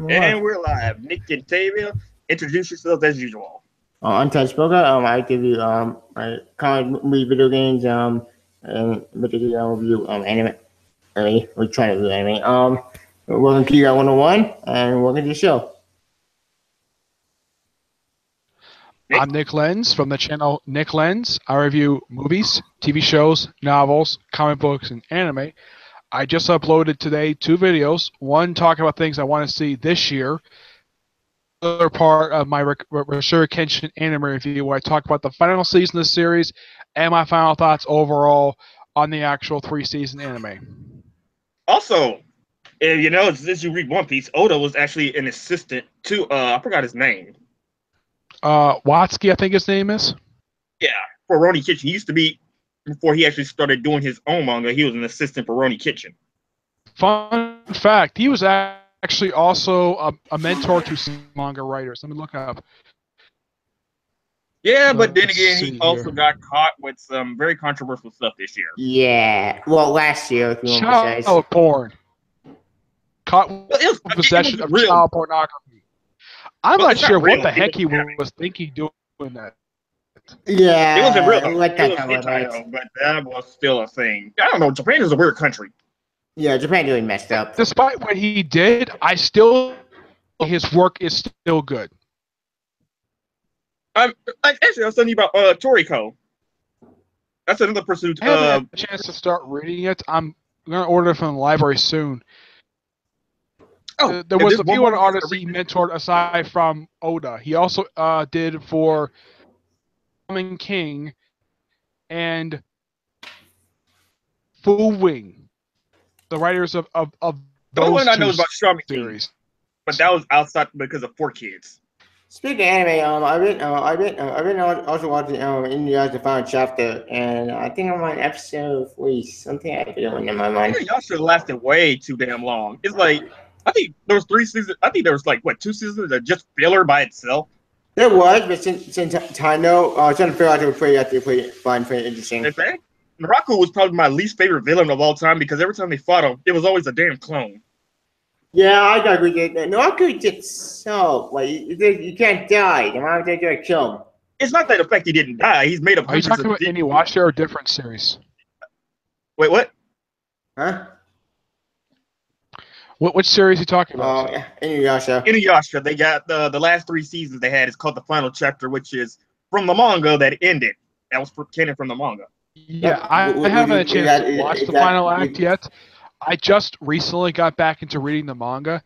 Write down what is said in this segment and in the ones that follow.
And we're live. Nick and Tavia, introduce yourselves as usual. Untouched Poker. I give you my comic movie, video games, and particularly review anime. We try to review anime. Welcome to Geek 101, and welcome to the show. Nick? I'm Nick Lenz from the channel Nick Lenz. I review movies, TV shows, novels, comic books, and anime. I just uploaded today 2 videos. One talking about things I want to see this year. The other part of my Rurouni Kenshin anime review where I talk about the final season of the series and my final thoughts overall on the actual 3-season anime. Also, if you know, since you read One Piece, Oda was actually an assistant to, I forgot his name. Watsky, I think his name is. Yeah, for Rurouni Kenshin. He used to be, before he actually started doing his own manga, he was an assistant for Rurouni Kenshin. Fun fact, he was actually also a mentor to some manga writers. Let me look up. Yeah, but then again, he also got caught with some very controversial stuff this year. Yeah, well, last year, if you want to say. Child porn. Caught with possession of child pornography. I'm not sure what the heck he was thinking doing that. Yeah, it wasn't real. But that was still a thing. I don't know. Japan is a weird country. Yeah, Japan really messed up. Despite what he did, his work is still good. Actually, I was telling you about Toriko. That's another person who I haven't had a chance to start reading it. I'm going to order it from the library soon. Oh, there was a few other artists he mentored aside from Oda. He also did for Shaman King and Fu Wing, the writers of those the only one I know is about Shaman series. King, but that was outside because of 4Kids. Speaking of anime, I've been also watching Inuyasha the final chapter, and I think I'm on episode 3. Something I forget in my mind. Inuyasha lasted way too damn long. It's like, I think there was 3 seasons. I think there was like 2 seasons that just filler by itself. There was, but since Tano, I was trying to figure out pretty fun, pretty interesting. Okay. Naraku was probably my least favorite villain of all time because every time they fought him, it was always a damn clone. Yeah, I gotta agree with that. Naraku just so like you can't die. The moment they try to kill him. It's not that the fact he didn't die. He's made of. Are you talking about Inuyasha or a different series? Wait, what? Huh? Which series are you talking about? Inuyasha. Inuyasha. They got the last 3 seasons they had. It's called the final chapter, which is from the manga that ended. That was canon from the manga. Yeah, I haven't had a chance to watch the final act yet. I just recently got back into reading the manga.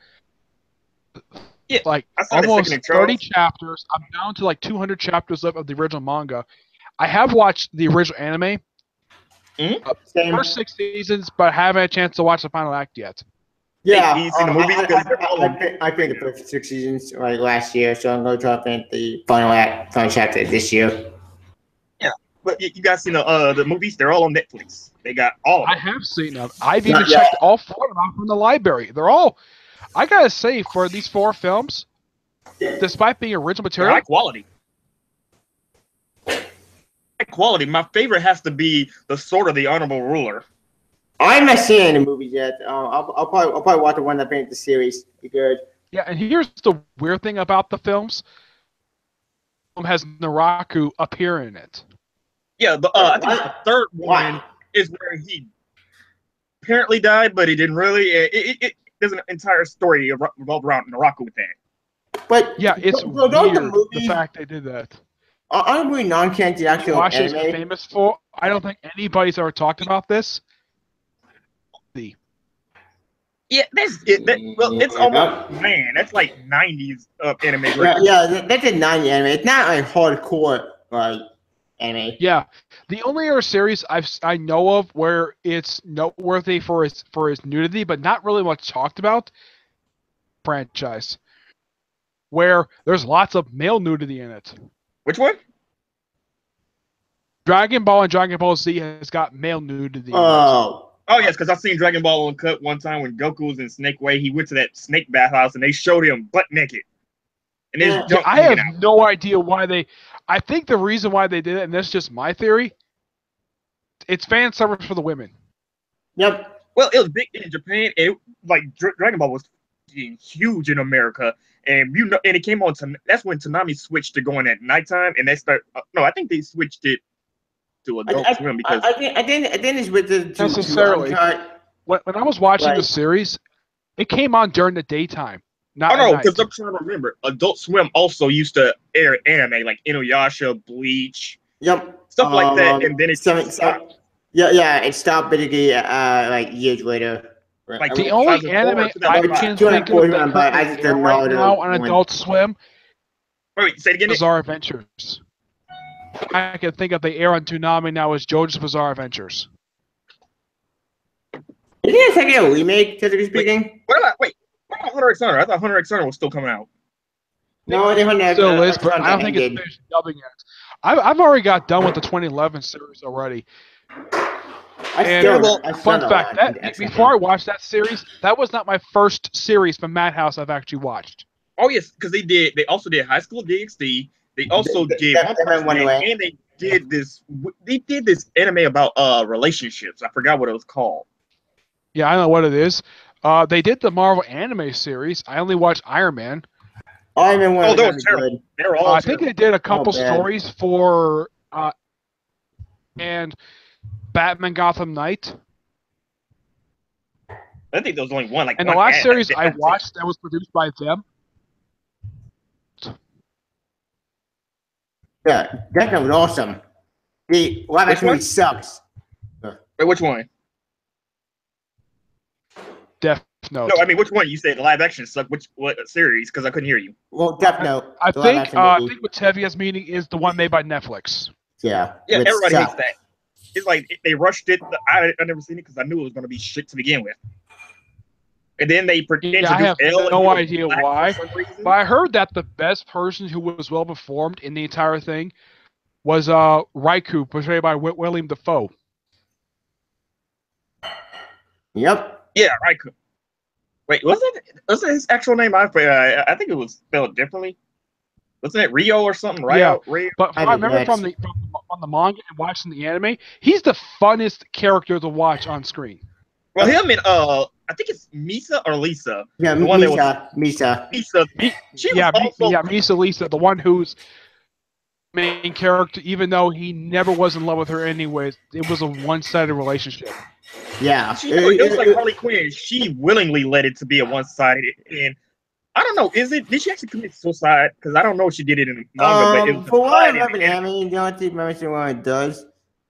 Yeah, like almost 30 chapters. I'm down to like 200 chapters left of the original manga. I have watched the original anime, first 6 seasons, but haven't had a chance to watch the final act yet. Yeah, you seen the movie? I picked the first 6 seasons like last year, so I'm going to drop in the final chapter this year. Yeah, but you guys seen the movies? They're all on Netflix. They got all of them. I have seen them. I've even checked all 4 of them out from the library. They're all, I gotta say, for these 4 films, despite being original material, high quality. High quality. My favorite has to be the Sword of the Honorable Ruler. I'm not seeing the movies yet. I'll probably watch the one that painted the series. Be good. Yeah, and here's the weird thing about the films. Has Naraku appear in it? Yeah, I think the third one is where he apparently died, but he didn't really. There's an entire story revolved around Naraku with that. But yeah, it's weird the fact they did that. I'm really non-canon to actual anime. Is famous for. I don't think anybody's ever talked about this. Yeah, it's almost that's like 90s anime. Yeah, that's a 90s anime. It's not like hardcore anime. Yeah, the only other series I know of where it's noteworthy for its nudity, but not really much talked about, franchise, where there's lots of male nudity in it. Which one? Dragon Ball and Dragon Ball Z has got male nudity. Oh yes, because I've seen Dragon Ball Uncut one time when Goku was in Snake Way. He went to that snake bathhouse and they showed him butt naked. And I have no idea why they. I think the reason why they did it, and that's just my theory, it's fan service for the women. Yep. Well, it was big in Japan. Dragon Ball was being huge in America, and and it came on. That's when Toonami switched to going at nighttime, and they start. No, I think they switched it to Adult Swim because I think it's with the necessarily. When I was watching the series, it came on during the daytime. Not no, because I'm trying to remember. Adult Swim also used to air anime like Inuyasha, Bleach, stuff like that, and then it stopped. Yeah, it stopped basically like years later. Like the only anime I can think of that right now on Adult Swim. Wait, say it again. Bizarre Adventures. I can think of the air on Toonami now is JoJo's Bizarre Adventures. Isn't it like a remake, technically speaking? What about Hunter x Hunter? I thought Hunter x Hunter was still coming out. No, I think Hunter still is, but I don't think it's finished dubbing yet. I've already got done with the 2011 series already. Fun fact, before I watched that series, that was not my first series from Madhouse I've actually watched. Oh yes, because they also did High School DxD. They also did and they did this anime about relationships. I forgot what it was called. Yeah, I know what it is. They did the Marvel anime series. I only watched Iron Man. Iron Man one. That was terrible. They were all I think they did a couple stories for and Batman Gotham Knight. I think there was only one. And the last series I watched that was produced by them. Yeah, that was awesome. The live action movie sucks. Wait, which one? Death Note. No, I mean which one? You said live action suck. What series? Because I couldn't hear you. Well, Death Note. I think what Tevia's meaning is the one made by Netflix. Yeah. Yeah, everybody hates that. It's like they rushed it. I never seen it because I knew it was going to be shit to begin with. And then they introduced I have no idea why. But I heard that the best person who was well performed in the entire thing was Raikou, portrayed by William Dafoe. Yep. Yeah, Raikou. Wait, was it his actual name? I think it was spelled differently. Wasn't it Rio or something? Yeah. Rio? But I remember from the manga and watching the anime, he's the funnest character to watch on screen. Well, him and I think it's Misa or Lisa. Yeah, the Misa. Misa Lisa, the one who's main character, even though he never was in love with her anyways. It was a one-sided relationship. Yeah. It was like Harley Quinn. She willingly let it to be a one-sided, and I don't know. Did she actually commit suicide? Because I don't know if she did it in the manga. But it was for what I remember, the only thing what it does.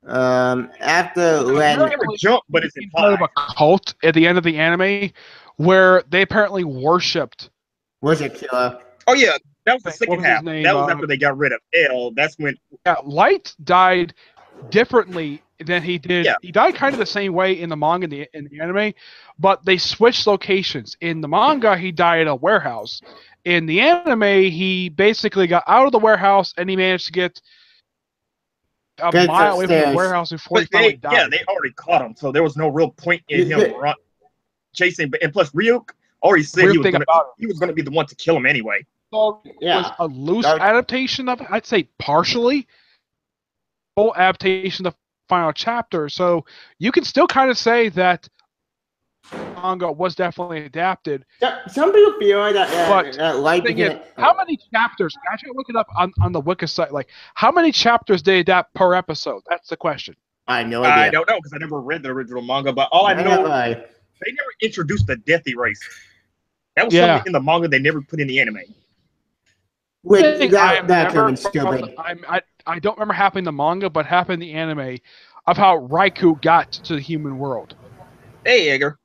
After Len jump, but it's part of a cult at the end of the anime where they apparently worshipped Killer. Oh yeah, that was the second half. That was after they got rid of L. That's when Light died differently than he did. Yeah. He died kind of the same way in the manga and the anime, but they switched locations. In the manga, he died in a warehouse. In the anime, he basically got out of the warehouse and he managed to get a mile away from the warehouse before he finally died. Yeah, they already caught him, so there was no real point in him chasing. And plus, Ryuk already said he was going to be the one to kill him anyway. So it was a loose adaptation of it. I'd say partially. Full adaptation of the final chapter. So you can still kind of say that manga was definitely adapted. Some people feel that Light how many chapters? I should look it up on the Wiki site. Like, how many chapters they adapt per episode? That's the question. I have no idea. I don't know because I never read the original manga, but all I know they never introduced the Death Erase. That was something in the manga they never put in the anime. I don't remember happening in the manga, but happened in the anime of how Raikou got to the human world. Hey, Edgar.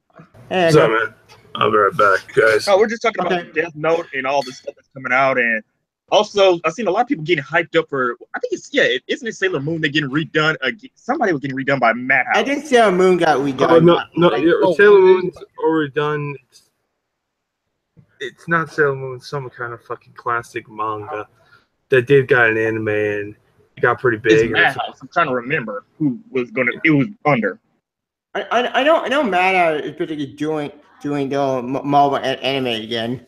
What's up, man? I'll be right back, guys. No, we're just talking about Death Note and all the stuff that's coming out, and also I've seen a lot of people getting hyped up for. I think isn't it Sailor Moon? They're getting redone. Somebody was getting redone by Madhouse. I think Sailor Moon got redone. Sailor Moon's already done. It's not Sailor Moon. Some kind of fucking classic manga that did got an anime and it got pretty big. It's Madhouse. I'm trying to remember who was going to. It was under. I know Madhouse is particularly doing the Marvel anime again.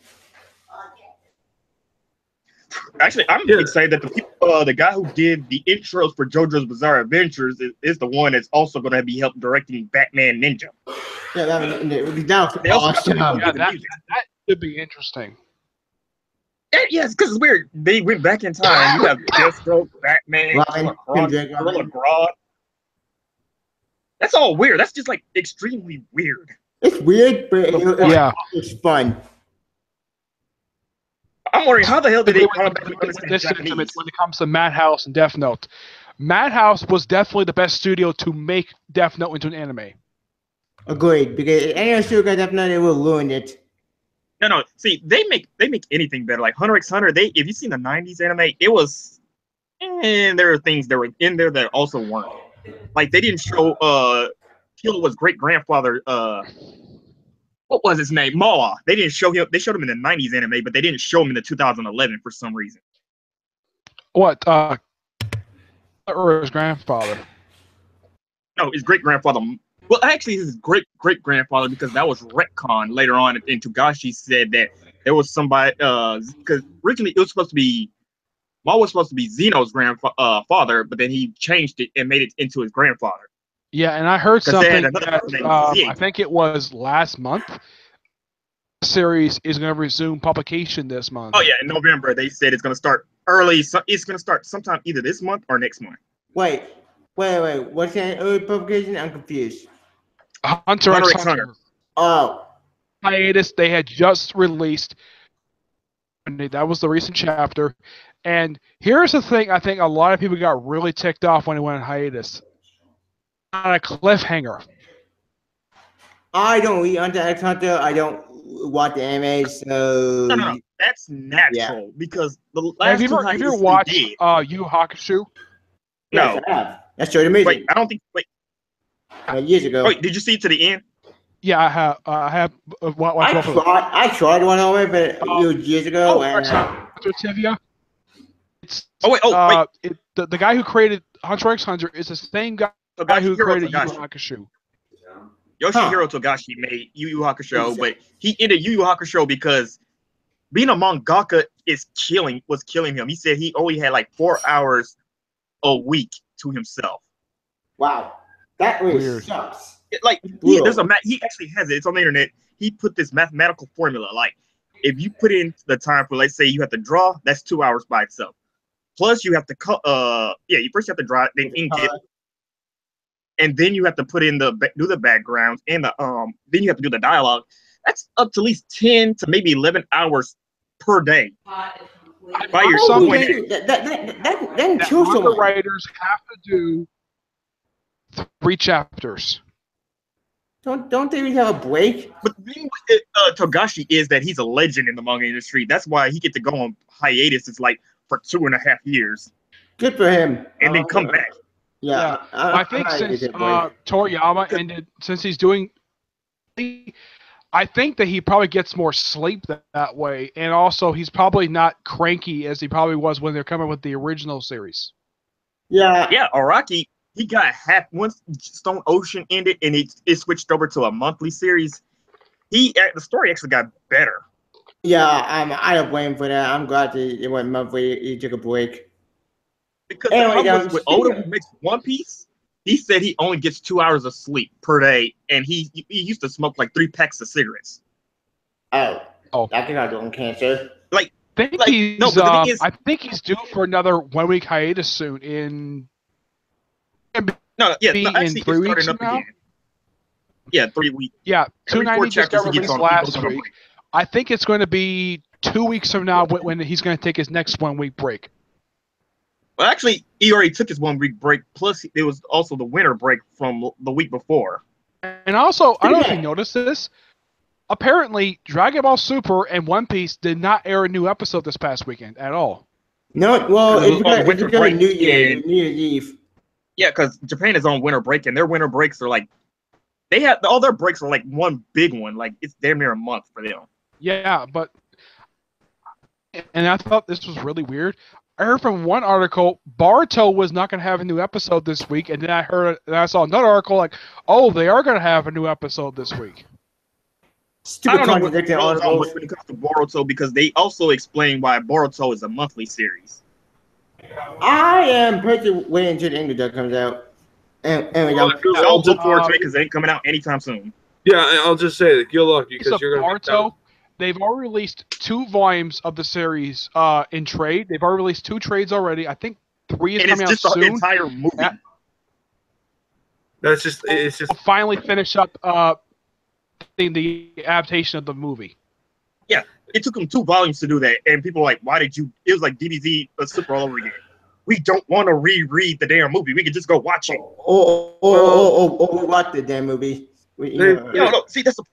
Actually, I'm excited that the guy who did the intros for JoJo's Bizarre Adventures is the one that's also going to be help directing Batman Ninja. Yeah, that was awesome. should be interesting. Yes, because it's weird. They went back in time. You have Deathstroke, Batman, Robin, Gorilla Grodd. That's all weird. That's just like extremely weird. It's weird, but it's fun. I'm wondering how the hell did they come back when it comes to Madhouse and Death Note. Madhouse was definitely the best studio to make Death Note into an anime. Agreed, because any other studio got Death Note, they will ruin it. No. See, they make anything better. Like Hunter x Hunter. If you've seen the '90s anime, it was, and there are things that were in there that also weren't. Like they didn't show Kill's great grandfather. What was his name? Mawa. They didn't show him. They showed him in the '90s anime, but they didn't show him in the 2011 for some reason. What? Or his grandfather? No, his great grandfather. Well, actually, his great grandfather, because that was retcon later on. And Togashi said that there was somebody because originally it was supposed to be Maul was supposed to be Zeno's grandfather, but then he changed it and made it into his grandfather. Yeah, and I heard something that, I think it was last month. The series is going to resume publication this month. Oh yeah, in November they said it's going to start early. So it's going to start sometime either this month or next month. Wait. What's that early publication? I'm confused. Hunter x Hunter. Oh. Hiatus. They had just released. That was the recent chapter. And here's the thing: I think a lot of people got really ticked off when it went on hiatus. On a cliffhanger. I don't read Hunter x Hunter. I don't watch the anime, so no. That's natural because the last have you ever watched Yu Hakusho? No, yes, I have. That's so amazing. Wait, I don't think. Wait, years ago. Wait, did you see it to the end? Yeah, I have. I tried one over, but it was years ago. Tivia. The guy who created Hunter x Hunter is the same guy who created Yu Hakusho. Yoshihiro Togashi made Yu Yu Hakusho, but he ended Yu Yu Hakusho because being a mangaka was killing him. He said he only had like 4 hours a week to himself. Wow, that really sucks. He actually has it. It's on the internet. He put this mathematical formula. Like, if you put in the time for, let's say you have to draw, that's 2 hours by itself. Plus, you have to you first have to draw it, then ink it, and then you have to put in do the backgrounds and then you have to do the dialogue. That's up to at least 10 to maybe 11 hours per day. By yourself. That writers have to do 3 chapters. Don't they even have a break? But the thing with Togashi is that he's a legend in the manga industry. That's why he get to go on hiatus. It's like for 2.5 years. Good for him. And then come back. Yeah. I think since Toriyama ended, since he's doing, I think that he probably gets more sleep that way, and also he's probably not cranky as he probably was when they're coming with the original series. Yeah. Araki. He got once Stone Ocean ended and it switched over to a monthly series. The story actually got better. Yeah, I don't blame him for that. I'm glad it went monthly. He took a break. Because with Oda, who makes One Piece, he said he only gets 2 hours of sleep per day, and he used to smoke like 3 packs of cigarettes. Oh, that could have done cancer. I think he's due for another 1 week hiatus soon. In 3 weeks from now? Yeah, 3 weeks. Yeah, 290 just got released last week. I think it's going to be 2 weeks from now when he's going to take his next 1 week break. Well, actually, he already took his 1 week break. Plus, there was also the winter break from the week before. And also, I don't know if you noticed this. Apparently, Dragon Ball Super and One Piece did not air a new episode this past weekend at all. No, well, it's because New Year's Eve. Yeah, because Japan is on winter break, and their winter breaks are like all their breaks are like one big one. Like it's damn near a month for them. Yeah, and I thought this was really weird. I heard from one article Boruto was not going to have a new episode this week, and then I saw another article like, oh, they are going to have a new episode this week. Stupid I don't know what contradicting articles when it comes to Boruto, because they also explain why Boruto is a monthly series. I am personally waiting until the English dub comes out. I'll look forward to it because it ain't coming out anytime soon. Yeah, I'll just say that you're lucky because you're going Boruto, they've already released 2 volumes of the series in trade. They've already released 2 trades already. I think 3 is And it's coming out just the soon. entire movie. Yeah. It's just They'll finally finish up the adaptation of the movie. Yeah, it took them 2 volumes to do that, and people were like, "Why did you?" It was like DBZ Super all over again. We don't want to reread the damn movie. We could just go watch it. We watched the damn movie. No. See, that's the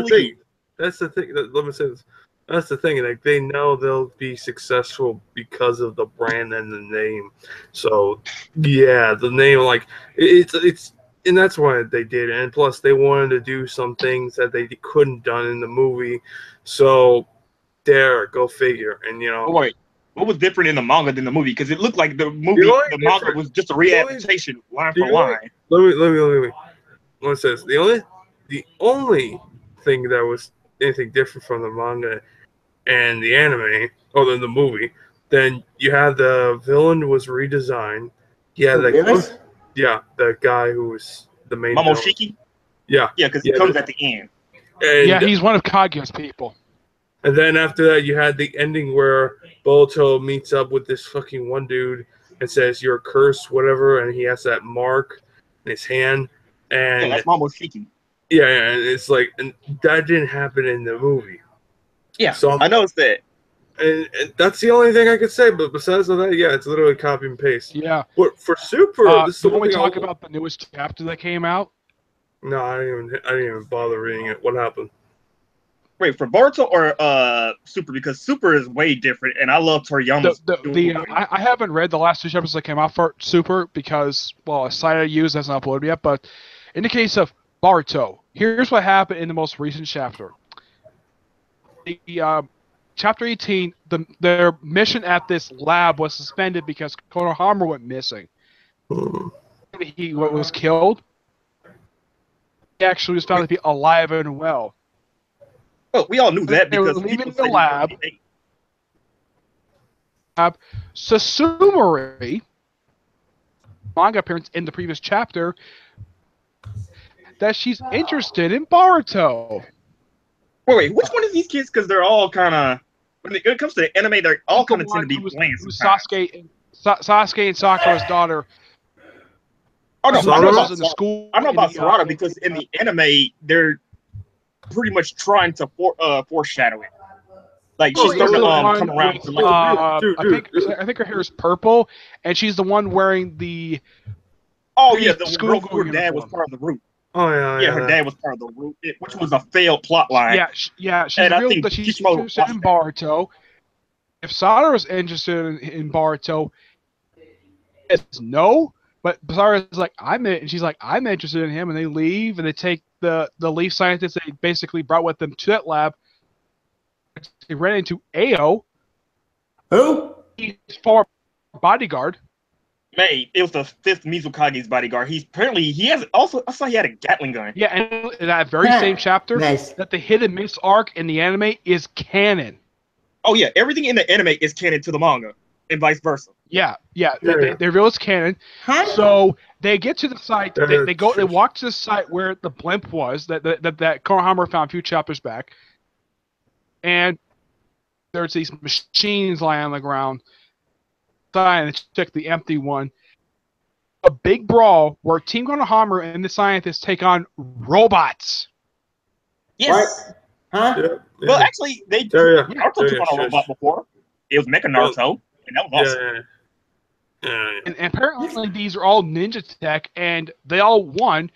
thing. That's the thing. Let me say this. That's the thing. Like, they know they'll be successful because of the brand and the name. So yeah, the name, like, it's and that's why they did it. And plus, they wanted to do some things that they couldn't done in the movie. So go figure. And wait, what was different in the manga than the movie? Because it looked like the movie, the manga was just a readaptation, line for line. Let me say this. The only thing that was anything different from the manga and the anime, other than the movie, then you had the villain was redesigned. Yeah, the guy who was the main Momoshiki? villain. Yeah, because he comes at the end. And, he's one of Kaguya's people. And then after that, you had the ending where Boruto meets up with this fucking one dude and says, "You're cursed," whatever, and he has that mark in his hand. And that's Momoshiki. Yeah, and it's like, and that didn't happen in the movie. Yeah, so I noticed that. And that's the only thing I could say. But besides that, yeah, it's literally copy and paste. Yeah. But for Super, this is the when one we thing talk about the newest chapter that came out. No, I didn't even bother reading it. What happened? Wait, for Boruto or Super? Because Super is way different, and I love Toriyama's. I haven't read the last 2 chapters that came out for Super because, well, a site I use hasn't uploaded yet. But in the case of Boruto, here's what happened in the most recent chapter. The Chapter 18, their mission at this lab was suspended because Konohama went missing. He was killed. He actually was found to be alive and well. Well, we all knew that because leaving the lab. Sasumori, manga appearance in the previous chapter, that she's interested in Boruto. Wait, which one of these kids? Because they're all kind of, when it comes to the anime, they're all kind of tend to be bland. Sasuke and Sakura's daughter. Oh no, I know about the Sarada because in the anime they're pretty much trying to foreshadow it. Like she's starting to come around. I think her hair is purple, and she's the one wearing the. Oh yeah, the girl whose dad was part of the root. Oh yeah, her dad was part of the root, which was a failed plot line. Yeah, she's revealed that she's interested in Boruto. If Sadara's interested in Boruto, it's no. But Sadara's like, and she's like, I'm interested in him, and they leave, and they take the leaf scientists they basically brought with them to that lab. They ran into Ao. Who? He's former bodyguard. Mate, it was the 5th Mizukage's bodyguard. He has also. I saw he had a Gatling gun. Yeah, and in that very same chapter, that the Hidden Miss arc in the anime is canon. Oh yeah, everything in the anime is canon to the manga, and vice versa. Yeah. They reveal it's canon. So they get to the site. They walk to the site where the blimp was that Konohama found a few chapters back, and there's these machines lying on the ground. And check the empty one. A big brawl where Team Konohama and the scientists take on robots. Yes. What? Huh? Yeah. Well, actually, Naruto took on a robot before. It was Mecha Naruto, and that was awesome. And apparently these are all ninja tech, and they all won.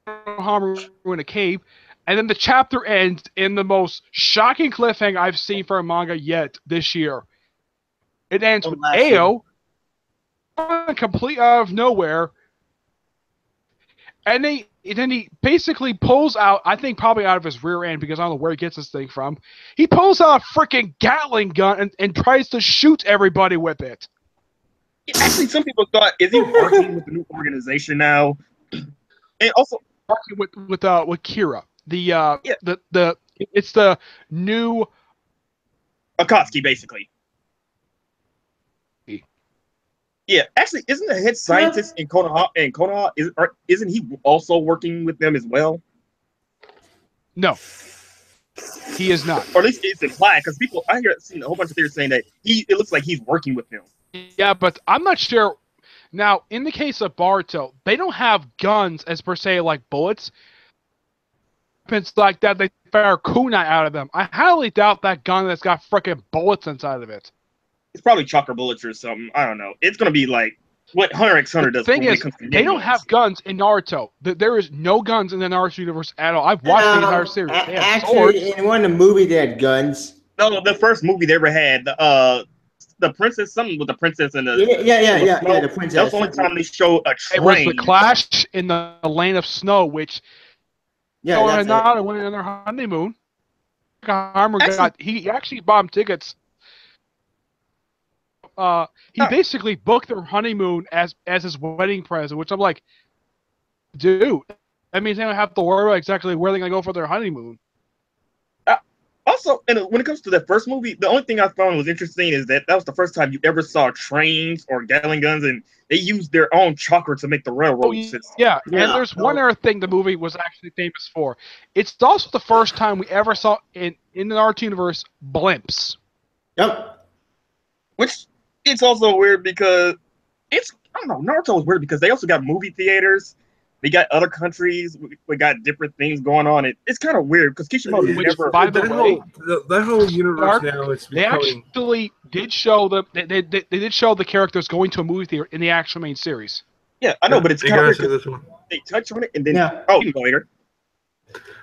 Konohama in a cave, and then the chapter ends in the most shocking cliffhanger I've seen for a manga yet this year. It ends with Ao complete out of nowhere, and then he basically pulls out, I think probably out of his rear end because I don't know where he gets this thing from. He pulls out a freaking Gatling gun and tries to shoot everybody with it. Actually, some people thought, is he working with the new organization now? And also working with Kira. It's the new Akatsuki, basically. Yeah, actually, isn't the head scientist in Konoha isn't he also working with them as well? No. He is not. Or at least it's implied, because I seen a whole bunch of theories saying that it looks like he's working with him. Yeah, but I'm not sure. Now, in the case of Boruto, they don't have guns as per se like bullets. Weapons like that, they fire kunai out of them. I highly doubt that gun that's got freaking bullets inside of it. It's probably chakra bullets or something. I don't know. It's gonna be like what Hunter x Hunter does. The thing is, they don't have guns in Naruto. There is no guns in the Naruto universe at all. I've watched the entire series. They have Actually, swords. in one of the movies, they had guns. No, the first movie they ever had, the princess, something with the princess and the The princess. That's the only time they show a It was train. the clash in the land of snow, which Yeah, that's it. Hinata went on their honeymoon. He actually bombed tickets. He basically booked their honeymoon as his wedding present, which I'm like, dude, that means they don't have to worry about exactly where they're gonna go for their honeymoon. Also, and when it comes to the first movie, the only thing I found was interesting is that was the first time you ever saw trains or Gatling guns, and they used their own chakra to make the railroad system. Yeah, and there's one other thing the movie was actually famous for. It's also the first time we ever saw in the Naruto universe blimps. Yep. Which it's also weird because I don't know, Naruto is weird because they also got movie theaters. We got other countries. We got different things going on. It's kind of weird because Kishimoto never. By the way, that whole universe now is they becoming. actually did show they did show the characters going to a movie theater in the actual main series. Yeah, I know, but it's kind of weird this 'cause one. they touch on it and then Yeah. you can go later.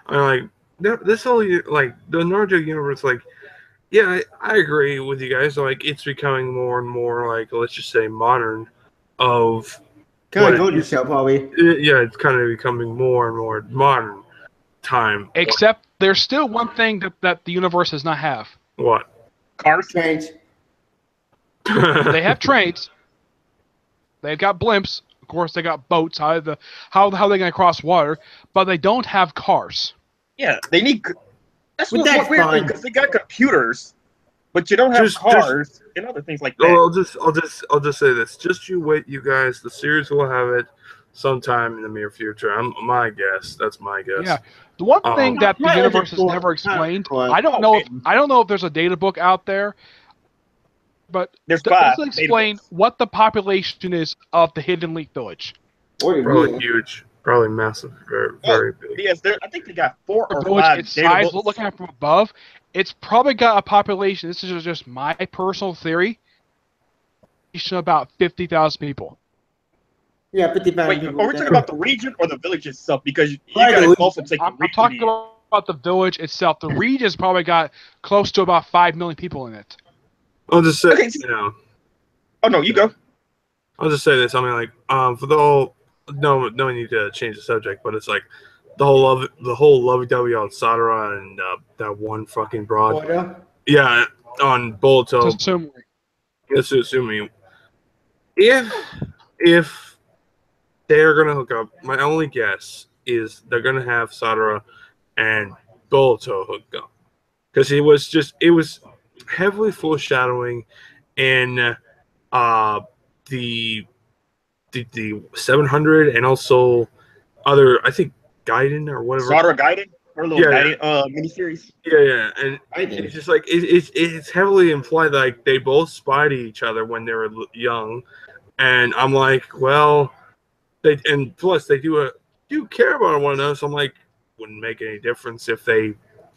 I'm like, this whole like the Naruto universe, like, yeah, I agree with you guys. Like, it's becoming more and more like, let's just say, modern. Of Kind of go yourself, probably. yeah, it's kind of becoming more and more modern time. Except there's still one thing that the universe does not have. What? Cars. Trains. They have trains. They've got blimps. Of course, they got boats. How they gonna cross water? But they don't have cars. Yeah, they need. That's But what's that's weird fine. because they got computers, but you don't have cars and other things like that. I'll just say this. Just you wait, you guys. The series will have it sometime in the near future. My guess. That's my guess. Yeah. The one thing that the Not universe has really never explained. cool. I don't know if there's a data book out there, but There's it five doesn't explain data books. what the population is of the Hidden Leaf Village. Probably huge. Probably massive. Very, very big. Yes, I think they got 4 The or village, 5 its data size, books. looking at it from above, it's probably got a population. This is just my personal theory. About 50,000 people. Yeah, 55 Wait, people. are we talking about the region or the village itself? Because you Right, got the to also take the I'm region talking in. about the village itself. The region's probably got close to about 5 million people in it. I'll just say, Okay, Oh no, you go. I'll just say this. I mean, like, for the whole, no need to change the subject, but it's like the whole lovey-dovey on Sadara and that one fucking broad. Order. Yeah, on Boruto. Assuming. Let's assuming if they're gonna hook up, my only guess is they're gonna have Sadara and Boruto hooked up because it was heavily foreshadowing in the 700 and also other, I think, Gaiden or whatever. Sadara Gaiden, her little Gaiden miniseries. Yeah, and it's just like it's heavily implied that, like, they both spied each other when they were young, and I'm like, well, plus they do care about one another, so I'm like, wouldn't make any difference if they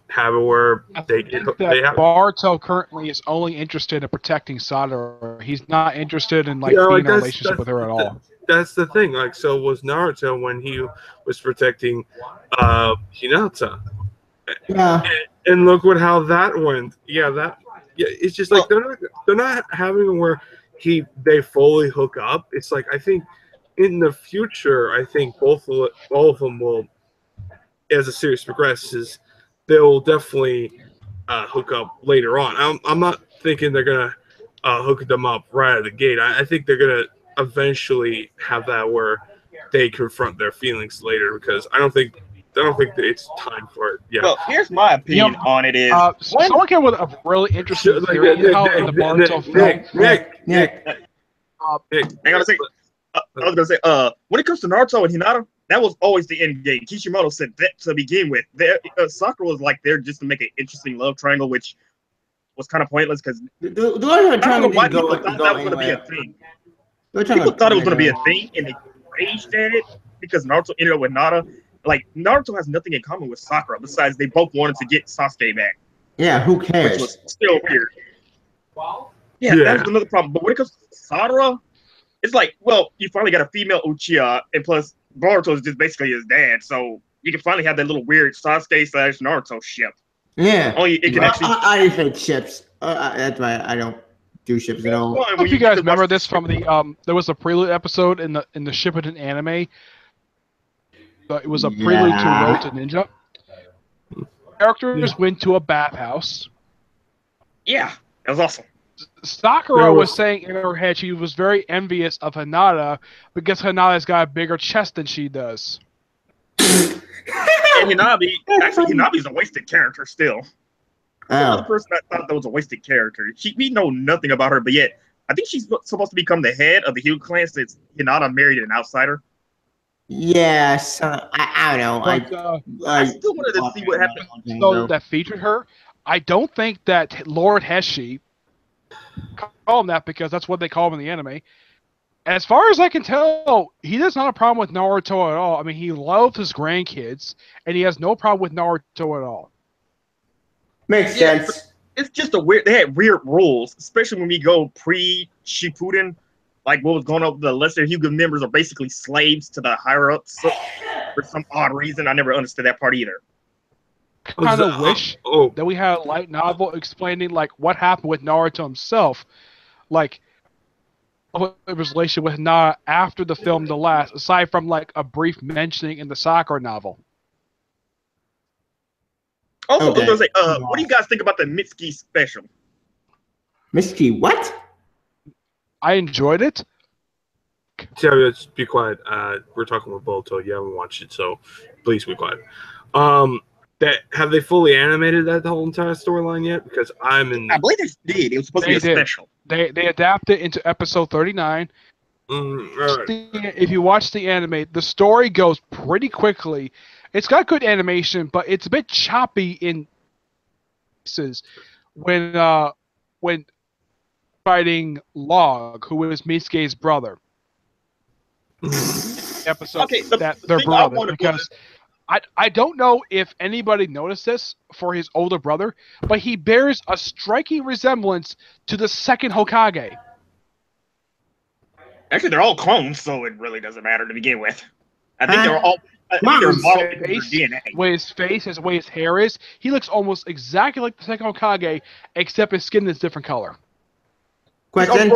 have it where they have. Boruto currently is only interested in protecting Sadara. He's not interested in being in a relationship with her at all. That's the thing. Like, so was Naruto when he was protecting Hinata. Yeah. And look how that went. It's just like they're not having where they fully hook up. It's like, I think in the future, I think both of them will, as the series progresses, they'll definitely hook up later on. I'm not thinking they're gonna hook them up right out of the gate. I think they're gonna eventually have that where they confront their feelings later, because I don't think that it's time for it. Yeah. Well, here's my opinion on it is someone came with a really interesting theory in the Boruto film. Nick. I was gonna say, when it comes to Naruto and Hinata, that was always the end game. Kishimoto said that to begin with. Sakura was like there just to make an interesting love triangle, which was kind of pointless because The I don't know why people thought that was going to be a thing. People thought it was going to be a thing, and they raged at it because Naruto ended up with Nada. Like Naruto has nothing in common with Sakura besides they both wanted to get Sasuke back. Yeah, who Which cares? was still weird. Yeah, that was another problem. But when it comes to Sakura, it's like, well, you finally got a female Uchiha, and plus Boruto is just basically his dad, so you can finally have that little weird Sasuke / Naruto ship. Yeah. Only it can actually. I hate ships. That's why I don't do ships at all. I don't know if you guys remember this from the there was a prelude episode in the Shippuden anime. It was a prelude to Road to Ninja. Characters went to a bathhouse. Yeah, that was awesome. Sakura was saying in her head she was very envious of Hinata because Hinata's got a bigger chest than she does. And Hinabi's a wasted character still. Another person that thought that was a wasted character. We know nothing about her, but yet I think she's supposed to become the head of the Hyuga clan since Hinata married an outsider. Yes, I don't know. But, I still wanted to see what happened. So that featured her. I don't think that Lord Heshi call him that because that's what they call him in the anime. As far as I can tell, he does not have a problem with Naruto at all. I mean, he loves his grandkids, and he has no problem with Naruto at all. Makes sense. It's just they had weird rules, especially when we go pre-Shippuden. Like what was going on, the lesser Hyuga members are basically slaves to the higher ups for some odd reason. I never understood that part either. Kind of wish that we had a light novel explaining like what happened with Naruto himself, like what his relation with Nara after the film The Last, aside from like a brief mentioning in the Sakura novel. Also, I was gonna say, what do you guys think about the Mitsuki special? Mitsuki, what? I enjoyed it. Terry, just be quiet. We're talking with Boruto. You haven't watched it, so please be quiet. Have they fully animated the whole entire storyline yet? Because I believe they did. It was supposed to be a special. They adapted into episode 39. Right. If you watch the anime, the story goes pretty quickly. It's got good animation, but it's a bit choppy in pieces when fighting Log, who is Mitsuki's brother. Episode that their brother, because I don't know if anybody noticed this for his older brother, but he bears a striking resemblance to the second Hokage. Actually, they're all clones, so it really doesn't matter to begin with. I think they're all. Way his face, his way his hair is, he looks almost exactly like the second Hokage, except his skin is different color. Question: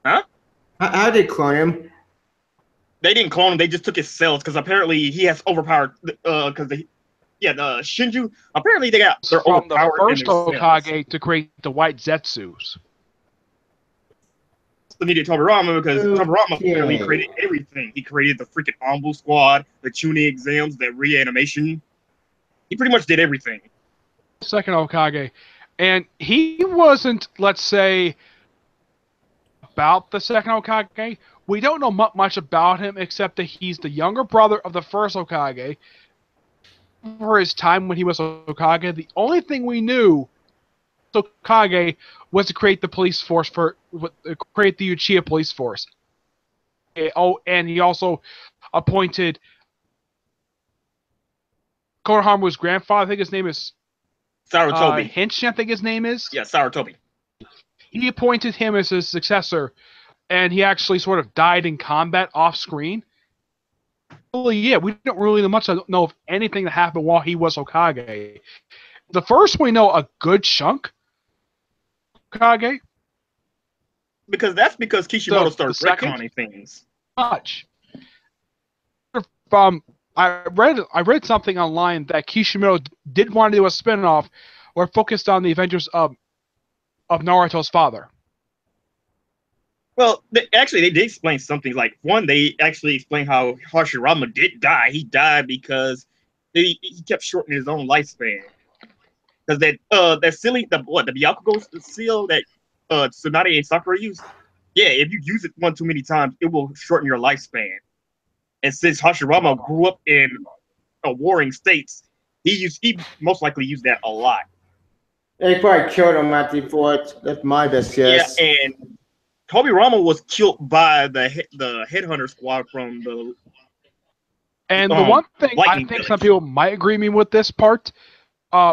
Huh? How did they clone him? They didn't clone him. They just took his cells because apparently he has overpowered. Because the Shinju. Apparently they got their from overpowered. The first Hokage to create the white Zetsus. The needed Tobirama because Tobirama apparently created everything. He created the freaking Ombu Squad, the tuning exams, the reanimation. He pretty much did everything. Second Hokage. And he wasn't, let's say, about the second Hokage. We don't know much about him except that he's the younger brother of the first Hokage. For his time when he was Hokage, the only thing we knew Hokage was to create the police force create the Uchiha police force. And he also appointed Konohama's grandfather. I think his name is Sarutobi. Hinshin, I think his name is. Yeah, Sarutobi. He appointed him as his successor, and he actually sort of died in combat off screen. Well, yeah, we don't really know of anything that happened while he was Hokage. The first we know a good chunk. Hokage. Because Kishimoto started retconning things. Much. I read something online that Kishimoto did want to do a spin-off or focused on the adventures of Naruto's father. Well, they did explain something. Like, one, they actually explained how Hashirama did die. He died because he kept shortening his own lifespan. Because that silly, the Byakugo seal that Tsunade and Sakura used, Yeah, if you use it one too many times, it will shorten your lifespan. And since Hashirama grew up in warring states, he most likely used that a lot. They probably killed him at the fort. That's my best guess. Yeah, and Tobirama was killed by the headhunter squad from the. And the one thing I Lightning think Village. some people might agree with me with this part,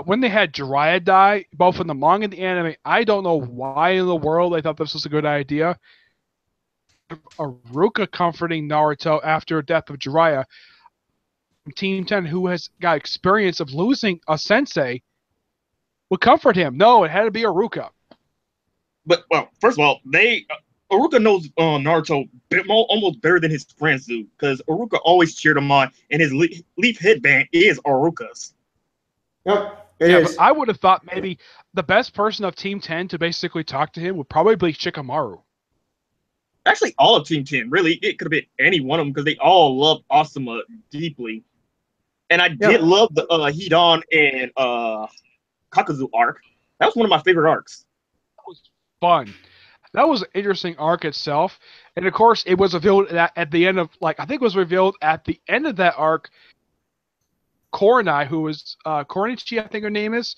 when they had Jiraiya die, both in the manga and the anime, I don't know why in the world they thought this was a good idea. Iruka comforting Naruto after the death of Jiraiya, Team 10, who has got experience of losing a sensei, would comfort him. No, it had to be Iruka. But well, first of all, Iruka knows Naruto almost better than his friends do, because Iruka always cheered him on, and his leaf headband is Iruka's. Yep, it is. But I would have thought maybe the best person of Team 10 to basically talk to him would probably be Shikamaru. Actually, all of Team 10, really. It could have been any one of them, because they all loved Asuma deeply. And I did love the Hidan and Kakuzu arc. That was one of my favorite arcs. That was fun. That was an interesting arc itself. And of course, it was revealed at the end of, I think it was revealed at the end of that arc, Koronai, who was, Koronichi, I think her name is,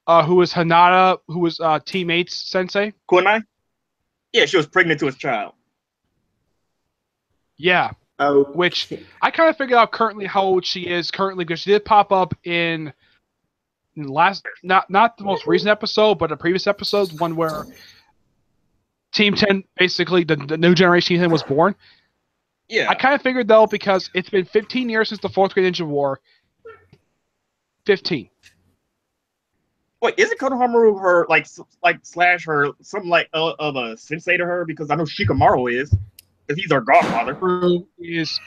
who was Hanada, who was Teammate's sensei. Koronai? Yeah, she was pregnant to his child. Yeah. Oh, Which I kind of figured out currently how old she is currently, because she did pop up in last, not the most recent episode, but a previous episode, one where Team 10, basically the new generation Team 10 was born. Yeah. I kind of figured though, because it's been 15 years since the Fourth Great Ninja War. 15. Wait, isn't Konohamaru her slash her something of a sensei to her? Because I know Shikamaru is, because he's our godfather. Who is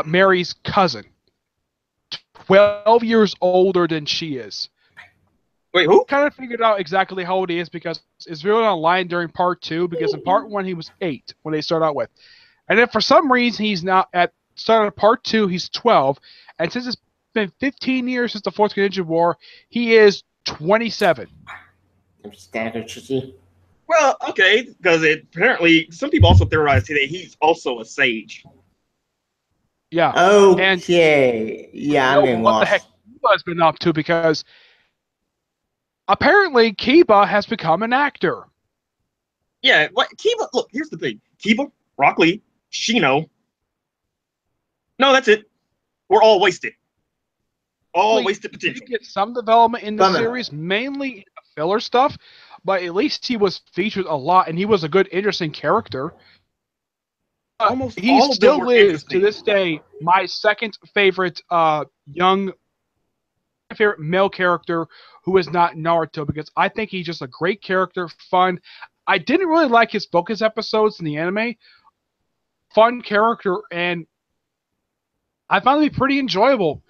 Mary's cousin, 12 years older than she is. Wait, who? Kind of figured out exactly how old he is because it's revealed online during part 2. Because in part 1 he was 8 when they start out with, and then for some reason he's now at start of part 2 he's 12, and since it's been 15 years since the Fourth Great Ninja War, he is 27. Well, okay, because apparently some people also theorize today he's also a sage. Yeah. Okay. Yeah, I'm getting what lost. the heck Kiba's been up to, because apparently Kiba has become an actor. Yeah, Kiba, look, here's the thing. Kiba, Rock Lee, Shino. No, that's it. We're all wasted. All wasted potential. You get some development in the series, mainly in the filler stuff, but at least he was featured a lot, and he was a good, interesting character. He still is, to this day, my second favorite favorite male character who is not Naruto, because I think he's just a great character, fun. I didn't really like his focus episodes in the anime. Fun character, and I found it pretty enjoyable.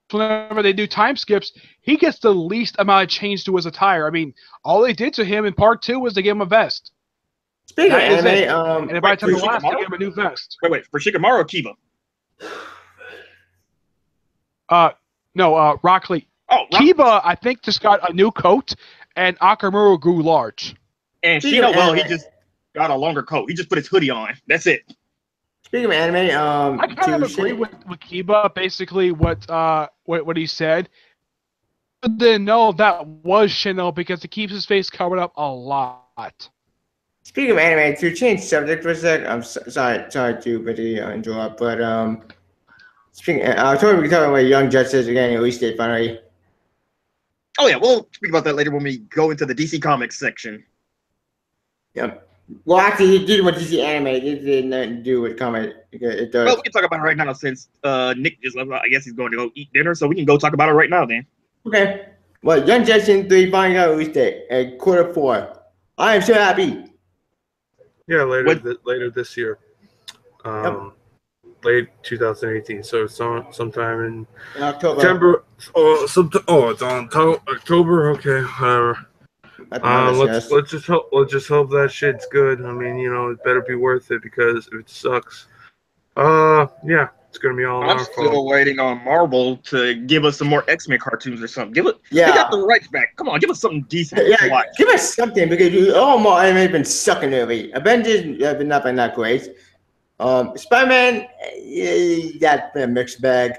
Whenever they do time skips, he gets the least amount of change to his attire. I mean, all they did to him in part 2 was to give him a vest. Speaking of anime, and by the time the last, they gave him a new vest. Wait, for Shikamaru or Kiba? No, Rock Lee. Kiba, I think, just got a new coat, and Akamura grew large. And Shino, well, he just got a longer coat. He just put his hoodie on. That's it. Speaking of anime, I kind of agree with Kiba, basically what he said. I didn't know that was Shino because it keeps his face covered up a lot. Speaking of anime, to change subject for a sec, I'm sorry to really interrupt, but speaking, I told you we talking about Young Justice again. At least it finally. Oh yeah, we'll speak about that later when we go into the DC Comics section. Yep. Well, actually, he did with DC anime. It did nothing to do with comic. It does. Well, we can talk about it right now since Nick just left. I guess he's going to go eat dinner, so we can go talk about it right now then. Okay. Well, Young Justice 3 finally got release date at Q4. I am so happy. Yeah, later this year. Late 2018. So sometime in October. September. It's on October. Okay, whatever. Let's just hope that shit's good. I mean, it better be worth it, because if it sucks, yeah. It's gonna be all on I'm our still phone. waiting on Marvel to give us some more X-Men cartoons or something. They Yeah. got the rights back. Come on, give us something decent to Yeah, watch. give us something because more anime has been sucking lately. Avengers have been not been that great. Spider-Man, that's been a mixed bag.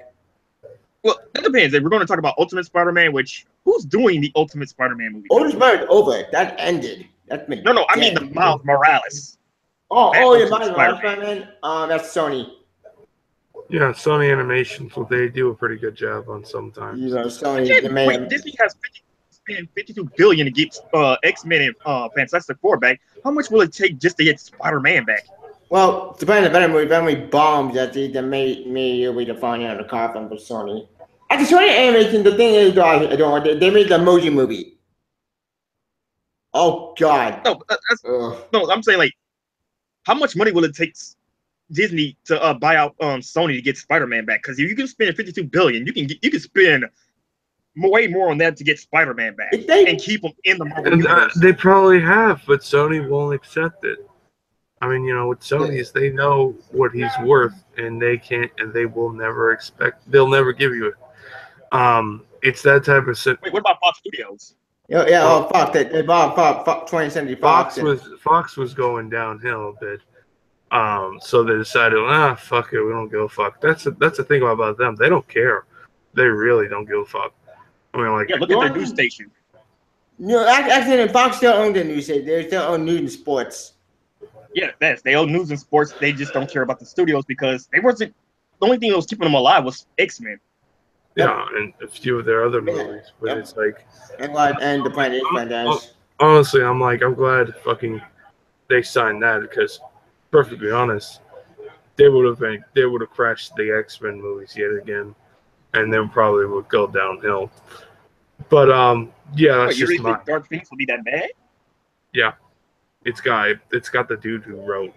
Well, that depends. If we're going to talk about Ultimate Spider-Man, which who's doing the Ultimate Spider-Man movie? Old Spider-Man's over. That ended. That's been No, I mean dead. the Miles Morales. Oh, That yeah, Ultimate Spider-Man. That's Sony. Yeah, Sony Animation, so they do a pretty good job on sometimes. You know, Sony. Again, They made wait, Disney has spent $52 billion to get X-Men and Fantastic Four back. How much will it take just to get Spider-Man back? Well, depending on the better movie, if any bombs that they made you'll be defining on the coffin for Sony. At the Sony Animation, the thing is, they made the Emoji Movie. Oh God. No, I'm saying like, how much money will it take Disney to buy out Sony to get Spider-Man back? Because if you can spend $52 billion, you can spend way more on that to get Spider-Man back and keep them in the Marvel universe. They probably have, but Sony won't accept it. I mean, you know, with Sony's, they know what he's worth, and they can't, and they will never expect. They'll never give you it. It's that type of. Wait, what about Fox Studios? Yeah. Fuck that. They bought Fox 2070 Fox. Fox was going downhill a bit. So they decided, fuck it, we don't give a fuck. That's the thing about them. They don't care. They really don't give a fuck. I mean, like, yeah, look at their news station. No, actually, Fox still owned the news station. They still own News and Sports. Yeah, they own news and sports. They just don't care about the studios because they wasn't. The only thing that was keeping them alive was X-Men. Yeah, and a few of their other movies, but it's like, and the Planet franchise. Honestly, I'm glad fucking they signed that because, perfectly honest, they would have crashed the X-Men movies yet again, and then probably would go downhill. But yeah, that's you just really think Dark Phoenix will be that bad? Yeah, it's got the dude who wrote.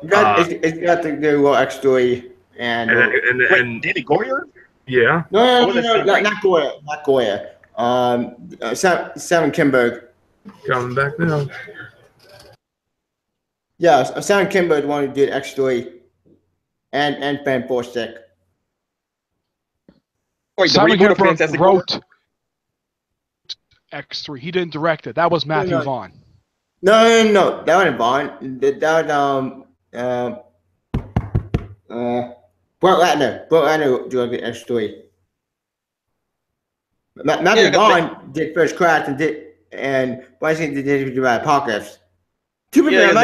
It's got the X3 and David Goyer. Yeah. No, not Goya. Not Goya. Sam Kinberg. Coming back now. Yeah, Sam Kinberg, the one who did X3 and Fantastic. Wait, Simon Kinberg wrote X3. He didn't direct it. That was Matthew Vaughn. No. That wasn't Vaughn. Brett Ratner directed X3. Matthew Vaughn did First Class and Bryson did Apocalypse. Matthew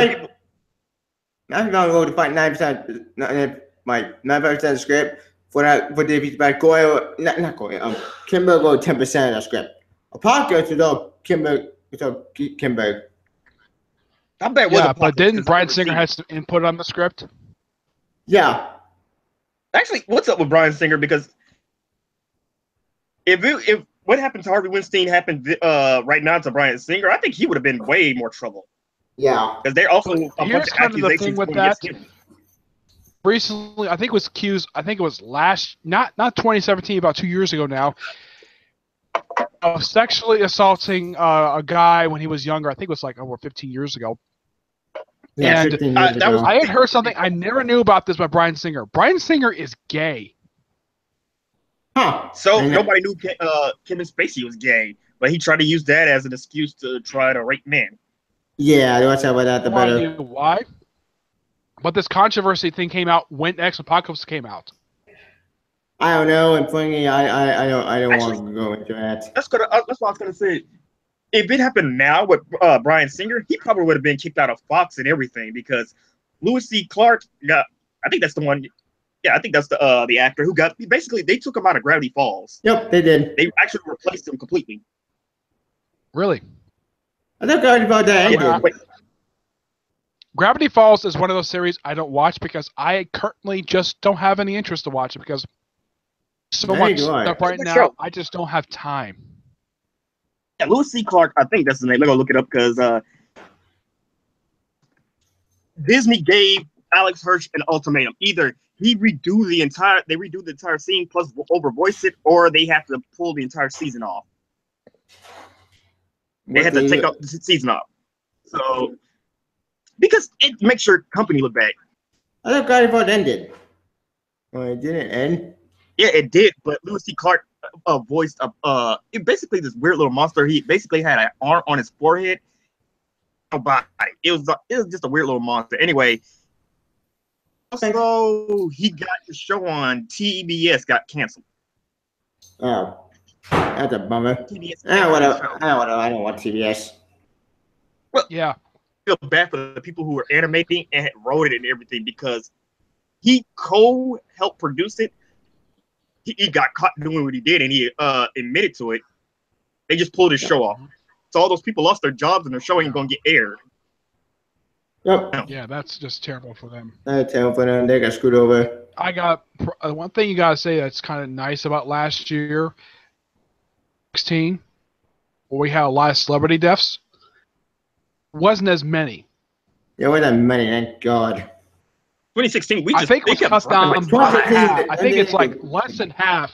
Vaughn wrote the 9% of the script for the by Goyer. Not Goyer. Kinberg wrote 10% of the script. Apocalypse was all Kinberg. I bet. Yeah, but didn't Bryan Singer have some input on the script? Yeah. Actually, what's up with Bryan Singer? Because if what happened to Harvey Weinstein happened right now to Bryan Singer, I think he would have been way more trouble. Yeah, because they're also a bunch of kind of the thing with that. him. Recently, I think it was accused. I think it was not 2017, about 2 years ago now, of sexually assaulting a guy when he was younger. I think it was like over 15 years ago. Yeah, and I had heard something I never knew about this by Bryan Singer. Bryan Singer is gay. Huh. So nobody knew Kevin Spacey was gay, but he tried to use that as an excuse to try to rape men. Yeah, let's talk about that. The better. Why? But this controversy thing came out when X Apocalypse came out. I don't know, and frankly, I don't want to go into that. That's what I was gonna say. If it happened now with Bryan Singer, he probably would have been kicked out of Fox and everything because Louis C. Clark got. I think that's the one. Yeah, I think that's the actor who got. Basically, they took him out of Gravity Falls. Yep, they did. They actually replaced him completely. Really? I thought Gravity Falls ended. Gravity Falls is one of those series I don't watch because I currently just don't have any interest to watch it because so much stuff right now. I just don't have time. Yeah, Louis C. Clark, I think that's the name. Let me go look it up because Disney gave Alex Hirsch an ultimatum. Either they redo the entire scene plus overvoice it, or they have to pull the entire season off. They had to take up the season off. So because it makes your company look bad. I thought Gravity Falls ended. Well, it didn't end. Yeah, it did, but Lewis C. Clark voiced it basically this weird little monster. He basically had an arm on his forehead. No body. It was just a weird little monster. Anyway, also he got the show on TBS got canceled. Oh, that's a bummer. TBS I don't want TBS. Yeah. I feel bad for the people who were animating and wrote it and everything because he helped produce it. He got caught doing what he did and he admitted to it. They just pulled his show off. So all those people lost their jobs and their show ain't gonna get aired. Yep. Yeah, that's just terrible for them. That's terrible for them. They got screwed over. I got one thing you gotta say that's kind of nice about last year, 16, where we had a lot of celebrity deaths. Wasn't as many. There wasn't many, thank God. 2016, I think it was cut down by half. I think it's like less than half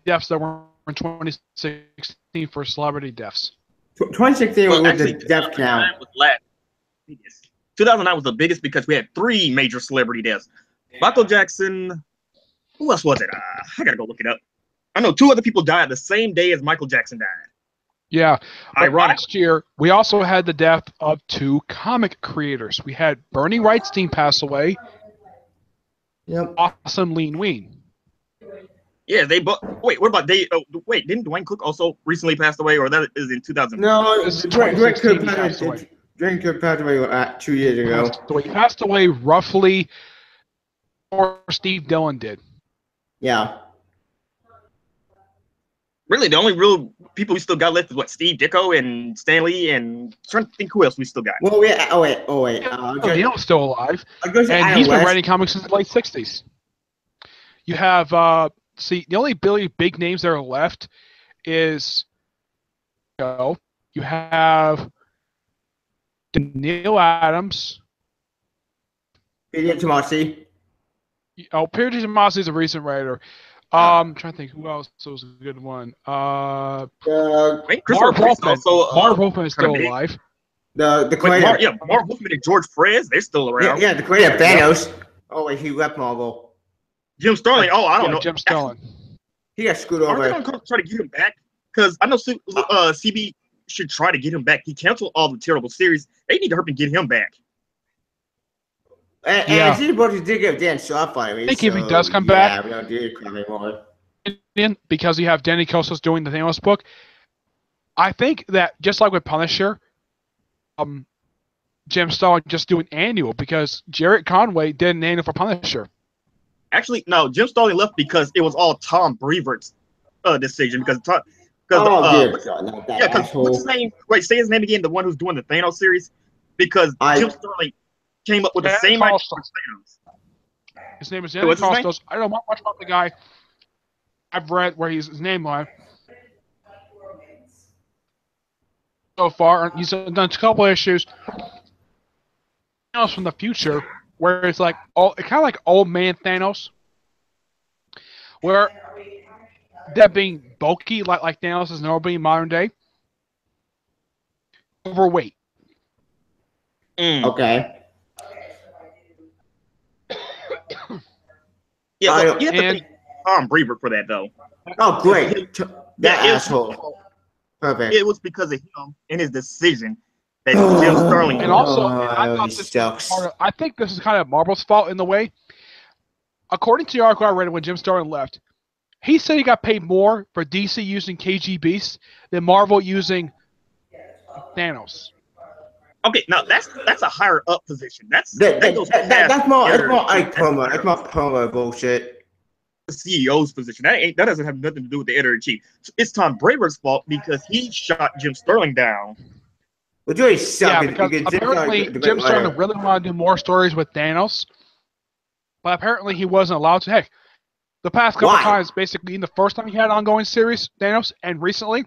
deaths that were in 2016 for celebrity deaths. 2016 was the death count. 2009 was the biggest because we had 3 major celebrity deaths. Michael Jackson. Who else was it? I gotta go look it up. I know 2 other people died the same day as Michael Jackson died. Yeah. Ironic. Last year, we also had the death of 2 comic creators. We had Bernie Wrightstein pass away. Yep. Awesome Lean Ween. Yeah, they both. Wait, what about they? Wait, didn't Dwayne Cook also recently passed away, or that is in 2000? No, This is Dwayne 2016 Cook he passed away. Dwayne Cook passed away 2 years ago. So he passed away roughly before Steve Dillon did. Yeah. Really, the only real people we still got left is what, Steve Ditko and Stanley, and I'm trying to think who else we still got. Well, wait. Neil's still alive, and he's been writing comics since the late 60s. You have, the only really big names that are left is, you have Neil Adams. Peter Tomasi. Peter Tomasi is a recent writer. I'm trying to think who else was a good one. Marv Wolfman. Marv Wolfman is still alive. The creator. Marv Wolfman and George Perez, they're still around. Yeah, the creator of Thanos. Oh, wait, he left Marvel. Jim Sterling. Oh, I don't know. Jim Sterling. He got screwed Are over. they gonna try to get him back? Because I know CB should try to get him back. He canceled all the terrible series. They need to hurry and get him back. And he's supposed to dig up Dan Soft finally. I think if he does come back, we don't do it anymore. Because you have Danny Kostos doing the Thanos book, I think that just like with Punisher, Jim Sterling just do an annual because Jarrett Conway did an annual for Punisher. Actually, no, Jim Sterling left because it was all Tom Brevoort's decision. Because what's his name? Wait, say his name again. The one who's doing the Thanos series, because Jim Sterling came up with the same idea for Thanos. His name is Danny Kostos. I don't know much about the guy. I've read where his name on so far. He's done a couple of issues. Thanos from the future, where it's like kind of like old man Thanos, where that being bulky like Thanos is normally in modern day, overweight. Okay. Yeah, you have to thank Tom Brevoort for that, though. Oh, great. That asshole. Perfect. It was because of him and his decision that Jim Sterling. And also, I think this is kind of Marvel's fault in the way. According to the article I read when Jim Sterling left, he said he got paid more for DC using KG Beast than Marvel using Thanos. Okay, now that's a higher up position. That's more like promo. That's more promo bullshit. The CEO's position. That doesn't have nothing to do with the editor in chief. It's Tom Brevoort's fault because he shot Jim Sterling down. Which really sucks. Yeah, because apparently Jim Sterling really wanted to do more stories with Thanos, but apparently he wasn't allowed to. Heck, the past couple times, basically, in the first time he had an ongoing series, Thanos, and recently,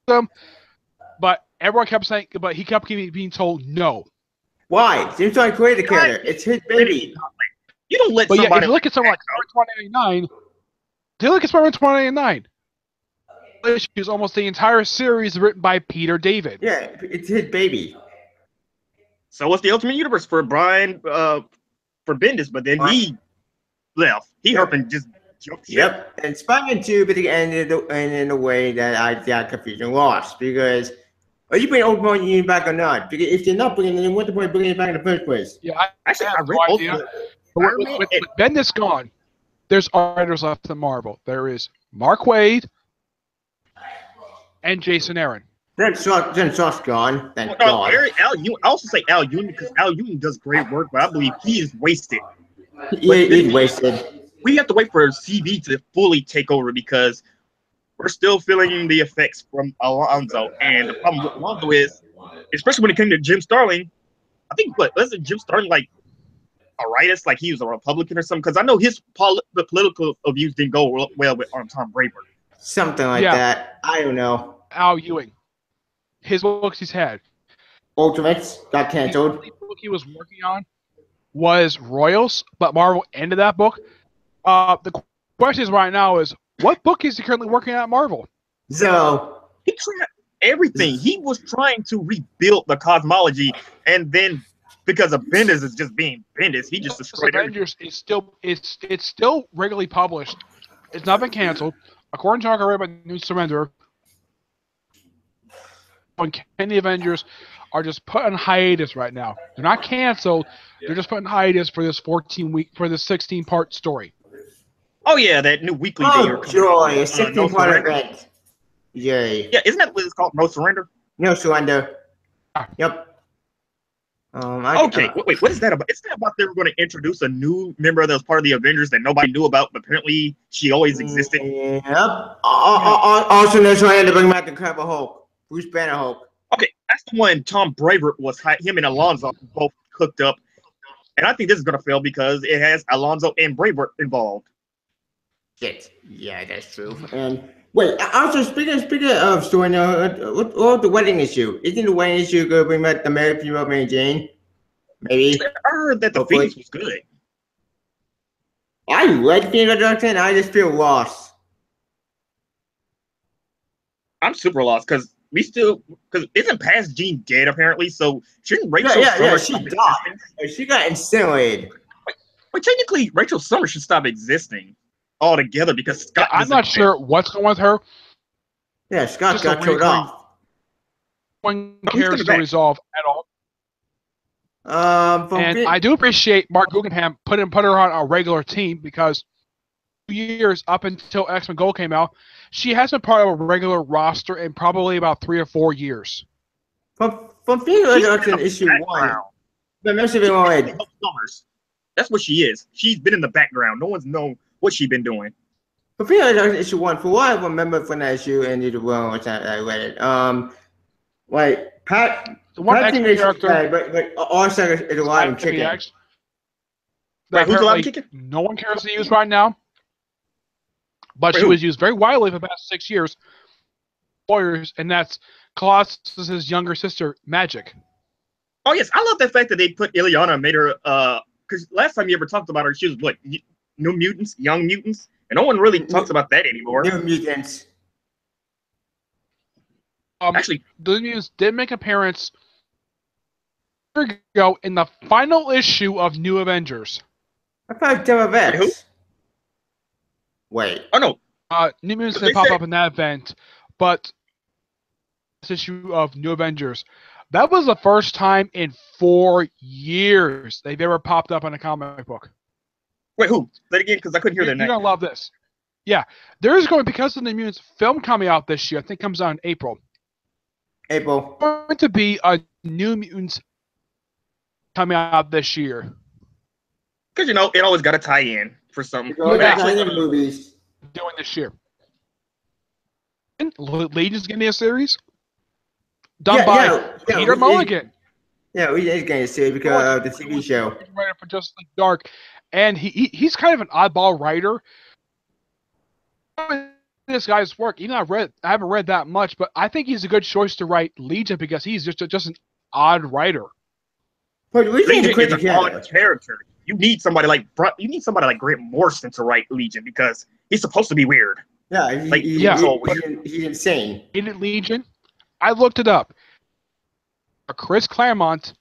but everyone kept saying, but he kept being told no. Why? Jim Sterling created the character. It's his baby. You don't let somebody. Yeah, if you look at something like Spider-Man 2099, issues almost the entire series written by Peter David. Yeah, it's his baby. So what's the Ultimate Universe for Brian for Bendis? But then he left. He up and just jumped ship. Yep. And Spider-Man 2, but it ended in a way that I got confused and lost because are you bringing Ultimate Union back or not? Because if they're not bringing it, then what's the point of bringing it back in the first place? Yeah, Actually, I have read no both idea. of them. With Bendis gone, there's writers left in Marvel. There is Mark Waid and Jason Aaron. Then Sauce gone. Thank No, God. Al Ewing, I also say Al Ewing because Al Ewing does great work, but I believe he is wasted. He's wasted. We have to wait for CB to fully take over because we're still feeling the effects from Alonso. And the problem with Alonso is, especially when it came to Jim Starlin, I think wasn't Jim Starlin like a rightist, like he was a Republican or something? Because I know his the political views didn't go well with Tom Braver. Something like that. I don't know. Al Ewing. His books he's had. Ultimates got canceled. The only book he was working on was Royals, but Marvel ended that book. The question is right now is, what book is he currently working on at Marvel? So he tried everything. He was trying to rebuild the cosmology, and then because of Bendis is just being Bendis, he just destroyed Avengers is still it's still regularly published. It's not been canceled. According to our by New Surrender, the Avengers are just put on hiatus right now. They're not canceled. They're just put on hiatus for this 16-part story. Oh yeah, that new weekly. oh joy, a 16-part event. Yay. Yeah, isn't that what it's called? No Surrender? No surrender. Yep. Okay, wait, what is that about? Isn't that about they were going to introduce a new member that was part of the Avengers that nobody knew about, but apparently she always existed? Yep. Also, they're trying to bring back the Incredible Hulk. Bruce Banner Hulk. Okay, that's the one Tom Braver was, him and Alonso both hooked up. And I think this is going to fail because it has Alonso and Braver involved. Shit. Yeah, that's true. And wait, also speaking of story now, what the wedding issue? Isn't the wedding issue going to bring back the married female Mary Jane? Maybe. I heard that the Phoenix was good. I like female Doctor, and I just feel lost. I'm super lost because isn't Past Jean dead apparently? So shouldn't Rachel yeah, Summers she died. She got incinerated. But technically, Rachel Summers should stop existing altogether because Scott. I'm not sure what's going with her. Yeah, Scott got killed off. One cares to resolve at all. And I do appreciate Mark Guggenheim put her on a regular team because 2 years up until X-Men Gold came out, she has been part of a regular roster in probably about 3 or 4 years. From Female Doctor issue 1, the message that's what she is. She's been in the background. No one's known what she's been doing. From Female Doctor issue 1, for what I remember from that issue, and either one or time I read it, like Pat. The one X-Men character, but also is alive and kicking. Wait, who's alive and kicking? No one cares to use right now. But she was used very widely for the past 6 years. Warriors, and that's Colossus's younger sister, Magic. Oh yes, I love the fact that they put Illyana and made her. Because last time you ever talked about her, she was what, New Mutants, Young Mutants, and no one really talks about that anymore. New Mutants. Actually, the Mutants did make an appearance in the final issue of New Avengers. I thought Demovex. Who? Wait. Oh no. New Mutants didn't pop up in that event, but this issue of New Avengers, that was the first time in 4 years they've ever popped up in a comic book. Wait, who? Say it again, because I couldn't hear their name. You're gonna love this. Yeah, there is going, because of the Mutants film coming out this year. I think it comes out in April. April. There's going to be a New Mutants coming out this year. Because it always got to tie in for something. Movies doing this year. And Legion's getting a series done by Peter Mulligan. Yeah, we is getting a series because of the TV show. Writer for Justice League Dark, and he's kind of an oddball writer. This guy's work, even I haven't read that much, but I think he's a good choice to write Legion because he's just an odd writer. But Legion is an odd character. You need somebody like Grant Morrison to write Legion because he's supposed to be weird. Yeah, he's insane. In Legion, I looked it up. Chris Claremont.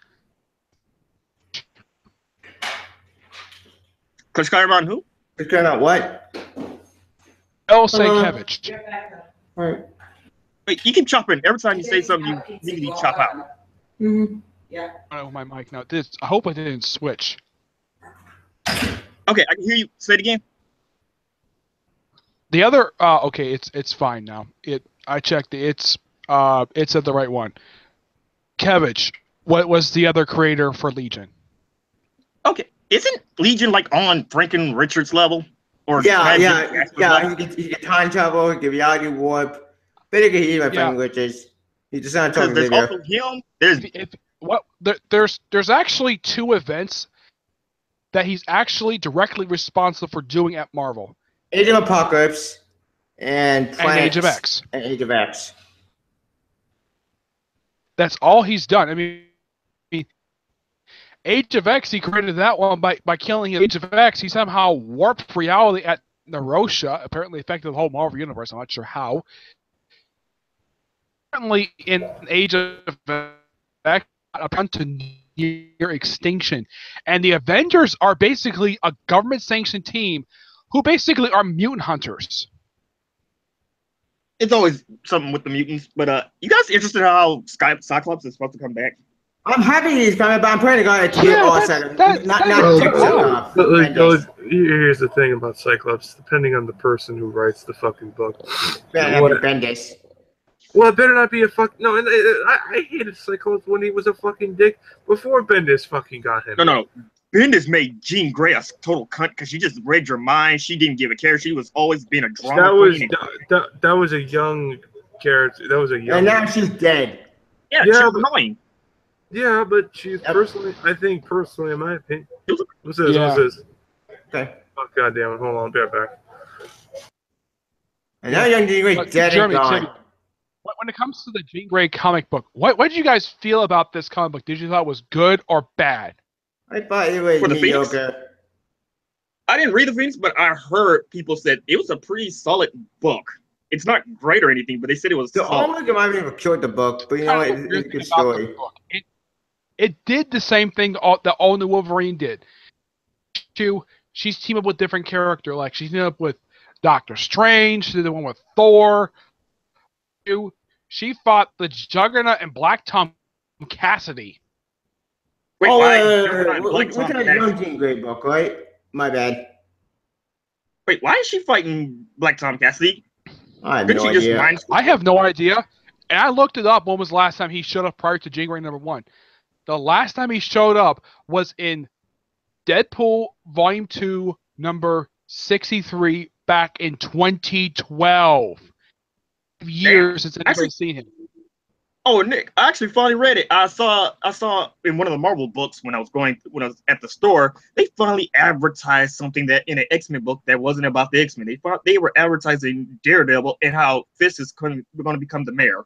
Chris Claremont, who? It's coming out what? El Sienkiewicz. Right. Wait, you keep chopping. Every time you say something, you immediately chop out. Mm-hmm. I don't know my mic now. I hope I didn't switch. Okay, I can hear you. Say it again. The other, okay, it's fine now. I checked it. It's at the right one. Kevich, what was the other creator for Legion? Okay, isn't Legion like on Franklin Richards level? Or Yeah. level? He can time travel, he can reality warp. Basically, he's my friend, which is he's just not Because talking there's video. also him. There's There's actually 2 events that he's actually directly responsible for doing at Marvel. Age of Apocalypse and Age of X. And Age of X. That's all he's done. I mean, Age of X, he created that one by killing Age of X. He somehow warped reality at Narosha, apparently affected the whole Marvel universe. I'm not sure how. Apparently, in Age of X, upon to near extinction, and the Avengers are basically a government-sanctioned team who basically are mutant hunters. It's always something with the mutants. But you guys interested in how Cyclops is supposed to come back? I'm happy he's coming, but I'm praying to God to get all set up. Not Here's the thing about Cyclops. Depending on the person who writes the fucking book, Bendis. Well, it better not be a fuck. No, and I hated Cyclops when he was a fucking dick before Bendis fucking got him. No. Bendis made Jean Grey a total cunt because she just read your mind. She didn't give a care. She was always being a drama queen. That was a young character. That was a young. And now she's dead. Yeah, she was annoying. Yeah, but she's personally, in my opinion. What's this? Yeah. What's this? Okay. Oh, God damn it. Hold on. Be right back. And now young Jean Grey dead and gone. When it comes to the Jean Grey comic book, what did you guys feel about this comic book? Did you thought it was good or bad? I thought it was mediocre. I didn't read the Phoenix, but I heard people said it was a pretty solid book. It's not great or anything, but they said it was solid. Almost might have even killed the book, but you know what? It's a good story. It did the same thing that All New Wolverine did. She's teamed up with different character. Like she's teamed up with Doctor Strange. She did the one with Thor. She fought the Juggernaut and Black Tom Cassidy. Wait, we can have young Jean Grey book, right? My bad. Wait, why is she fighting Black Tom Cassidy? I have no idea. I have no idea. And I looked it up. When was the last time he showed up prior to Jean Grey #1? The last time he showed up was in Deadpool Volume 2, number 63, back in 2012. Years since anybody's seen him. Oh, Nick, I actually finally read it. I saw in one of the Marvel books when I was at the store, they finally advertised something that in an X-Men book that wasn't about the X-Men. They were advertising Daredevil and how Fisk is going to become the mayor.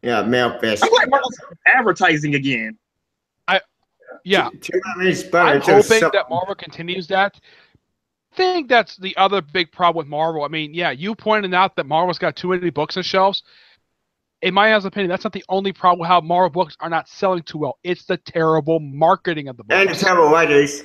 Yeah, Mayor Fisk. I'm like Marvel's advertising again. I'm hoping that Marvel continues that. I think that's the other big problem with Marvel. I mean, yeah, you pointed out that Marvel's got too many books on shelves. In my opinion, that's not the only problem with how Marvel books are not selling too well. It's the terrible marketing of the books. And the terrible writers.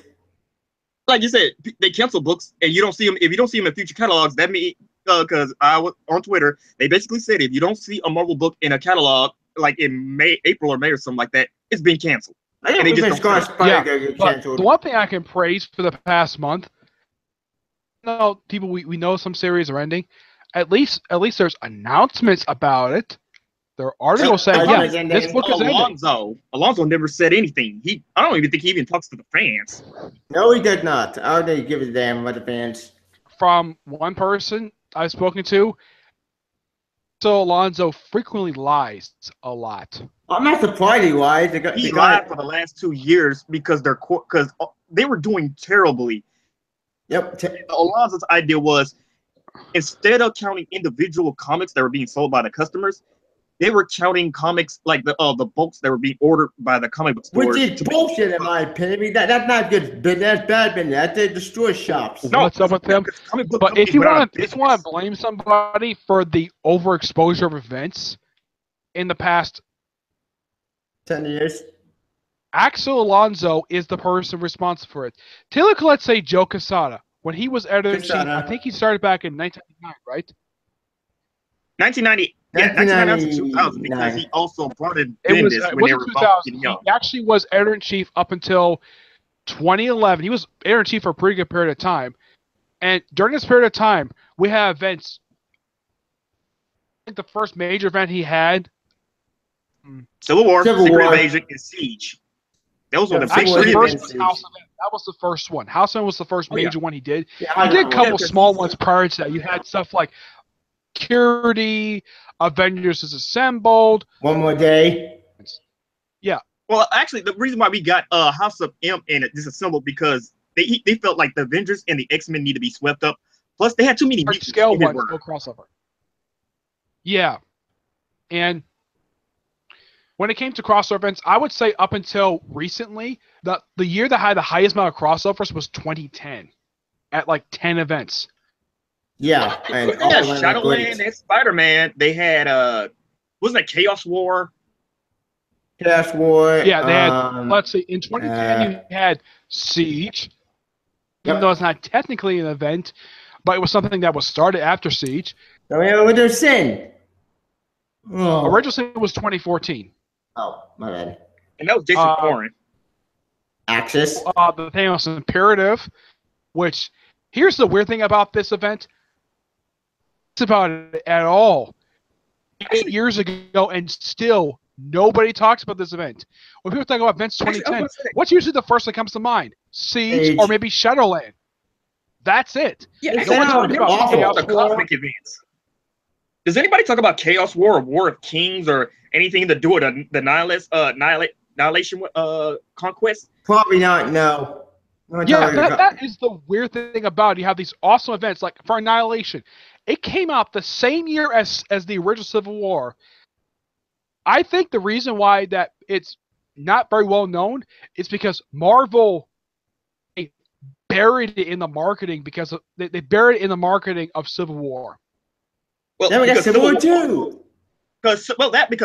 Like you said, they cancel books, and you don't see them. If you don't see them in future catalogs, that means because I was on Twitter, they basically said if you don't see a Marvel book in a catalog, like in April or May or something like that, it's been canceled. I think they just the one thing I can praise for the past month. People we know some series are ending. At least there's announcements about it. There are articles saying, this book is ending. Alonso never said anything. I don't even think he even talks to the fans. No, he did not. I don't think he gives a damn about the fans. From one person I've spoken to, so Alonso frequently lies a lot. I'm not surprised he lies. He lied for the last 2 years because they were doing terribly. Yep. Alonso's idea was, instead of counting individual comics that were being sold by the customers, they were counting comics like the bulks that were being ordered by the comic book stores. Which is bullshit in my opinion. I mean, that's not good business. That's bad business. That's they destroy shops. No, what's up with them? But if you want to blame somebody for the overexposure of events in the past 10 years, Axel Alonso is the person responsible for it. Let's say Joe Quesada. when he was editor-in-chief, I think he started back in 1999, right? 1990, yeah, 1999 to 2000, because he also brought in Bendis when they were both getting young. He actually was editor-in-chief up until 2011. He was editor-in-chief for a pretty good period of time. And during this period of time, we have events. I think the first major event he had, Civil War, Secret Invasion, and Siege. Those were the big first events. House Event. That was the first one. House Event was the first major one he did. Yeah, he did a couple small ones prior to that. You had stuff like Security, Avengers is Assembled. One More Day. Yeah. Well, actually, the reason why we got House of M and Disassembled because they felt like the Avengers and the X-Men need to be swept up. Plus, they had too many mutants scale in his ones, work. no crossover. Yeah. And when it came to crossover events, I would say up until recently, the year that had the highest amount of crossovers was 2010, at like 10 events. Yeah, and Shadowland and Spider-Man. They had wasn't it Chaos War? Chaos War. Yeah, they had. Let's see, in 2010 you had Siege, even though it's not technically an event, but it was something that was started after Siege. Original Sin. Oh. Original Sin was 2014. Oh, my bad. And that was Jason Bourne. Axis. The Thanos Imperative, which here's the weird thing about this event. It's about it at all. 8 years ago, and still nobody talks about this event. When people talk about events 2010, what's usually the first that comes to mind? Siege or maybe Shadowland. That's it. Yeah, no one talks about the cosmic events. Does anybody talk about Chaos War or War of Kings or anything to do with the Annihilation Conquest? Probably not, no. Yeah, that is the weird thing about it. You have these awesome events, like for Annihilation. It came out the same year as the original Civil War. I think the reason why that it's not very well known is because Marvel buried it in the marketing because they buried it in the marketing of Civil War. Well, then we got Civil War too. Because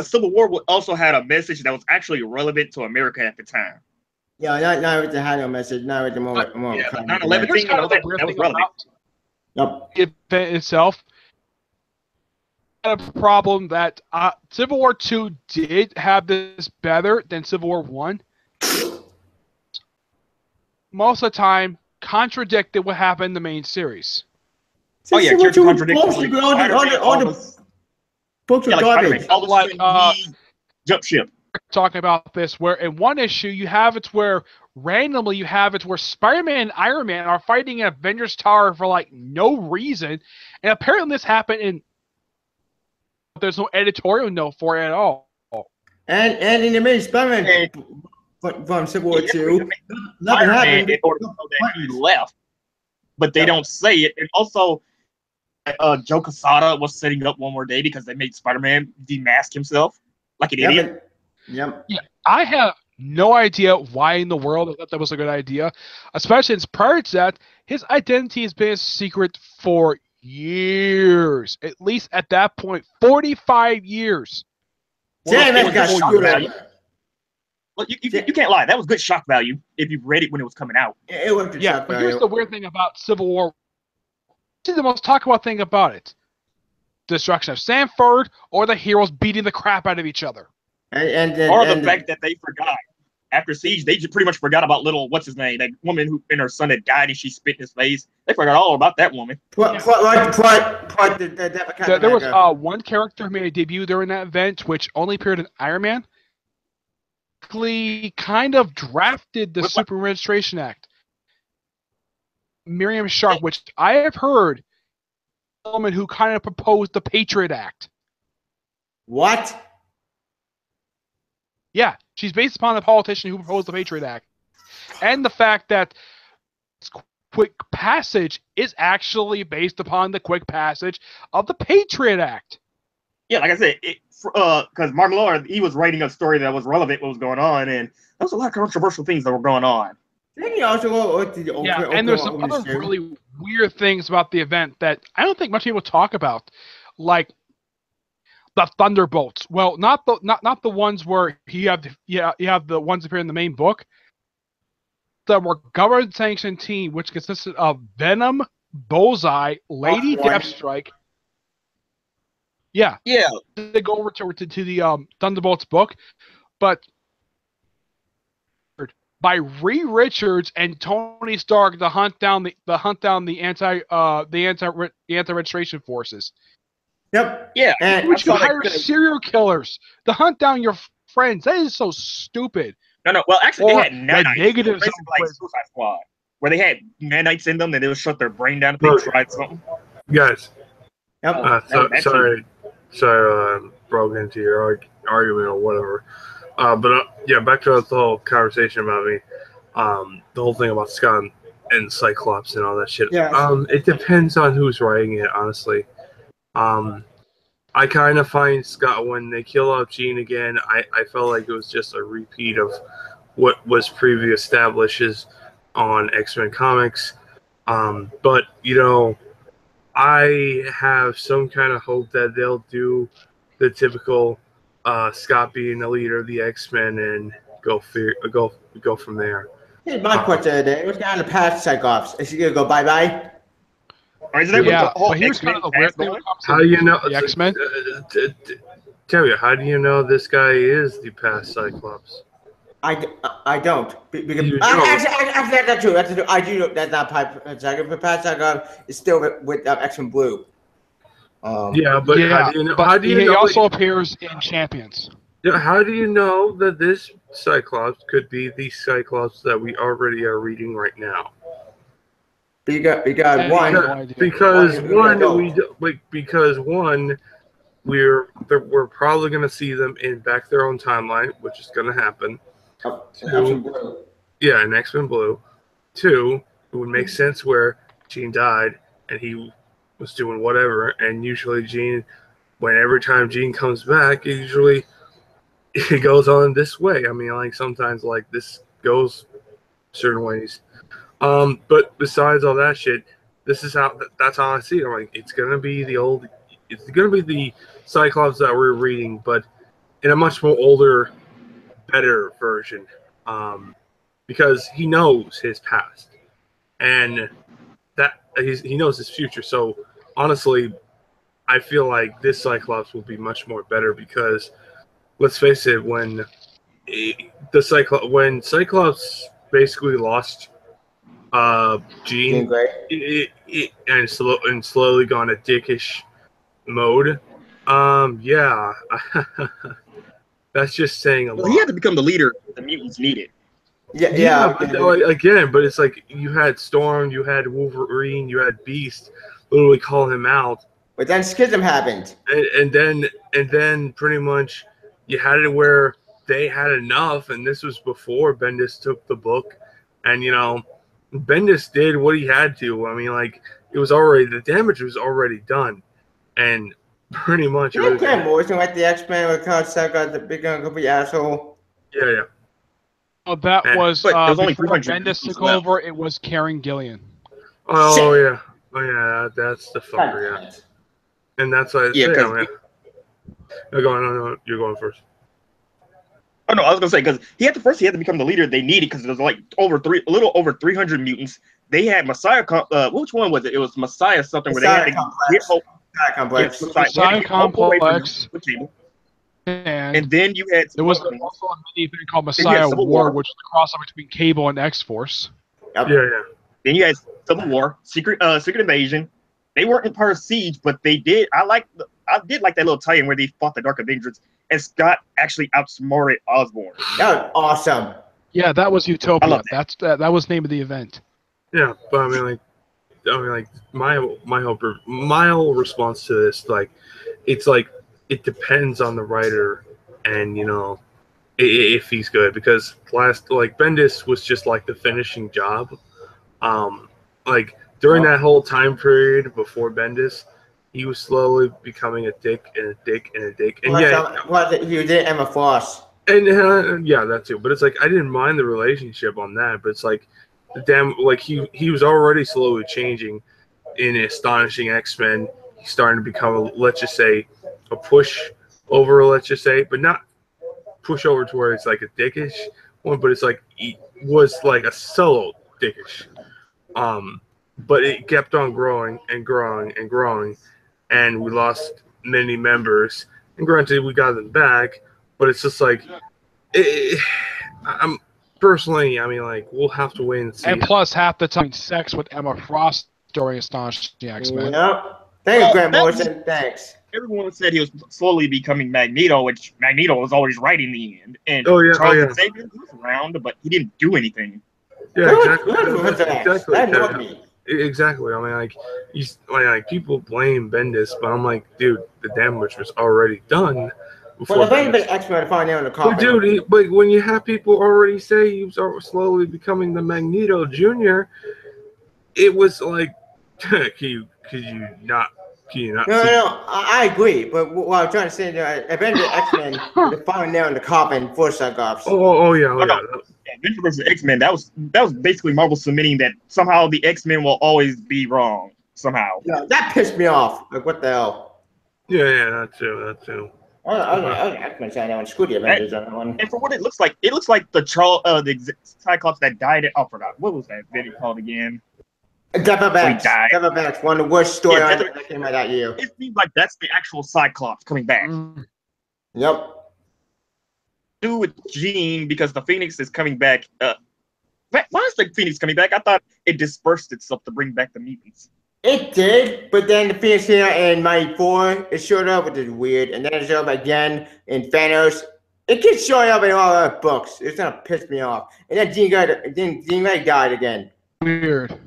Civil War also had a message that was actually relevant to America at the time. Yeah, not with the had no message, not with the more. Yeah, 9/11 thing, that was relevant. Yep. The event itself had a problem that Civil War 2 did have this better than Civil War 1. Most of the time, contradicted what happened in the main series. Oh yeah, character contradictions. Jump ship. Talking about this, where in one issue you have it where randomly you have it where Spider-Man and Iron Man are fighting in Avengers Tower for like no reason, and apparently this happened in. There's no editorial note for it at all. And in the main Spider-Man from Civil War 2, nothing happened. In order to know that he left, but they don't say it. And also, Joe Quesada was setting up One More Day because they made Spider-Man demask himself like an idiot. Yep. Yeah, I have no idea why in the world I thought that was a good idea, especially since prior to that, his identity has been a secret for years. At least at that point, 45 years. Damn, that got screwed up. Well, you can't lie. That was good shock value if you read it when it was coming out. It was good shock value. Here's the weird thing about Civil War. This is the most talked about thing about it. Destruction of Sanford or the heroes beating the crap out of each other. The fact that they forgot. After Siege, they just pretty much forgot about what's his name? That woman who and her son had died and she spit in his face. They forgot all about that woman. There was one character who made a debut during that event, which only appeared in Iron Man. Kind of drafted the Super Registration Act. Miriam Sharp, which I have heard, a woman who kind of proposed the Patriot Act. What? Yeah, she's based upon the politician who proposed the Patriot Act. And the fact that quick passage is actually based upon the quick passage of the Patriot Act. Yeah, like I said, because Mark Millar, he was writing a story that was relevant what was going on, and there was a lot of controversial things that were going on. And there's some other really weird things about the event that I don't think much people talk about, like the Thunderbolts. Well, not the ones where you have the ones appear in the main book. them were government-sanctioned team, which consisted of Venom, Bullseye, Lady Deathstrike. Yeah, Yeah, they go over to the Thunderbolts book, but by Reed Richards and Tony Stark to hunt down the anti-registration forces. Yep. yeah. And Would you saw that hire good. serial killers to hunt down your friends? That is so stupid. No. Well, actually, Or they had nanites. the negatives Basically, like of- Suicide Squad, where they had nanites in them, and they would shut their brain down if they Look. tried something. Guys, yep. That sorry, broke into your argument or whatever. But yeah, back to the whole conversation about me. The whole thing about Scott and Cyclops and all that shit. Yes. It depends on who's writing it, honestly. I kind of find Scott, when they kill off Jean again, I felt like it was just a repeat of what was previously established on X-Men comics. But I have some kind of hope that they'll do the typical Scott being the leader of the X-Men and go from there. Here's my question today. What's going on the past Cyclops? Is he gonna go bye-bye? Or is that Yeah, what the whole but here's X-Men kind of the weird past thing going? when it comes How to do you know the X-Men. Tell you, how do you know this guy is the past Cyclops? I don't. Because You don't. actually, that's not true. That's not true. I do know that's not past Cyclops. The past Cyclops is still with X-Men Blue. Yeah, but Yeah, how do you know? but How do you he know? also appears in Champions. How do you know that this Cyclops could be the Cyclops that we already are reading right now? Because Yeah, one, no idea. Because One, we're probably going to see them in back their own timeline, which is going to happen. X-Men Blue. Yeah, in X-Men Blue. 2, it would make sense where Jean died and he was doing whatever, and usually Jean, every time Jean comes back, it goes on this way. I mean, like sometimes like this goes certain ways. But besides all that shit, that's how I see it. I'm like, it's gonna be the Cyclops that we're reading, but in a much more older, better version. Because he knows his past, and that he knows his future. So honestly, I feel like this Cyclops will be much more better because, let's face it, when Cyclops basically lost Jean Grey. and slowly gone a dickish mode. Yeah, that's just saying a lot. Well, he had to become the leader the mutants needed. Yeah. Again, but it's like you had Storm, you had Wolverine, you had Beast literally call him out, But then Schism happened. and then pretty much you had it where they had enough, and this was before Bendis took the book, and Bendis did what he had to. I mean, like, the damage was already done, and pretty much Yeah, Grant Morrison like the X-Men with Kyle Cyclops, the big complete asshole. yeah. Oh, that was But there was only before 300 Bendis took left. over. It was Karen Gillian. Oh yeah, that's the fucker, yeah. And that's why I Yeah, say, 'cause man. No, you're going first. Oh no, I was gonna say because he had to become the leader they needed because there was like a little over 300 mutants. They had Messiah. Which one was it? It was Messiah something where they had to get hope. Complex. Messiah Complex. With Cable. And And then you had there was also a mini event called you had Messiah Civil War, War. which was the crossover between Cable and X-Force. Yep. Yeah. Then you had Civil War, Secret Invasion. They weren't in part of Siege, but they did. I did like that little tie-in where they fought the Dark Avengers, and Scott actually outsmarted Osborn. That was awesome. Yeah, that was Utopia. I love That was the name of the event. Yeah, but I mean, my whole response to this, like, it's like it depends on the writer, and if he's good, because Bendis was just like the finishing job. Like during that whole time period before Bendis, he was slowly becoming a dick and a dick and a dick, and You did Emma Frost. and yeah, that too. But it's like I didn't mind the relationship on that, but it's like he was already slowly changing in Astonishing X-Men. He's starting to become let's just say a push over, let's just say, but not push over to where it's like a dickish one, but it's like was like a solo dickish. But it kept on growing and growing and growing, and we lost many members. And granted, we got them back, but it's just like, I'm personally, I mean, like, we'll have to wait and see. And plus, half the time, sex with Emma Frost during Astonishing X-Men. Yep. Thank you, Grant Morrison. Thanks. Everyone said he was slowly becoming Magneto, which Magneto was always right in the end. And Charles Xavier, he was around, but he didn't do anything. Yeah, exactly. Exactly. Exactly. I mean, like people blame Bendis, but I'm like, dude, the damage was already done. Well, if anybody X-Men to find out in the comic. But dude, but when you have people already say he was slowly becoming the Magneto Jr., it was like, can you not? No, I agree. But what I'm trying to say is that if anybody X-Men to find out in the comic for Cyclops. Oh yeah. Adventure vs. X-Men, that was basically Marvel submitting that somehow the X-Men will always be wrong somehow. Yeah, that pissed me off. Like, what the hell? Yeah, that too. I X-Men saying that one. Screw the Avengers on that one. And for what it looks like the the Cyclops that died. I forgot what was that video called again. Deathbacks, one of the worst storylines that came out that year. It seems like that's the actual Cyclops coming back. Yep. Do with Jean because the Phoenix is coming back. Why is the Phoenix coming back? I thought it dispersed itself to bring back the mutants. It did, but then the Phoenix here in Mighty 4, it showed up, which is weird, and then it showed up again in Thanos. It keeps showing up in all our books. It's gonna piss me off. And then Jean Grey died again. Weird.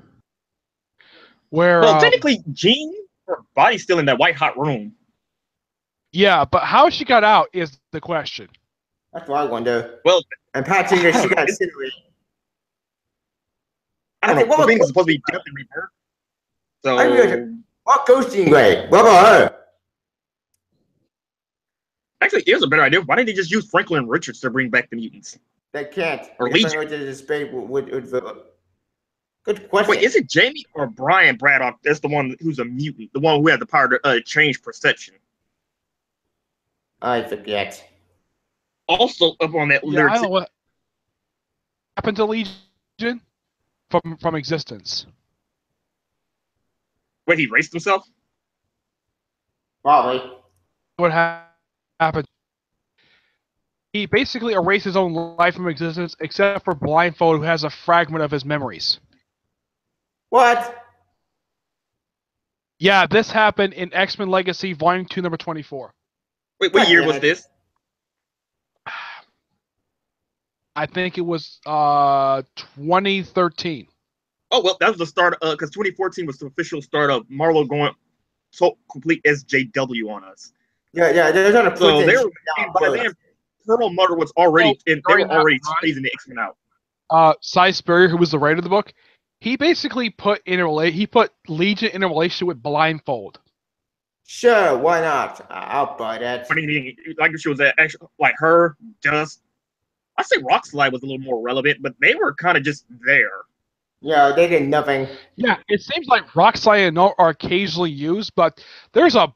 Where technically, Jean, her body's still in that white hot room. Yeah, but how she got out is the question. That's what I wonder. Well, and Pat Singer, she got incinerated. I don't know. The Phoenix is supposed to be death and rebirth. So, what goes Jean Grey? What about her? Actually, here's a better idea. Why didn't they just use Franklin Richards to bring back the mutants? They can't. Or Legion. Good question. Wait, is it Jamie or Brian Braddock? That's the one who's a mutant, the one who had the power to change perception. I forget. Also, up on that I don't know what happened to Legion from existence. Wait, he erased himself? Probably. What happened? He basically erased his own life from existence, except for Blindfold, who has a fragment of his memories. What? Yeah, this happened in X-Men Legacy, Volume 2, number 24. Wait, what year was this? I think it was 2013. Oh, well, that was the start, because 2014 was the official start of Marvel going so complete SJW on us. Yeah, they're trying to put so by then, Perl Mutter was already, they were already phasing the X-Men out. Cy Spurrier, who was the writer of the book, he basically put Legion in a relationship with Blindfold. Sure, why not? I'll buy that. Like if she was actually like her, just I say Rockslide was a little more relevant, but they were kind of just there. Yeah, they did nothing. Yeah, it seems like Rockslide and Note are occasionally used, but there's are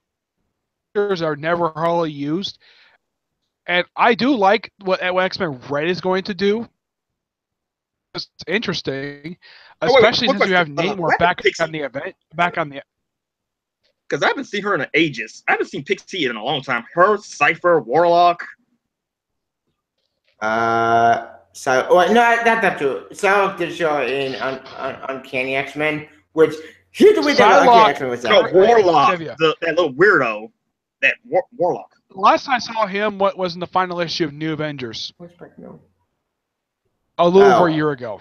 never hardly used. And I do like what X-Men Red is going to do. It's interesting, especially since you have Namor back on the event. Because I haven't seen her in ages. I haven't seen Pixie in a long time. Her, Cypher, Warlock. Not that true. Psylocke did show in Uncanny X-Men, which here's the way that Uncanny X-Men was. No, Warlock, that little weirdo, that Warlock. The last time I saw him, what was in the final issue of New Avengers? A little over a year ago.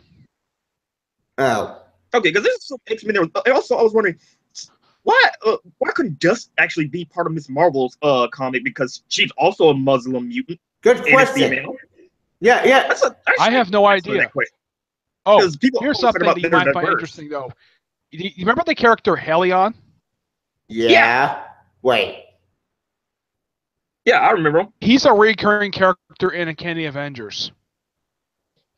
Oh. Okay, because this is some X-Men. Also, I was wondering why couldn't Dust actually be part of Miss Marvel's comic, because she's also a Muslim mutant. Good question. Yeah. I have no idea. Oh, here's something that you might find interesting, though. You remember the character Helion? Yeah. Wait. Yeah, I remember him. He's a recurring character in Uncanny Avengers.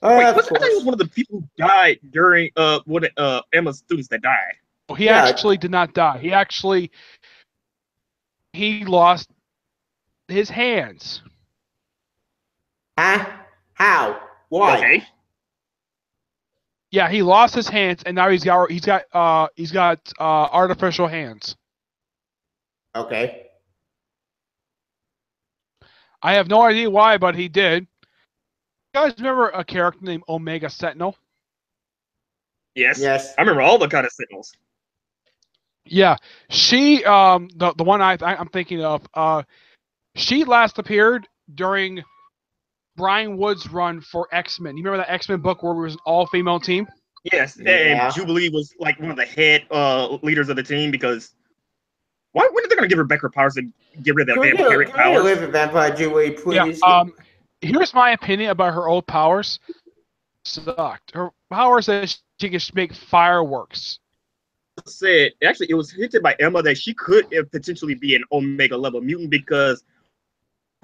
Wait, I thought he was one of the people who died during one of Emma's students that died. Well, he actually did not die. He lost his hands. Huh? How? Why? Okay. Yeah, he lost his hands, and now he's got artificial hands. Okay. I have no idea why, but he did. You guys remember a character named Omega Sentinel? Yes. Yes. I remember all the kind of signals. Yeah, she the one I'm thinking of. She last appeared during Brian Wood's run for X-Men. You remember that X-Men book where it was an all-female team? Yes, Yeah. and Jubilee was like one of the head leaders of the team because when are they going to give Rebecca powers and get rid of that vampiric Can we live powers? with Vampire Jubilee, please? Yeah. Here's my opinion about her old powers. Sucked. Her powers that she can make fireworks. Said actually, it was hinted by Emma that she could potentially be an Omega level mutant because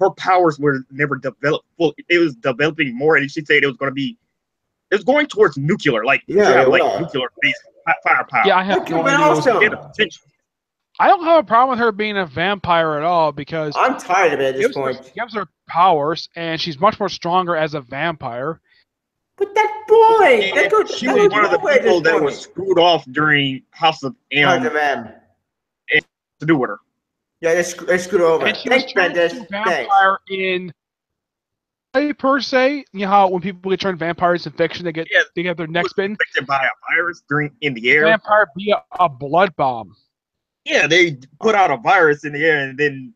her powers were never developed full. It was developing more, and she said it was going to be. It was going towards nuclear, like nuclear based firepower. Yeah, I have no idea. Awesome. I don't have a problem with her being a vampire at all because I'm tired of it at this point. She gives her powers, and she's much more stronger as a vampire. But that boy, she was one of the people that was screwed off during House of M. To do with her. Yeah, they screwed over. And she was turned into a vampire in per se. You know how when people get turned vampires in fiction, they get their necks bitten. Infected by a virus in the air. Vampire be a blood bomb. Yeah, they put out a virus in the air, and then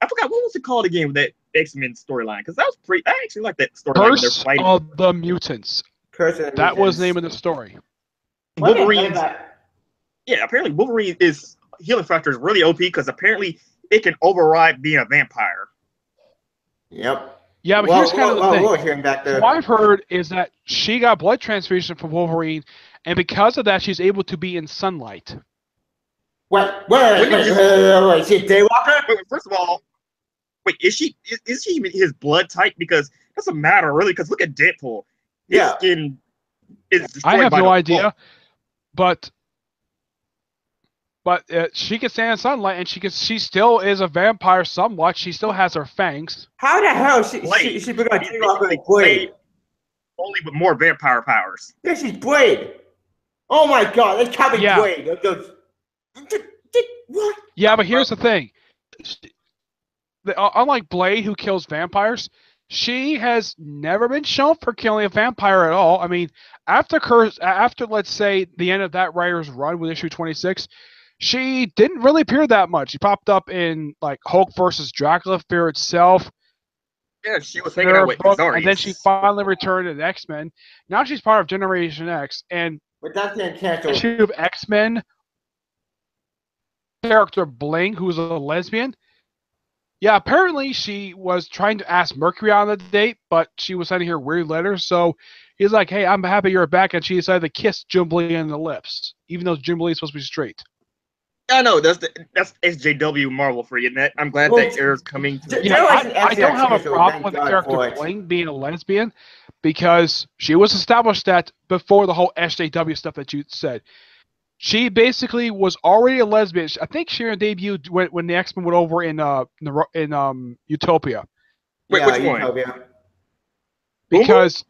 I forgot what was it called again. That X-Men storyline, because that was pretty. I actually like that storyline. Curse of the Mutants. That was the name of the story. Wolverine. Yeah, apparently Wolverine is healing factor is really OP because apparently it can override being a vampire. Yep. Yeah, but here's kind of the thing. Back there. What I've heard is that she got blood transfusion from Wolverine, and because of that, she's able to be in sunlight. Wait, is she a daywalker? Wait, first of all, wait, is she even his blood type? Because it doesn't matter really. Because look at Deadpool. His skin is destroyed. I have by no the idea, but she can stand in sunlight, and she still is a vampire somewhat. She still has her fangs. How the hell she become a daywalker like Blade? Only with more vampire powers. Yeah, she's Blade. Oh my god, that's Cabin Blade. What? Yeah, but here's the thing. Unlike Blade, who kills vampires, she has never been shown for killing a vampire at all. I mean, after let's say the end of that writer's run with issue 26, she didn't really appear that much. She popped up in like Hulk versus Dracula, Fear Itself. Yeah, she was hanging out with Azarius. And then she finally returned in X-Men. Now she's part of Generation X, and but that's in cancel. Issue of X-Men character Bling, who's a lesbian. Yeah, apparently she was trying to ask Mercury on the date, but she was sending her weird letters. So he's like, "Hey, I'm happy you're back," and she decided to kiss Jubilee in the lips, even though Jubilee is supposed to be straight. I know that's SJW Marvel for you, Ned. I'm glad that era's coming. I don't have a problem with the character Bling being a lesbian because she was established that before the whole SJW stuff that you said. She basically was already a lesbian. I think she debuted when the X-Men went over in Utopia. Wait, which one? Utopia. Because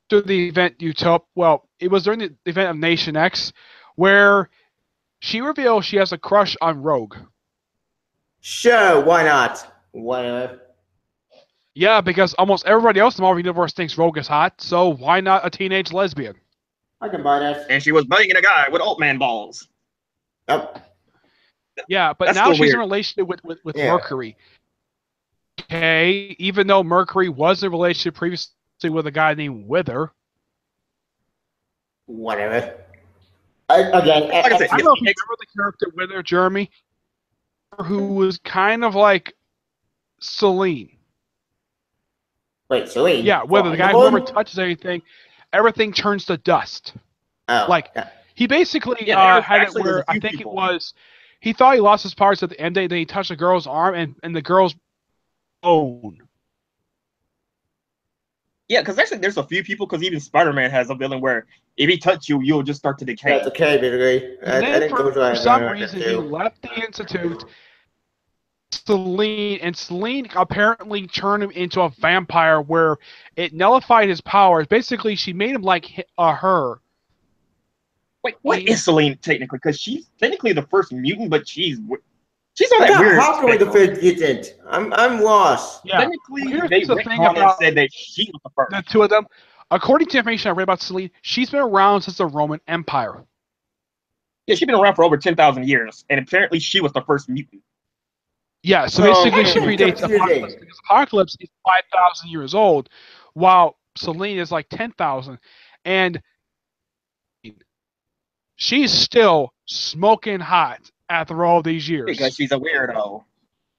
through the event Utopia, well, it was during the event of Nation X, where she revealed she has a crush on Rogue. Sure, why not? Whatever. Yeah, because almost everybody else in the Marvel Universe thinks Rogue is hot, so why not a teenage lesbian? I can buy that. And she was banging a guy with Alt-Man balls. Yep. Yeah, but now she's in a relationship with Mercury. Okay, even though Mercury was in a relationship previously with a guy named Wither. Whatever. I don't know if you remember the character Wither, Jeremy, who was kind of like Celine. Wait, Celine? Yeah, Wither, the guy who never touches anything. Everything turns to dust. Oh. Like, he basically had it where I think it was, he thought he lost his powers at the end, then he touched a girl's arm, and the girl's bone. Yeah, because actually there's a few people, because even Spider-Man has a villain where if he touches you, you'll just start to decay. Yeah, decay, basically. And then for some reason, he left the Institute, Selene, and Selene apparently turned him into a vampire where it nullified his powers. Basically, she made him like her. Wait, what is Selene technically? Because she's technically the first mutant, but she's on that weird. How can we the first mutant? I'm lost. Yeah. Technically, Here's they the thing retconned and about said that she was the first. the two of them. According to information I read about Selene, she's been around since the Roman Empire. Yeah, she's been around for over 10,000 years, and apparently she was the first mutant. Yeah, so basically she predates Apocalypse because Apocalypse is 5,000 years old, while Selene is like 10,000, and she's still smoking hot after all these years. Because she's a weirdo.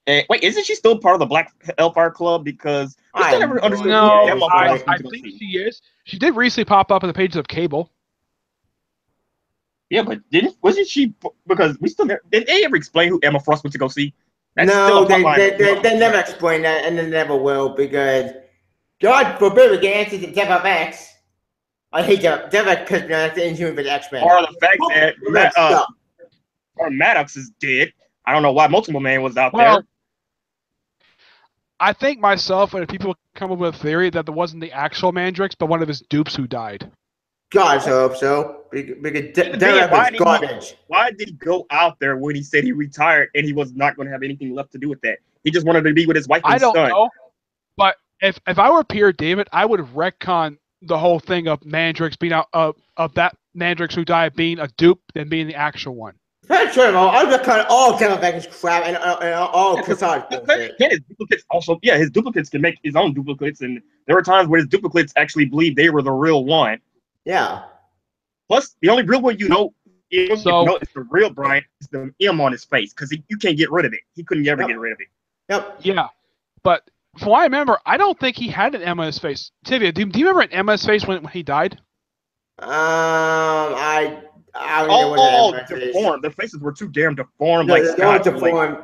And, wait, isn't she still part of the Black Hellfire Club? Because we still never understood who Emma was. I think she is. She did recently pop up in the pages of Cable. Yeah, but wasn't she? Because we still did they ever explain who Emma Frost went to go see? No, they never explain that, and they never will, because God forbid we get answers to Dev X. I hate Dev X because that's the Inhuman for the X-Men. Or the fact that Maddox is dead. I don't know why Multiple Man was out there. I think myself and people come up with a theory that it wasn't the actual Mandrix, but one of his dupes who died. God, I hope so. Because Dev X is garbage. Why did he go out there when he said he retired and he was not going to have anything left to do with that? He just wanted to be with his wife and son. I don't know, but if I were Peter David, I would retcon the whole thing of Mandrix being out of that Mandrix who died being a dupe than being the actual one. That's true. I'll retcon all Dev X's crap and all Cassage bullshit. His duplicates also, his duplicates can make his own duplicates, and there were times where his duplicates actually believed they were the real one. Yeah. Plus, the only real one you know is the real Brian is the M on his face because you can't get rid of it. He couldn't ever get rid of it. Yep. Yeah, but from what I remember, I don't think he had an M on his face. Tivia, do you remember an M on his face when he died? I don't know what deformed. The faces were too damn deformed. No, like Scott. Deformed.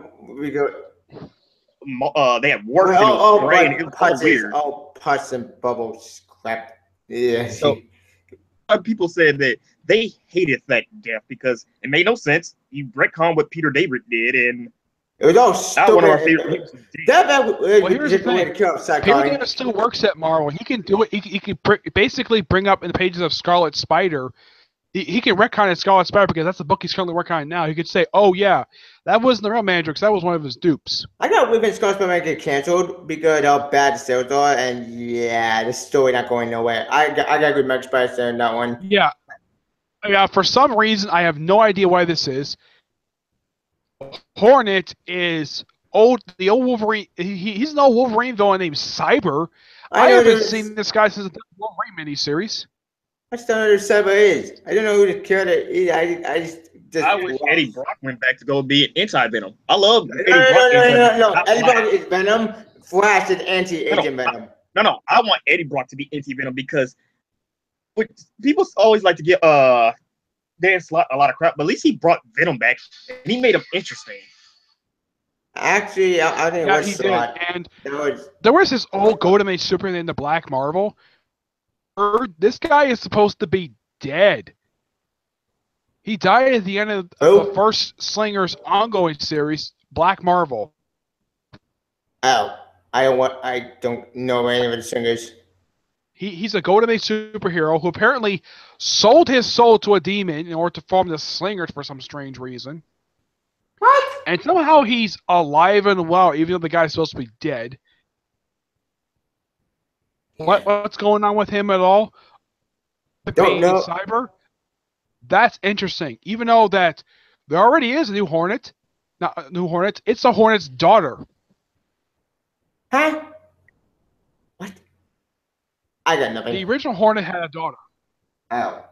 They had warts in his brain. It was all weird. Oh, pus and bubbles. Crap. Yeah. So people said that they hated that death because it made no sense. You retcon what Peter David did, and it was all stupid. One of our favorite. Here's the thing. Peter David still works at Marvel. He can do it. He can basically bring up in the pages of Scarlet Spider. He can retcon in Scarlet Spider because that's the book he's currently working on now. He could say, "Oh yeah, that wasn't the real Mandrix. That was one of his dupes." I got We've Scarlet Spider get canceled because how bad the sales are, and yeah, the story not going nowhere. I got good Max Spider in that one. Yeah. For some reason, I have no idea why this is. Hornet is the old Wolverine. He's an old Wolverine villain named Cyber. I haven't seen this guy since the Wolverine miniseries. I still don't know who Cyber is. I don't know who the character is. I wish Eddie Brock went back to go be an anti-Venom. I love Eddie Brock. No. Eddie Brock is Venom. Flash is anti-agent Venom. No. I want Eddie Brock to be anti-Venom because people always like to get Dan Slott a lot of crap, but at least he brought Venom back and he made him interesting. Actually, I think it was Slott. And there was this old Golden Age Superman in the Black Marvel. This guy is supposed to be dead. He died at the end of the first Slingers ongoing series, Black Marvel. Oh, I don't know any of the Slingers. He's a Golden Age superhero who apparently sold his soul to a demon in order to form the Slingers for some strange reason. What? And somehow he's alive and well, even though the guy's supposed to be dead. Yeah. What's going on with him at all? Don't know. Cyber? That's interesting. Even though that there already is a new Hornet. Not a new Hornet. It's the Hornet's daughter. Huh? What? I got nothing. The original Hornet had a daughter. Oh.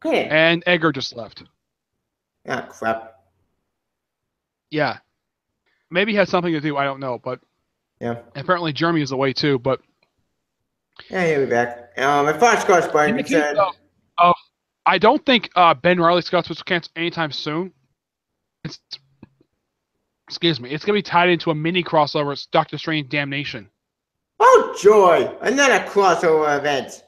Okay. And Edgar just left. Ah, crap. Yeah. Maybe it had something to do. I don't know, but yeah. Apparently Jeremy is away too, but yeah, he'll be back. If I Scott Spider said I don't think Ben Reilly Scott's was canceled anytime soon. Excuse me. It's gonna be tied into a mini crossover. It's Doctor Strange Damnation. Oh joy! Another crossover event.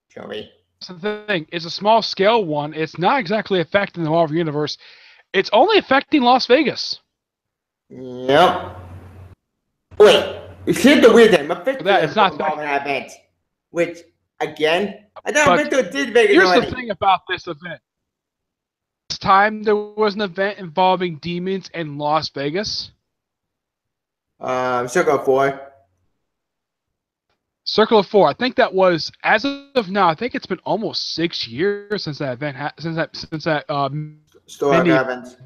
Joey. That's the thing. It's a small scale one. It's not exactly affecting the Marvel Universe. It's only affecting Las Vegas. Yep. Wait, here's the weird thing. Mephisto That it's not involved in that event, which again, I thought But Mephisto did Vegas here's already. the thing about this event. This time there was an event involving demons in Las Vegas. Circle 4. Circle of Four. I think that was, as of now, I think it's been almost 6 years since that event Store Mini- event.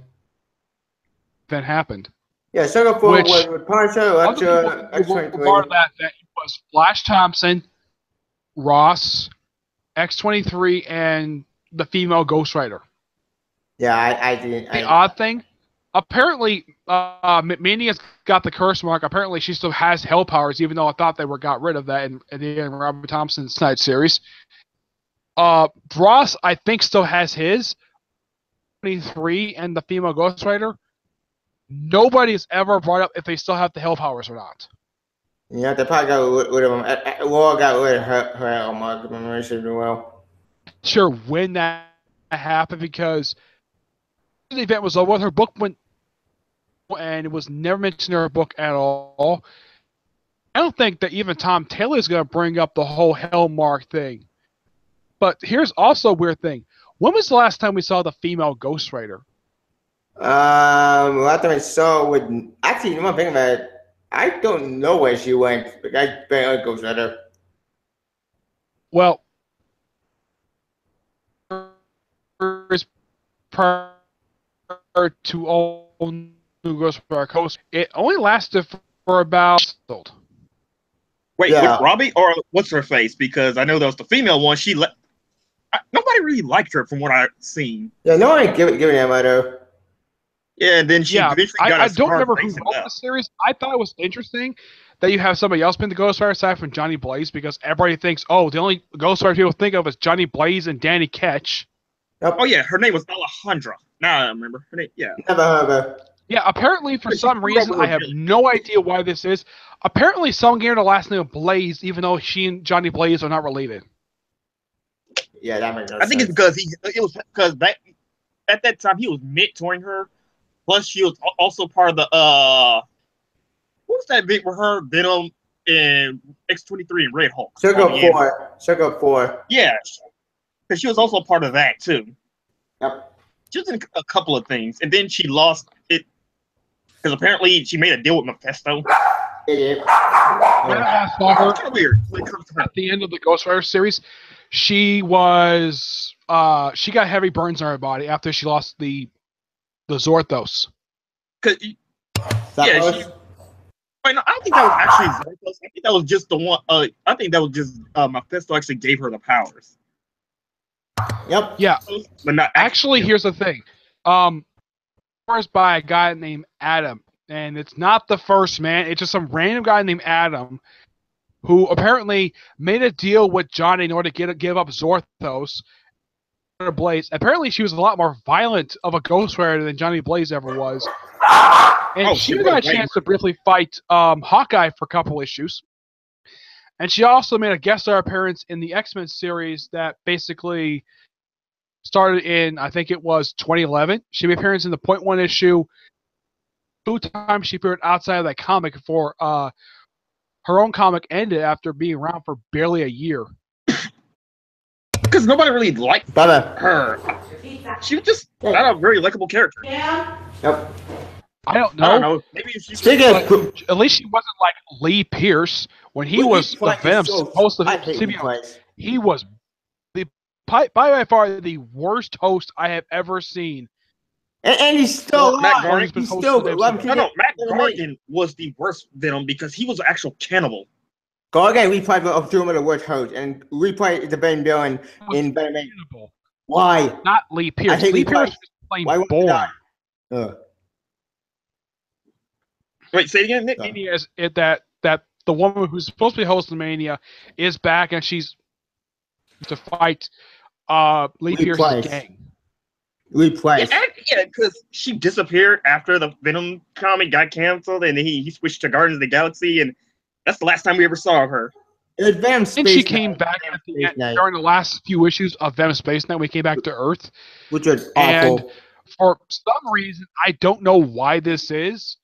event happened. Yeah, Circle 4 Which- was with Punisher, Other Electra, people who were X-23. part of that event was Flash Thompson, Ross, X-23, and the female Ghost Rider. Yeah, I didn't. The odd thing, apparently, Mania's got the curse mark. Apparently, she still has hell powers, even though I thought they got rid of that in the Robert Thompson's Night series. Ross, I think, still has his. 23 and the female Ghost Rider. Nobody's ever brought up if they still have the hell powers or not. Yeah, they probably got rid of him. Laura got rid of her mark memorization as well. Sure, when that happened, because the event was over, her book went, and it was never mentioned in her book at all. I don't think that even Tom Taylor is going to bring up the whole Hellmark thing. But here's also a weird thing. When was the last time we saw the female Ghost Rider? Last time I saw with actually, one thing about it, I don't know where she went. But I barely Ghost Rider. Well, prior to all new Ghost Rider Coast, it only lasted for about. Wait, Yeah. with Robbie or what's her face? Because I know that was the female one. Nobody really liked her from what I've seen. Yeah, no one giving that matter. Yeah, and then she eventually got I a don't hard remember who face and wrote left. the series. I thought it was interesting that you have somebody else being the Ghost Rider aside from Johnny Blaze, because everybody thinks, oh, the only Ghost Rider people think of is Johnny Blaze and Danny Ketch. Yep. Oh yeah, her name was Alejandra. Now I remember her name. Yeah. Never heard of her. Yeah, apparently for But some she reason, wrote I have her no idea why this is. Apparently, someone gave her the last name of Blaze, even though she and Johnny Blaze are not related. Yeah, that makes no I think it's sense. because it was because back at that time he was mentoring her. Plus, she was also part of the what was that bit with her, Venom, and X-23 and Red Hulk? Circle Oh, yeah. 4. Circle 4. Yeah, because she was also part of that too. Yep. She was in a couple of things, and then she lost it because apparently she made a deal with Mephisto. Idiot. When I last saw her It's kind of weird when it comes to her. at the end of the Ghost Rider series, she was she got heavy burns on her body after she lost the Zorthos. 'Cause Yeah, Zappos? wait, no, I don't think that was actually Zorthos. I think that was just the one. I think that was just Mephisto actually gave her the powers, Yep. Yeah, but not actually, here's the thing. First by a guy named Adam, and it's not the first man. It's just some random guy named Adam, who apparently made a deal with Johnny in order to give up Zorthos. Blaze. Apparently, she was a lot more violent of a Ghost Rider than Johnny Blaze ever was, and Oh, she she got a was chance to briefly fight Hawkeye for a couple issues. And she also made a guest star appearance in the X-Men series that basically started in, I think it was 2011. She made an appearance in the Point One issue. 2 times she appeared outside of that comic before her own comic ended after being around for barely a year. because nobody really liked Bummer. her. She was just not a very likable character. Yep. I don't know. I don't know. Maybe if she Speaking But of at least she wasn't like Lee Pierce when he was the Venom host of I hate CBS. Price. He was by far the worst host I have ever seen. And he's still Matt alive. Groening He's been still. hosting Well, them. No, Matt Gargan was the worst Venom because he was an actual cannibal. Gargan replayed of two of the worst hosts and replayed the Ben villain in Venom 8. Incredible. Why? Not Lee Pierce. hate Lee Lee Pierce Price. was playing Why won't he Bourne. die? Ugh. Wait, say it again, Nick. Mania is that the woman who's supposed to be hosting Mania is back and she's to fight Lee Pierce's Price. gang. Replay. Yeah, because she disappeared after the Venom comic got canceled, and then he switched to Guardians of the Galaxy, and that's the last time we ever saw her. It was Venom And Space she Knight. came back Venom at the Space end, Knight, during the last few issues of Venom Space Knight. We came back to Earth. which was And awful. For some reason, I don't know why this is.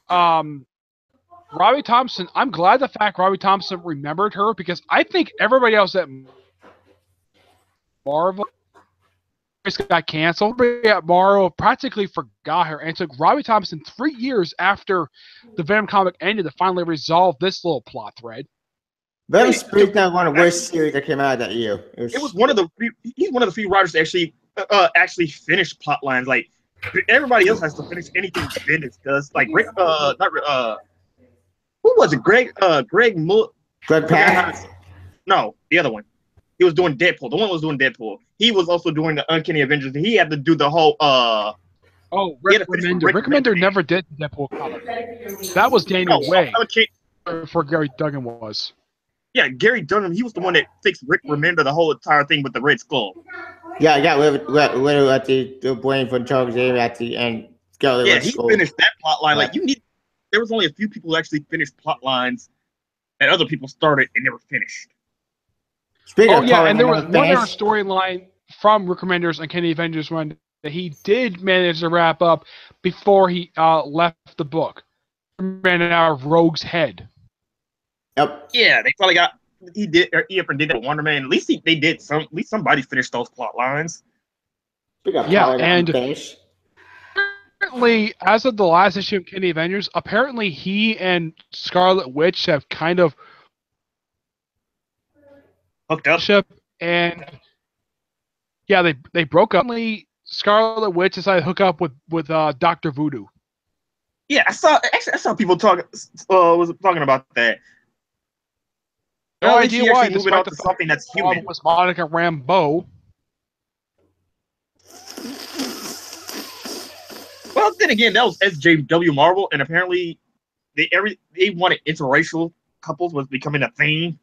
Robbie Thompson, I'm glad the fact Robbie Thompson remembered her because I think everybody else at Marvel got canceled. Everybody at Marvel practically forgot her, and it took Robbie Thompson 3 years after the Venom comic ended to finally resolve this little plot thread. Venom Spirit's not one of the worst series that came out that year. It was one of the he's one of the few writers that actually finished plot lines. Like everybody else has to finish anything Bendis does. Like Rick, who was it? Greg Pak. No, the other one. He was doing Deadpool. The one was doing Deadpool. He was also doing the Uncanny Avengers. He had to do the whole Rick Remender. Rick Remender never did the Deadpool comic. That was Daniel Way. For Gary Duggan was. Yeah, Gary Duggan. He was the one that fixed Rick Remender the whole entire thing with the Red Skull. Yeah, I got Widow at the blame for Charles Xavier at the end. Yeah, he finished that plot line. Like there was only a few people who actually finished plot lines, and other people started and never finished. And there was one other storyline from Rick Remender's Uncanny Avengers run that he did manage to wrap up before he left the book. Ran out of Rogue's head. Yep. Yeah, they probably got he did that with Wonder Man. At least they did some. At least somebody finished those plot lines. Yeah, and apparently, as of the last issue of Uncanny Avengers, apparently he and Scarlet Witch have kind of hooked up, and yeah, they broke up. Scarlet Witch decided to hook up with Dr. Voodoo. Yeah, I saw people talking about that. No idea why. Moving on to something that's human. Was Monica Rambeau. Well, then again, that was SJW Marvel, and apparently they wanted interracial couples was becoming a thing.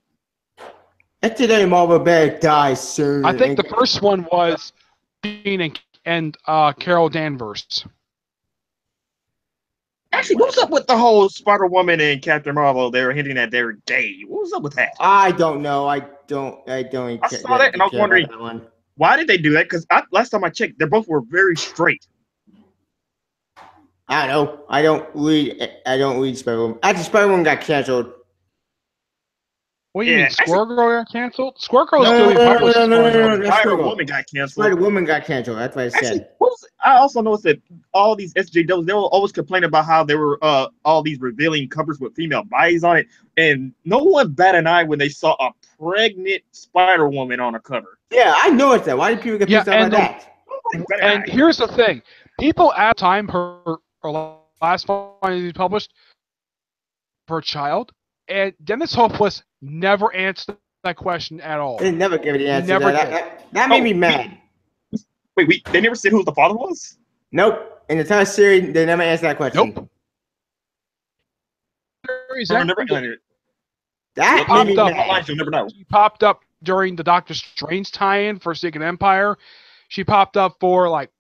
SJW Marvel better die soon. I think the first one was Dean and Carol Danvers. Actually, what was up with the whole Spider-Woman and Captain Marvel? They were hinting that they were gay. What was up with that? I don't know. I don't. I saw that and I was wondering why did they do that? Because last time I checked, they both were very straight. I don't know. I don't read Spider-Woman. Actually, Spider-Woman got canceled. What do you mean? Squirrel Girl got canceled? Squirrel Girl is still being published. No. Spider-Woman got canceled. Spider-Woman got canceled. That's what I said. I also noticed that all these SJWs, they will always complain about how there were all these revealing covers with female bodies on it, and no one bat an eye when they saw a pregnant Spider-Woman on a cover. Yeah, I noticed that. Why did people get pissed off about that? And here's the thing: people at the time her last one published per child, and Dennis Hopeless never answered that question at all. They never gave the answer. That made me mad. Wait, they never said who the father was? Nope. In the entire series, they never answered that question. Nope. That made me mad. You'll never know. She popped up during the Doctor Strange tie-in for Secret Empire. She popped up for like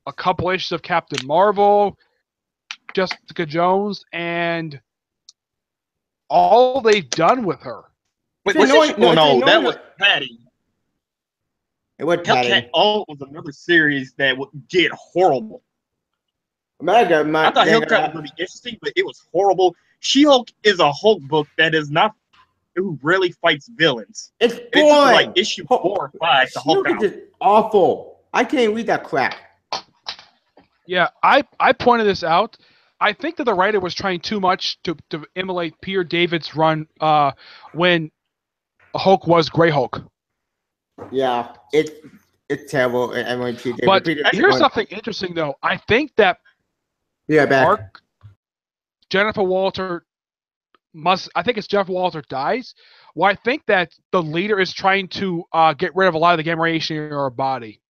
a couple issues of Captain Marvel, Jessica Jones, and all they've done with her. Wait, that was Patty. It was Patty. Hellcat was another series that did horrible. I thought Hellcat was going to be interesting, but it was horrible. She-Hulk is a Hulk book that is not who really fights villains. It's boring. Like issue 4 or 5 to Hulk out. It's awful. I can't read that crap. Yeah, I pointed this out. I think that the writer was trying too much to emulate Peter David's run when Hulk was Grey Hulk. Yeah, it's terrible. But here's something interesting, though. I think that Jennifer Walter I think it's Jennifer Walter dies. Well, I think that the leader is trying to get rid of a lot of the gamma radiation in her body.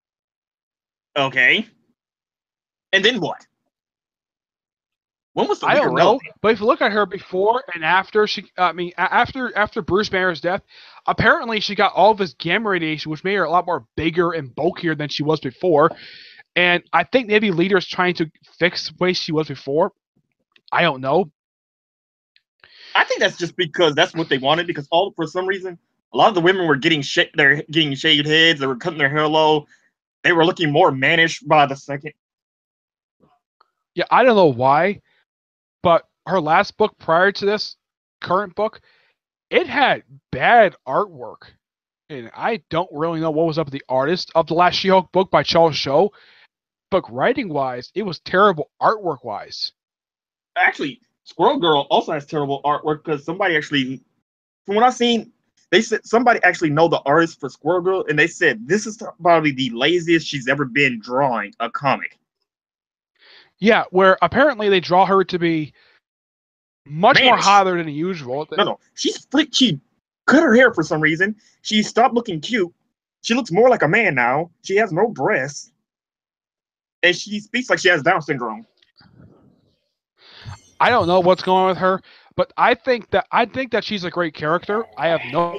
Okay. And then what? When was the I don't know, but if you look at her before and after after Bruce Banner's death, apparently she got all of his gamma radiation, which made her a lot more bigger and bulkier than she was before. And I think maybe Leader is trying to fix the way she was before. I don't know. I think that's just because that's what they wanted. Because for some reason, a lot of the women were getting shaved heads. They were cutting their hair low. they were looking more mannish by the second. Yeah, I don't know why, but her last book prior to this current book, it had bad artwork. And I don't really know what was up with the artist of the last She-Hulk book by Charles Shaw. But writing-wise, it was terrible artwork-wise. Actually, Squirrel Girl also has terrible artwork because somebody actually, from what I've seen, they said somebody actually know the artist for Squirrel Girl, and they said this is probably the laziest she's ever been drawing a comic. Yeah, where apparently they draw her to be much more Mannish. hotter than usual. No, she's she cut her hair for some reason. She stopped looking cute. She looks more like a man now. She has no breasts, and she speaks like she has Down syndrome. I don't know what's going on with her, but I think that she's a great character. I have no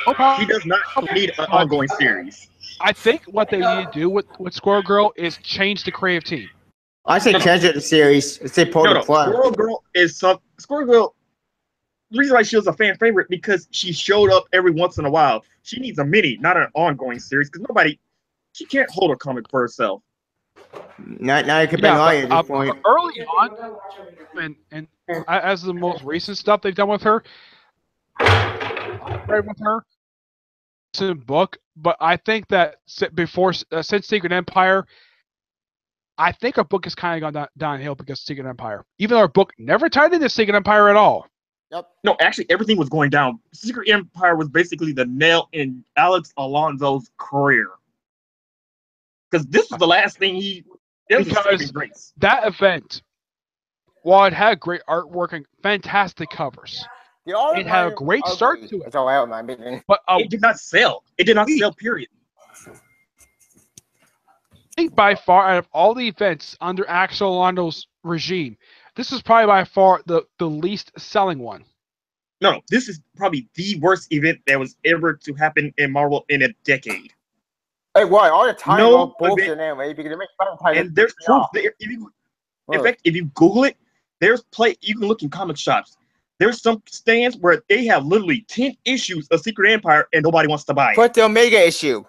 problem. She does not need an ongoing series. I think what they need to do with Squirrel Girl is change the creative team. I say cancel the series. I say pull the plug. Squirrel Girl is Squirrel Girl. The reason why she was a fan favorite because she showed up every once in a while. She needs a mini, not an ongoing series, because she can't hold a comic for herself. Now you can bring on at this point. Early on, and as the most recent stuff they've done with her, it's a book, but I think that since Secret Empire, I think our book has kind of gone downhill because of Secret Empire. Even though our book never tied into Secret Empire at all. Yep. No, actually, everything was going down. Secret Empire was basically the nail in Alex Alonso's career. Because this was the last thing because that event, while it had great artwork and fantastic covers, it had a great start to it. It's all out, in my opinion. But it did not sell. It did not sell, period. I think by far, out of all the events under Axel Alonso's regime, this is probably by far the least selling one. No, this is probably the worst event that was ever to happen in Marvel in a decade. Hey, why? All the time, No bullshit event, anyway. Because it makes fun and there's proof. In fact, if you Google it, you can look in comic shops. There's some stands where they have literally 10 issues of Secret Empire and nobody wants to buy it. Put the Omega issue.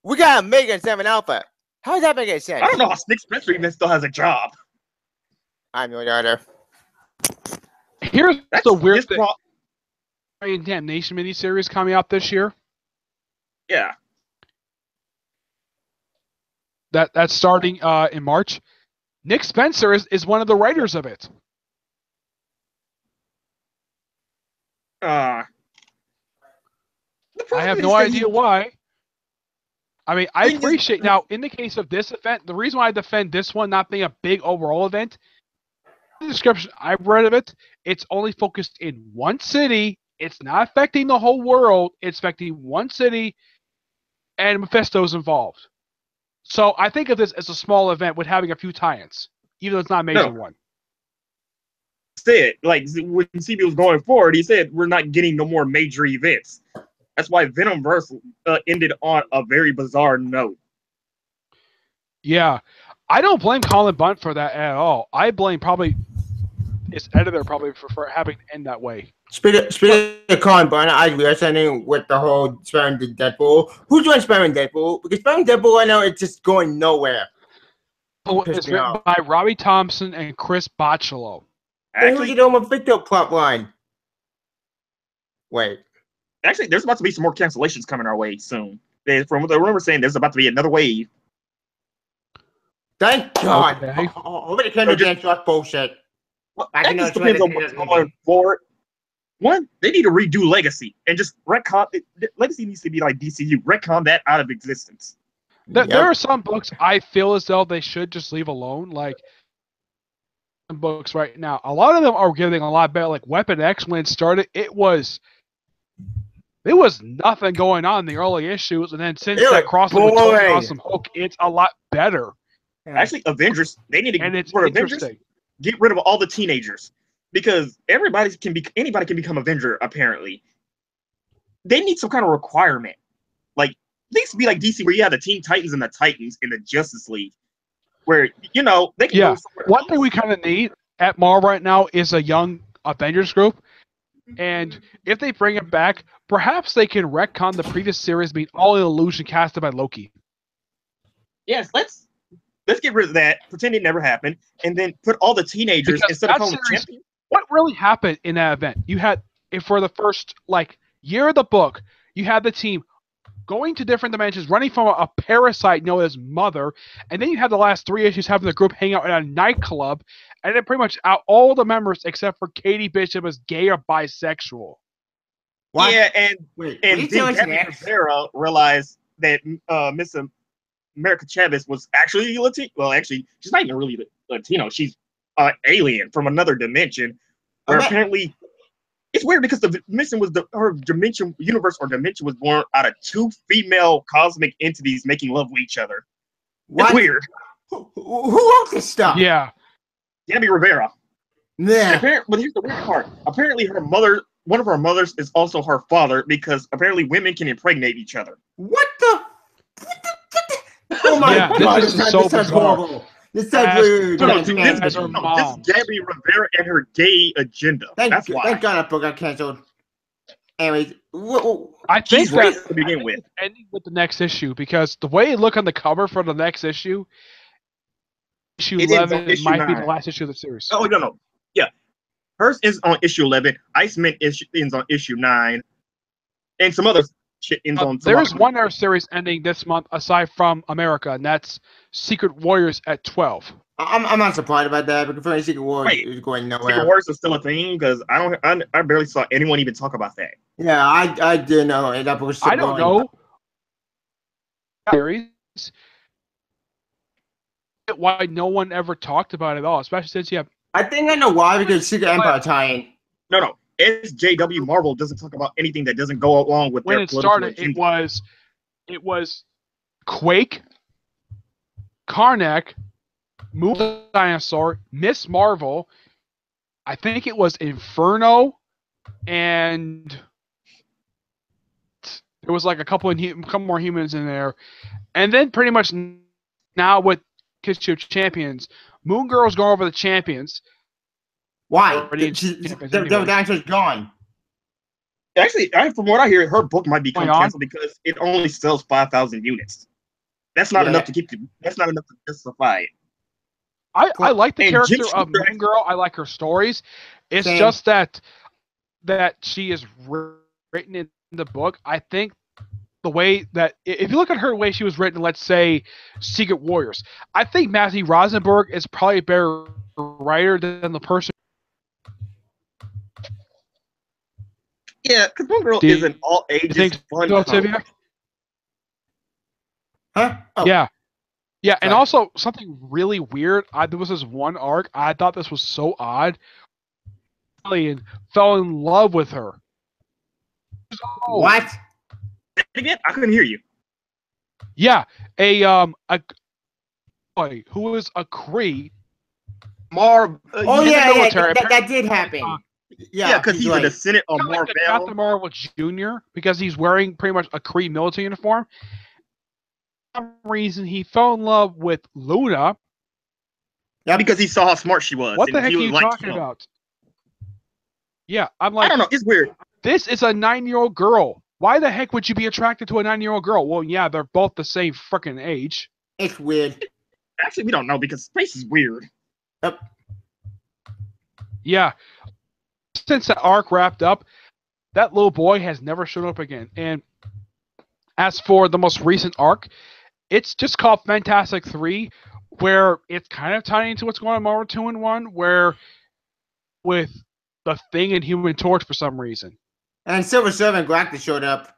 We got Omega and 7 Alpha. How does that make any sense? I don't know how Nick Spencer even still has a job. I'm no daughter. Here's the weird thing. Damnation miniseries coming out this year. Yeah. That's starting in March. Nick Spencer is one of the writers of it. I have no idea why. I mean, I appreciate now in the case of this event, the reason why I defend this one not being a big overall event, the description I've read of it, it's only focused in one city. It's not affecting the whole world. It's affecting one city, and Mephisto's involved. So I think of this as a small event with having a few tie-ins, even though it's not a major one. Said, like, when CB was going forward, he said we're not getting no more major events. That's why Venomverse ended on a very bizarre note. Yeah, I don't blame Colin Bunt for that at all. I blame probably his editor for having to end that way. Speaking of Colin Bunt, I agree. I'm saying with the whole Spider-Man Deadpool. Who's doing Spider-Man Deadpool? Because Spider-Man Deadpool, I know it's just going nowhere. Oh, it's written by Robbie Thompson and Chris Bachalo. Actually, you know, a Victor plot line. Wait. Actually, there's about to be some more cancellations coming our way soon. From what I remember saying, there's about to be another wave. Thank God. Okay. Nobody can do that bullshit. Well, that just depends on what's going forward. One, they need to redo Legacy and just retcon. Legacy needs to be like DCU. Retcon that out of existence. There are some books I feel as though they should just leave alone. Like some books right now, a lot of them are getting a lot better. Like Weapon X, when it started, it was nothing going on in the early issues, and then since that crossover with Tony Awesome Hulk, it's a lot better. Actually, Avengers, they need to get rid of all the teenagers because anybody can become Avenger. Apparently, they need some kind of requirement. Like it needs to be like DC, where you have the Teen Titans and the Titans in the Justice League, where they can go somewhere. One thing we kind of need at Marvel right now is a young Avengers group. And if they bring it back, perhaps they can retcon the previous series being all an illusion casted by Loki. Yes, let's get rid of that. Pretend it never happened, and then put all the teenagers Because instead of that calling them series- champions. What really happened in that event? You had, for the first year of the book, you had the team going to different dimensions, running from a parasite known as Mother, and then you have the last 3 issues having the group hang out in a nightclub, and then pretty much out all the members except for Katie Bishop is gay or bisexual. What? Yeah, and Wait, and you then telling Gabby me Rivera realized that Miss America Chavez was actually Latino. Well, actually, she's not even really Latino. She's alien from another dimension. Where Okay. apparently, it's weird because the mission was her dimension universe or dimension was born out of 2 female cosmic entities making love with each other. What? It's weird. Who wrote this stuff? Yeah. Gabby Rivera. Yeah. But here's the weird part. Apparently, her mother, one of her mothers, is also her father because apparently women can impregnate each other. What the? Oh my Yeah, god! this is This so sounds bizarre. horrible. This sounds As- weird. No, No, dude, this as her is mom. Gabby Rivera and her gay agenda. That's why. Thank God that book got canceled. Anyways, I think She's raised that to begin I think with. it's ending with the next issue because the way it look on the cover for the next issue, issue It ends on 11 issue might be the 9. last issue of the series. Oh no. Yeah, hers is on issue 11. Iceman ends on issue 9, and some other shit ends on. some There is other- one other series ending this month aside from America, and that's Secret Warriors at 12. I'm not surprised about that because for Secret War Wait, is going Secret nowhere. Wars is still a thing because I barely saw anyone even talk about that. Yeah, I didn't know that book was still I don't going. know series why no one ever talked about it at all, especially since you have I think I know why because Secret Empire tie-in. No. SJW Marvel doesn't talk about anything that doesn't go along with when their it political started. agenda. It was Quake, Karnak, Move Dinosaur, Miss Marvel. I think it was Inferno, and there was like a couple more humans in there, and then pretty much now with Kids Champions, Moon Girl's going over the champions. Why? Already in The champions anyway. dinosaur's gone. Actually, from what I hear, her book might become Going on? canceled because it only sells 5,000 units. That's not Yeah. enough to keep. That's not enough to justify it. I like the And character Jim of Shooter- Moon Girl. I like her stories. It's Same. just that she is written in the book. I think the way that if you look at her the way she was written, let's say Secret Warriors, I think Matthew Rosenberg is probably a better writer than the person. Yeah, because Moon Girl Do is you- an all You ages think fun so, comic. Tibia? Huh? Oh, Yeah. Yeah, and Sorry. also something really weird. There was this one arc. I thought this was so odd. Alien fell in love with her. Oh, What? Again, I couldn't hear you. Yeah, a boy who was a Kree. Marv. Oh in the yeah, military, that did happen. Yeah, because he's right. a descendant of Kind of like the Marvel. Captain Marvel Jr. because he's wearing pretty much a Kree military uniform. For some reason, he fell in love with Luna. Yep. Because he saw how smart she was. What the and heck he are you liked talking him. about? Yeah, I'm I like, don't know. It's weird. this is a 9-year-old girl. Why the heck would you be attracted to a 9-year-old girl? Well, yeah, they're both the same freaking age. It's weird. Actually, we don't know because space is weird. Yeah. Since the arc wrapped up, that little boy has never shown up again. And as for the most recent arc, it's just called Fantastic 3, where it's kind of tying into what's going on in Marvel 2-in-1, where with the Thing and Human Torch for some reason. And Silver Surfer and Galactus showed up.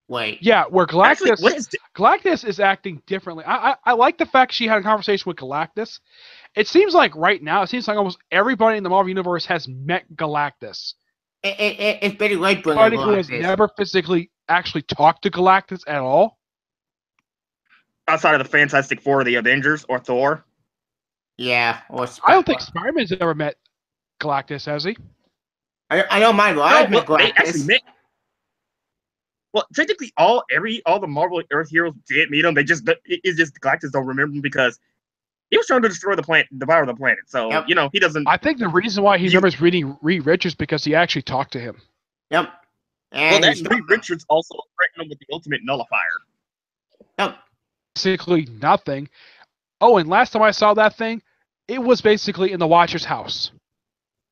Wait. Yeah, where Galactus Actually, what is Galactus is acting differently. I like the fact she had a conversation with Galactus. It seems like right now, it seems like almost everybody in the Marvel Universe has met Galactus. It's Betty White bringing Anybody who has Galactus. never physically actually talked to Galactus at all. outside of the Fantastic Four, the Avengers, or Thor? Yeah. Or I don't think Spider-Man's ever met Galactus, has he? I know mine. Well, I've met They actually Galactus. met. Well, technically, all the Marvel Earth heroes did meet him. They just it's just Galactus don't remember him because he was trying to destroy the planet, devour the planet. So Yep. he doesn't. I think the reason why he You- remembers reading Reed Richards because he actually talked to him. Yep. Well, And that Reed Richards also threatened him with the ultimate nullifier. Yep. basically nothing. Oh, and last time I saw that thing, it was basically in the Watcher's house.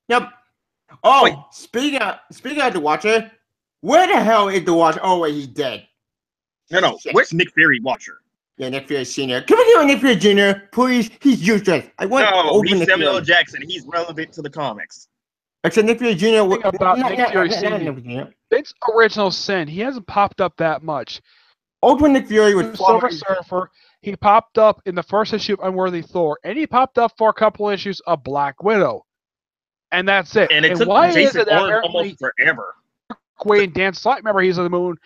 Yep. Oh, Wait. speaking of the Watcher, where the hell is the Watcher? Oh wait, he's dead. No. Shit. Where's Nick Fury Watcher? Yeah, Nick Fury Sr. Come here, Nick Fury Jr. Please, he's useless. I want to No, open he's Nick Samuel L. Fury. Jackson. He's relevant to the comics. Except Nick Fury Jr. Thing about Nick Fury Sr. Since Original Sin, he hasn't popped up that much. Open Nick Fury with Silver Surfer. He popped up in the first issue of Unworthy Thor, and he popped up for a couple issues of Black Widow, and that's it. And it took why is Jason it that Bourne apparently almost forever. Quay and Dan Slott, remember he's on the moon,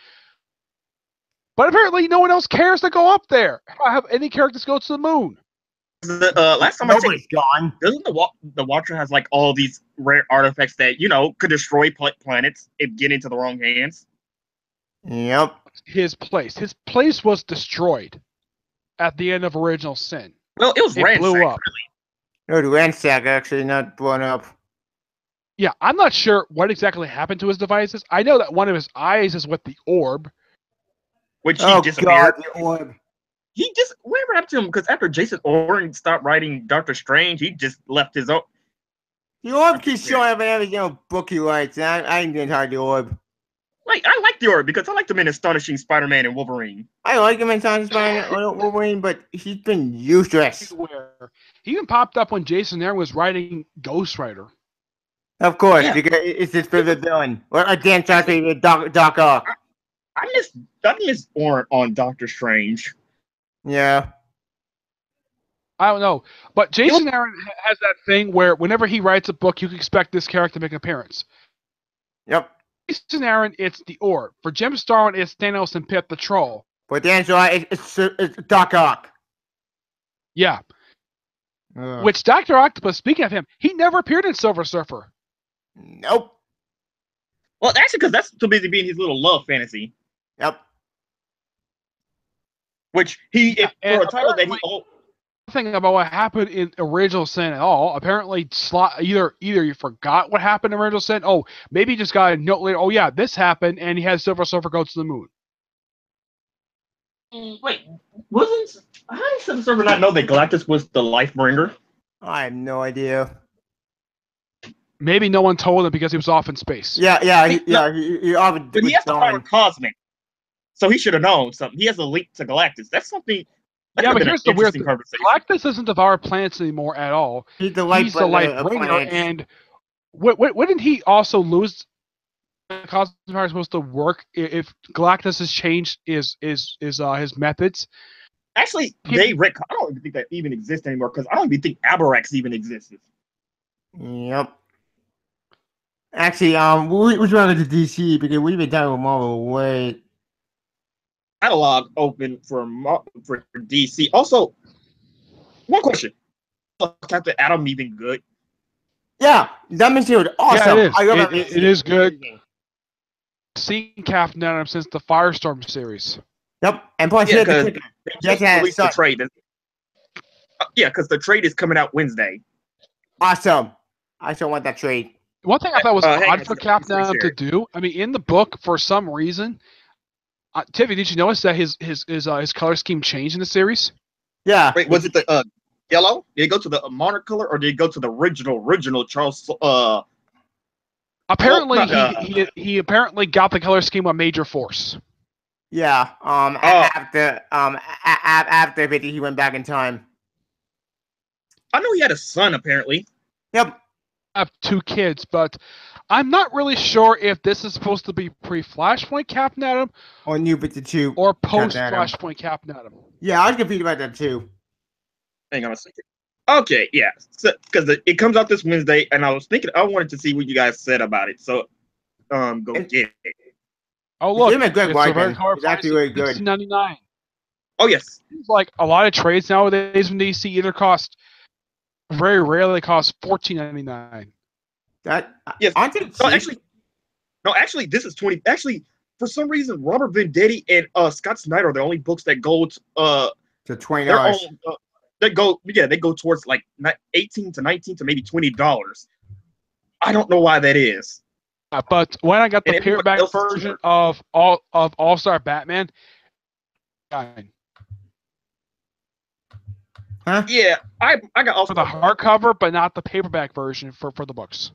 but apparently no one else cares to go up there. I have any characters go to the moon. Last time I checked, Nobody's gone. doesn't the Watcher has like all these rare artifacts that could destroy planets if get into the wrong hands? Yep. His place was destroyed at the end of Original Sin. Well, it was It ransacked. blew up. No, the ransack actually not blown up. Yeah, I'm not sure what exactly happened to his devices. I know that one of his eyes is with the orb. Which he Oh disappeared. God, the orb. He just whatever happened to him? Because after Jason Bourne stopped writing Doctor Strange, he just left his own. The orb keeps showing up in every book he writes. And I ain't getting tired of the orb. Like I like the Orb because I like him in Astonishing Spider-Man and Wolverine. I like him in Science Spider-Man Wolverine, but he's been useless. Everywhere. He even popped up when Jason Aaron was writing Ghost Rider. Of course, Yeah. because it's his favorite villain. Or Dan Chastain with Doc Ock. I miss Orm on Doctor Strange. Yeah. I don't know. But Jason Aaron has that thing where whenever he writes a book, you can expect this character to make an appearance. Yep. Jason Aaron, it's the Orb. For Jim Starlin, it's Thanos and Pip the Troll. But Dan Chastain, it's Doc Ock. Yeah. Which Dr. Octopus, speaking of him, he never appeared in Silver Surfer. Nope. Well, actually, because that's too busy being his little love fantasy. Yep. Which for a title that he Nothing about what happened in Original Sin at all. Apparently, either you forgot what happened in Original Sin. Oh, maybe you just got a note later. Oh yeah, this happened, and he had Silver Surfer go to the moon. Wait, how did Silver Surfer not know that Galactus was the life bringer? I have no idea. Maybe no one told him because he was off in space. He often. But he has the power cosmic, so he should have known something. He has a link to Galactus. That's something. Yeah, but here's the weird thing. Galactus isn't devour planets anymore at all. He's the life bringer, and wouldn't he also lose the cosmic power is supposed to work if Galactus has changed his methods? Actually, I don't even think that even exists anymore because I don't even think Abrax even exists. Yep. Actually, which one is the DC? Because we've been talking with Marvel way. Catalog open for DC. Also, one question: is Captain Atom even good? Yeah, that material is awesome. Yeah, it is good. Seen Captain Atom since the Firestorm series. Yep, and plus, yeah, because the trade. Yeah, because the trade is coming out Wednesday. Awesome. I still want that trade. One thing I thought was odd for Captain Atom to do. I mean, in the book, for some reason, Tiffany, did you notice that his color scheme changed in the series? Yeah. Wait, was it the yellow? Did it go to the monarch color, or did it go to the original Charles? Apparently, he apparently got the color scheme on Major Force. Yeah. After 50, he went back in time. I know he had a son, apparently. Yep. I have 2 kids, but I'm not really sure if this is supposed to be pre-Flashpoint Captain Atom or New 52 or post-Flashpoint Captain Atom. Yeah, I was confused about that too. Hang on a second. Okay, yeah, because it comes out this Wednesday, and I was thinking I wanted to see what you guys said about it. So, go get it. Oh look, it's actually very good. $16.99. Oh yes. Seems like a lot of trades nowadays from DC either cost. Very rarely costs $14.99. That yes. Actually, this is 20. Actually, for some reason, Robert Venditti and Scott Snyder are the only books that go to $20. They go towards like 18 to 19 to maybe $20. I don't know why that is. But when I got the paperback version of All-Star Batman, Huh? Yeah, I got also For the hardcover, but not the paperback version for the books.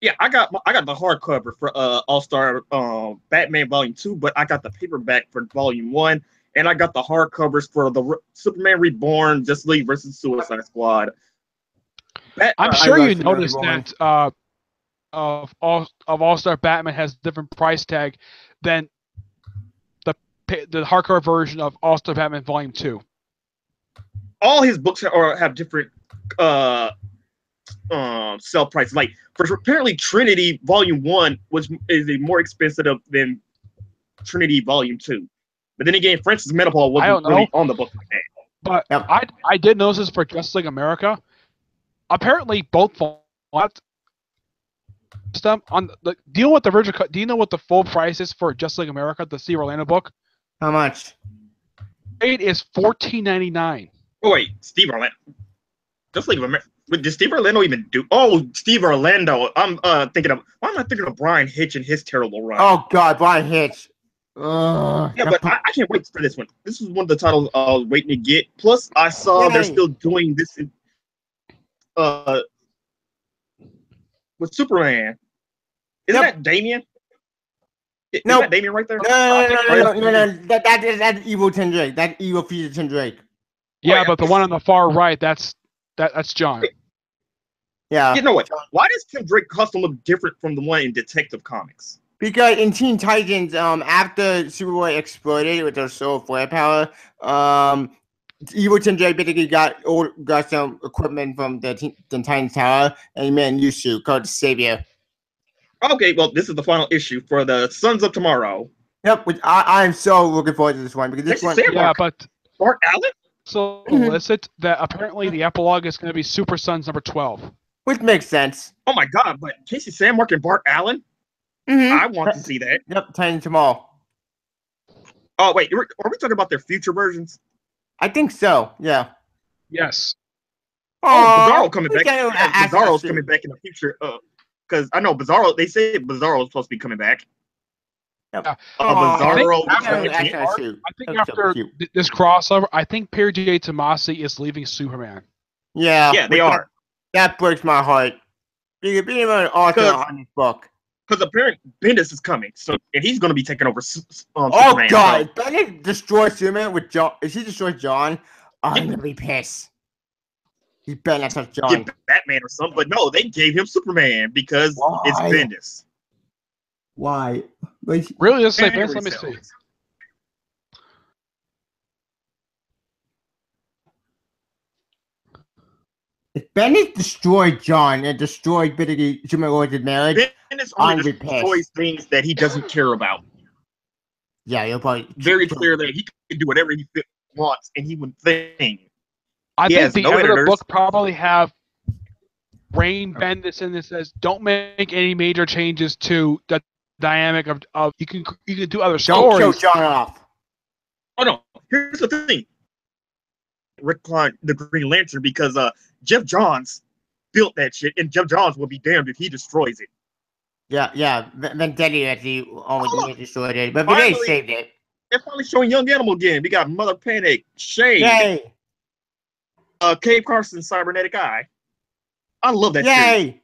Yeah, I got the hardcover for All Star Batman Volume 2, but I got the paperback for Volume 1, and I got the hardcovers for the Superman Reborn, Justice League versus Suicide Squad. I'm I sure love you Superman noticed Reborn. that of All Star Batman has different price tag than the hardcover version of All Star Batman Volume 2. All his books have different sell price. Like for apparently Trinity Volume 1 is more expensive than Trinity Volume 2. But then again, Francis Menopause I don't wasn't really know. on the book like that. But Yep. I did notice this for Justice League America. Apparently, both them on the. Do you know what the original? Do you know what the full price is for Justice League America, the Steve Orlando book? How much? It is $14.99. Oh wait, Steve Orlando. Just like did Steve Orlando even do? Oh, Steve Orlando. I'm thinking of. Why am I thinking of Brian Hitch and his terrible run? Oh God, Brian Hitch. Yeah, but I can't wait for this one. This is one of the titles I was waiting to get. Plus, I saw they're still doing this with Superman. Isn't that Damian? Is No. that Damian right there? No. That's evil Tim Drake. That's evil future Tim Drake. Yeah, but the one on the far right, that's John. Yeah. You know what? Why does Tim Drake costume look different from the one in Detective Comics? Because in Teen Titans, after Superboy exploded with their soul flare power, evil Tim Drake basically got some equipment from the Titans Tower, and he made a new suit called the Savior. Okay, well, this is the final issue for the Sons of Tomorrow. Yep, which I'm so looking forward to this one because this one. Yeah, but Bart Allen. So illicit that apparently the epilogue is going to be Super Sons number 12. Which makes sense. Oh my God! But Casey Sandmark and Bart Allen. I want to see that. Yep, Titans Tomorrow. Oh wait, are we talking about their future versions? I think so. Yeah. Yes. Oh, Bizarro coming back. Bizarro's coming back in the future. Because I know Bizarro. They say Bizarro is supposed to be coming back. Yep. Bizarro. I think after this crossover, I think Perry J. Tomasi is leaving Superman. Yeah. Yeah, they are. That breaks my heart. Being an author on this book. Because apparently Bendis is coming, so and he's going to be taking over Superman. Oh God! So. Bendis destroys Superman with John. If he destroys John, I'm gonna be pissed. He better not touch John. Get Batman or something, but no, they gave him Superman because it's Bendis. Why? Really? Let's say Bendis. Let me see. If Bendis destroyed John and destroyed basically Superman's marriage, Bendis only destroys things that he doesn't care about. Yeah, you'll probably very clear that he can do whatever he wants, and he would think. I think the end of the book probably have Rain Bendis in this says, "Don't make any major changes to the dynamic of you can do other stories." Don't kill John off. Oh no! Here's the thing. Rick Klein, the Green Lantern, because Jeff Johns built that shit, and Jeff Johns will be damned if he destroys it. Yeah. Vendetti actually almost destroyed it, but they saved it. They're finally showing Young Animal again. We got Mother Panic, Shade, Yay! Cave Carson, Cybernetic Eye. I love that. Yay!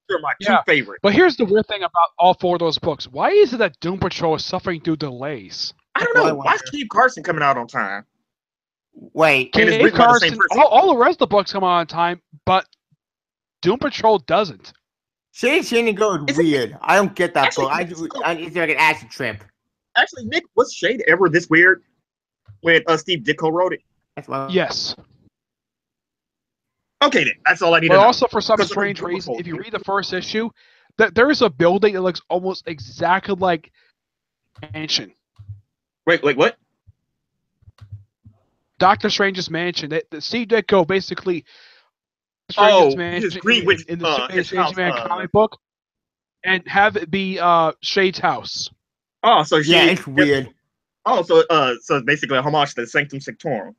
They're my two favorite. But here's the weird thing about all four of those books. Why is it that Doom Patrol is suffering through delays? I don't know. Why is Cave Carson coming out on time? Wait, Cave Carson, all the rest of the books come out on time, but Doom Patrol doesn't. Shade Shenango is weird. I don't get that book. It's like an acid trip. Actually, Nick, was Shade ever this weird when Steve Ditko wrote it? Yes. Okay, then. That's all I need to know. But also, for some strange reason, if you read the first issue, there is a building that looks almost exactly like Mansion. Wait, what? Doctor Strange's mansion. The Steve Ditko basically. Mansion in the Strange Man comic book, and have it be Shade's house. Oh, so it's weird. Oh, so basically a homage to the Sanctum Sanctorum.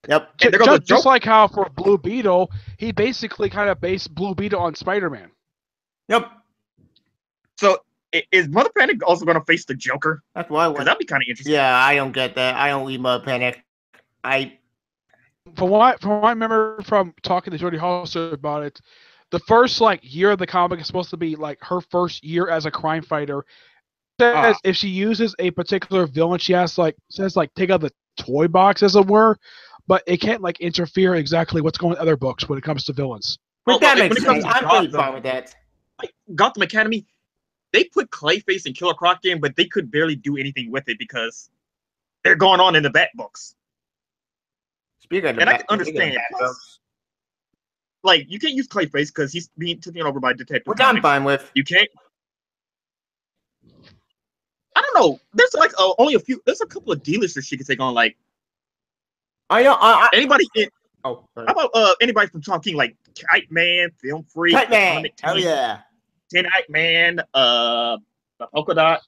Yep. Just like how for Blue Beetle, he basically kind of based Blue Beetle on Spider-Man. Yep. So is Mother Panic also going to face the Joker? That's why. Because that'd be kind of interesting. Yeah, I don't get that. I don't read Mother Panic. From what I remember from talking to Jodie Hollister about it, the first year of the comic is supposed to be like her first year as a crime fighter. Ah, Says if she uses a particular villain, she has take out the toy box as it were, but it can't interfere exactly what's going on in other books when it comes to villains. But that when makes it comes sense. to I'm pretty Gotham, fine with that. like Gotham Academy, they put Clayface and Killer Croc in, but they could barely do anything with it because they're going on in the Bat books. Speaking of the And I can Bat- speaking of understand. Bat books, Like, you can't use Clayface because he's being taken over by Detective which I'm Comics. fine with. You can't. I don't know. There's only a few. There's a couple of dealers she could take on. Like I know. anybody. Oh, sorry. How about anybody from Talking like Kite Man, Film Freak, Cut Man. Atomic Oh Team, yeah. Tin Eye Man, the Polka Dot.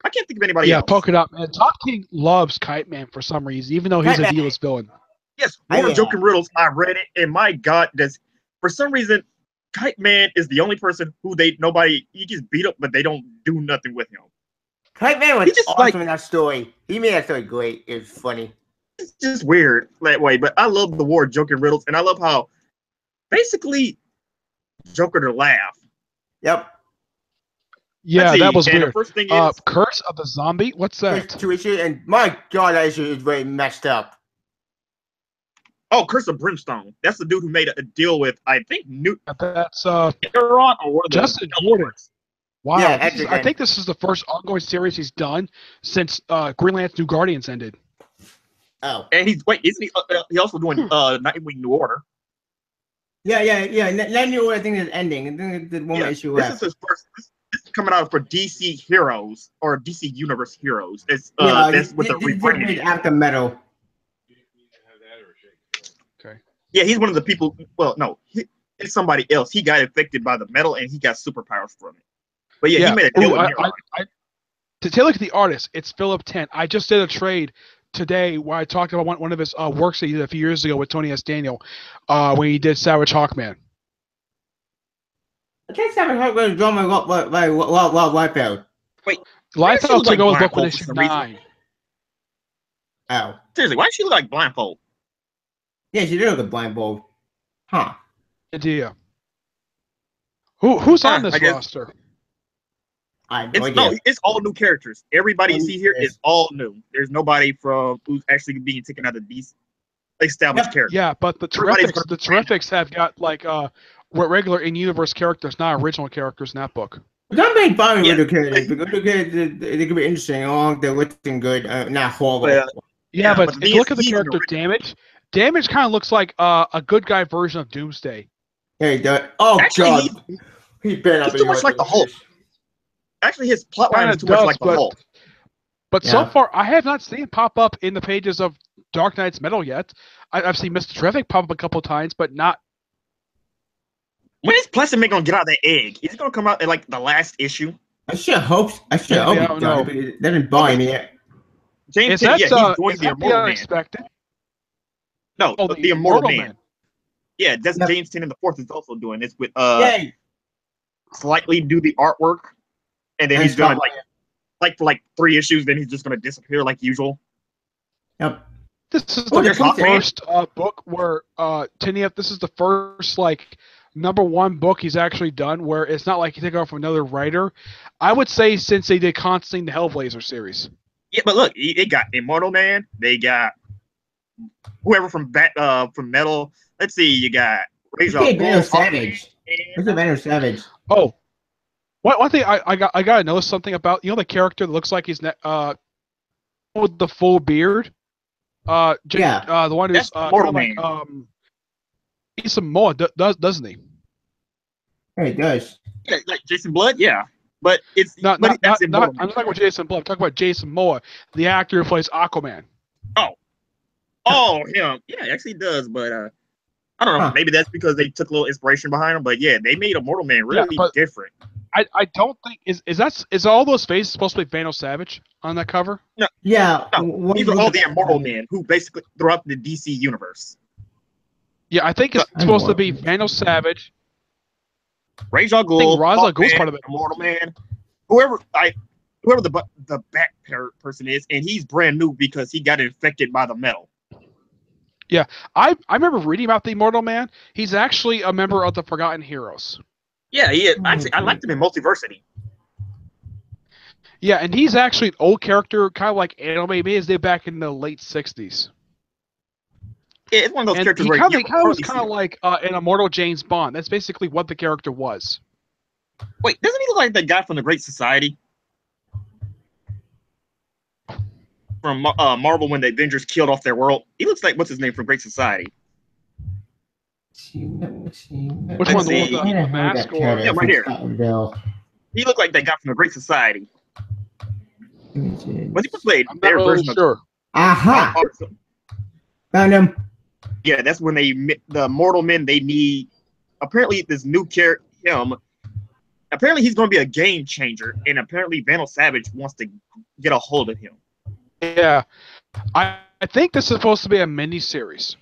I can't think of anybody Yeah, else. Polka Dot Man. Top King loves Kite Man for some reason, even though he's Kite a Man. D-list villain. Yes, Oh, War of yeah. Joking Riddles. I read it, and my God, for some reason, Kite Man is the only person who he gets beat up, but they don't do nothing with him. Kite Man was He just, awesome in that story. He made that story great. It was funny. It's just weird that way. But I love the War of Joking Riddles, and I love how basically Joker to laugh. Yep. Yeah, Let's see, that was and the weird. first thing is, Curse of the Zombie? What's There's that? 2 issues, and my God, that issue is very messed up. Curse of Brimstone. That's the dude who made a deal with, I think, Newt That's Aaron or one of the Justin Jordan. Wow. Yeah, I think this is the first ongoing series he's done since Green Lantern New Guardians ended. Oh. And isn't he? He also doing Nightwing New Order. Yeah. Then you I think is ending. I think the one issue This left. is his first. This is coming out for DC Heroes or DC Universe Heroes. It's that's what they're rebranding. After Metal. Okay. Yeah, he's one of the people. Well, no, it's somebody else. He got infected by the metal and he got superpowers from it. But yeah, he made a deal with Miro. To take a look at the artist, it's Philip Tent. I just did a trade today where I talked about one of his works that he did a few years ago with Tony S. Daniel when he did Savage Hawkman. I can't Savage Hawkman draw my Wipeout. Liefeld took over the book with Blindfold issue for some reason. 9. Oh. Seriously, why does she look like Blindfold? Yeah, she did look at Blindfold. Huh. Idea. Who's on I this guess- roster? I have no idea. No, it's all new characters. Everybody you Oh, see here yes. is all new. There's nobody from who's actually being taken out of these established Yep. characters. Yeah, but the Everybody's Terrifics have got regular in-universe characters, not original characters in that book. I'm being fine Yeah. with the characters because the characters they could be interesting. They're looking good, not horrible. But, Yeah, but but if you look at the he's character Damage kind of looks like a good guy version of Doomsday. Hey, oh Actually, God, he's been up. he's too much like the Hulk. Actually, his plotline Kinda is too much does, like the but- Hulk. But so Yeah. far, I have not seen it pop up in the pages of Dark Knight's Metal yet. I've seen Mr. Terrific pop up a couple times, but not. When is Plastic Man gonna get out of that egg? Is he gonna come out in like the last issue? I should hope. I should Maybe, hope I he don't does, know. but it doesn't buy me yet. James Is Tennant, that yeah, he's going is the that the Immortal Man. unexpected? No, Oh, the Immortal Man. Man. Yeah, that's Yep. James Tennant the Fourth is also doing this with Yay! slightly do the artwork, and then And he's gonna stop. for 3 issues, then he's just gonna disappear like usual. Yep. This is Oh, the there's Hawkman. first book where Tiniep. This is the first #1 book he's actually done where it's not like he took off from another writer. I would say since they did Constantine the Hellblazer series. Yeah, but look, they got Immortal Man, they got whoever from Metal. Let's see, you got Razor Okay, Bull, Banner Savage. Hawkman, What's a Banner Savage? Oh, one thing I gotta know something about the character that looks like he's with the full beard. Yeah. The one who's That's Mortal Jason Moore doesn't he? Hey, it does. Yeah, like Jason Blood, yeah. But it's Not but that's I'm Immortal not Man. talking about Jason Blood. I'm talking about Jason Moore, the actor who plays Aquaman. Oh, him. Yeah, it actually does, but I don't know. Huh. Maybe that's because they took a little inspiration behind him. But yeah, they made Immortal Man really but- different. I don't think is all those faces supposed to be Vandal Savage on that cover? Yeah. No, what these do are you all look the at- Immortal Men who basically throughout the DC universe. Yeah, I think it's I supposed to know. be Vandal Savage. Ra's al I think Ghul, Ra's al Ghul's Hawkman, part of it. Immortal Man, whoever the bat person is, and he's brand new because he got infected by the metal. I remember reading about the Immortal Man. He's actually a member of the Forgotten Heroes. Yeah, he is. Actually, I liked him in Multiversity. Yeah, and he's actually an old character, kind of like Anime maybe as they back in the late 60s. Yeah, it's one of those And characters he where kind you of was hardly kind see of him. like an immortal James Bond. That's basically what the character was. Wait, doesn't he look like that guy from the Great Society? From Marvel when the Avengers killed off their world? He looks like, what's his name from Great Society? Which one? Let's The one with see. the mask or? Yeah, right here. Bill. He looked like that guy from the Great Society. Was he played I'm not their really version sure. Aha! of? Found him. Yeah, that's when the mortal men, they need, apparently this new character, him, apparently he's going to be a game changer, and apparently Vandal Savage wants to get a hold of him. Yeah, I think this is supposed to be a mini series.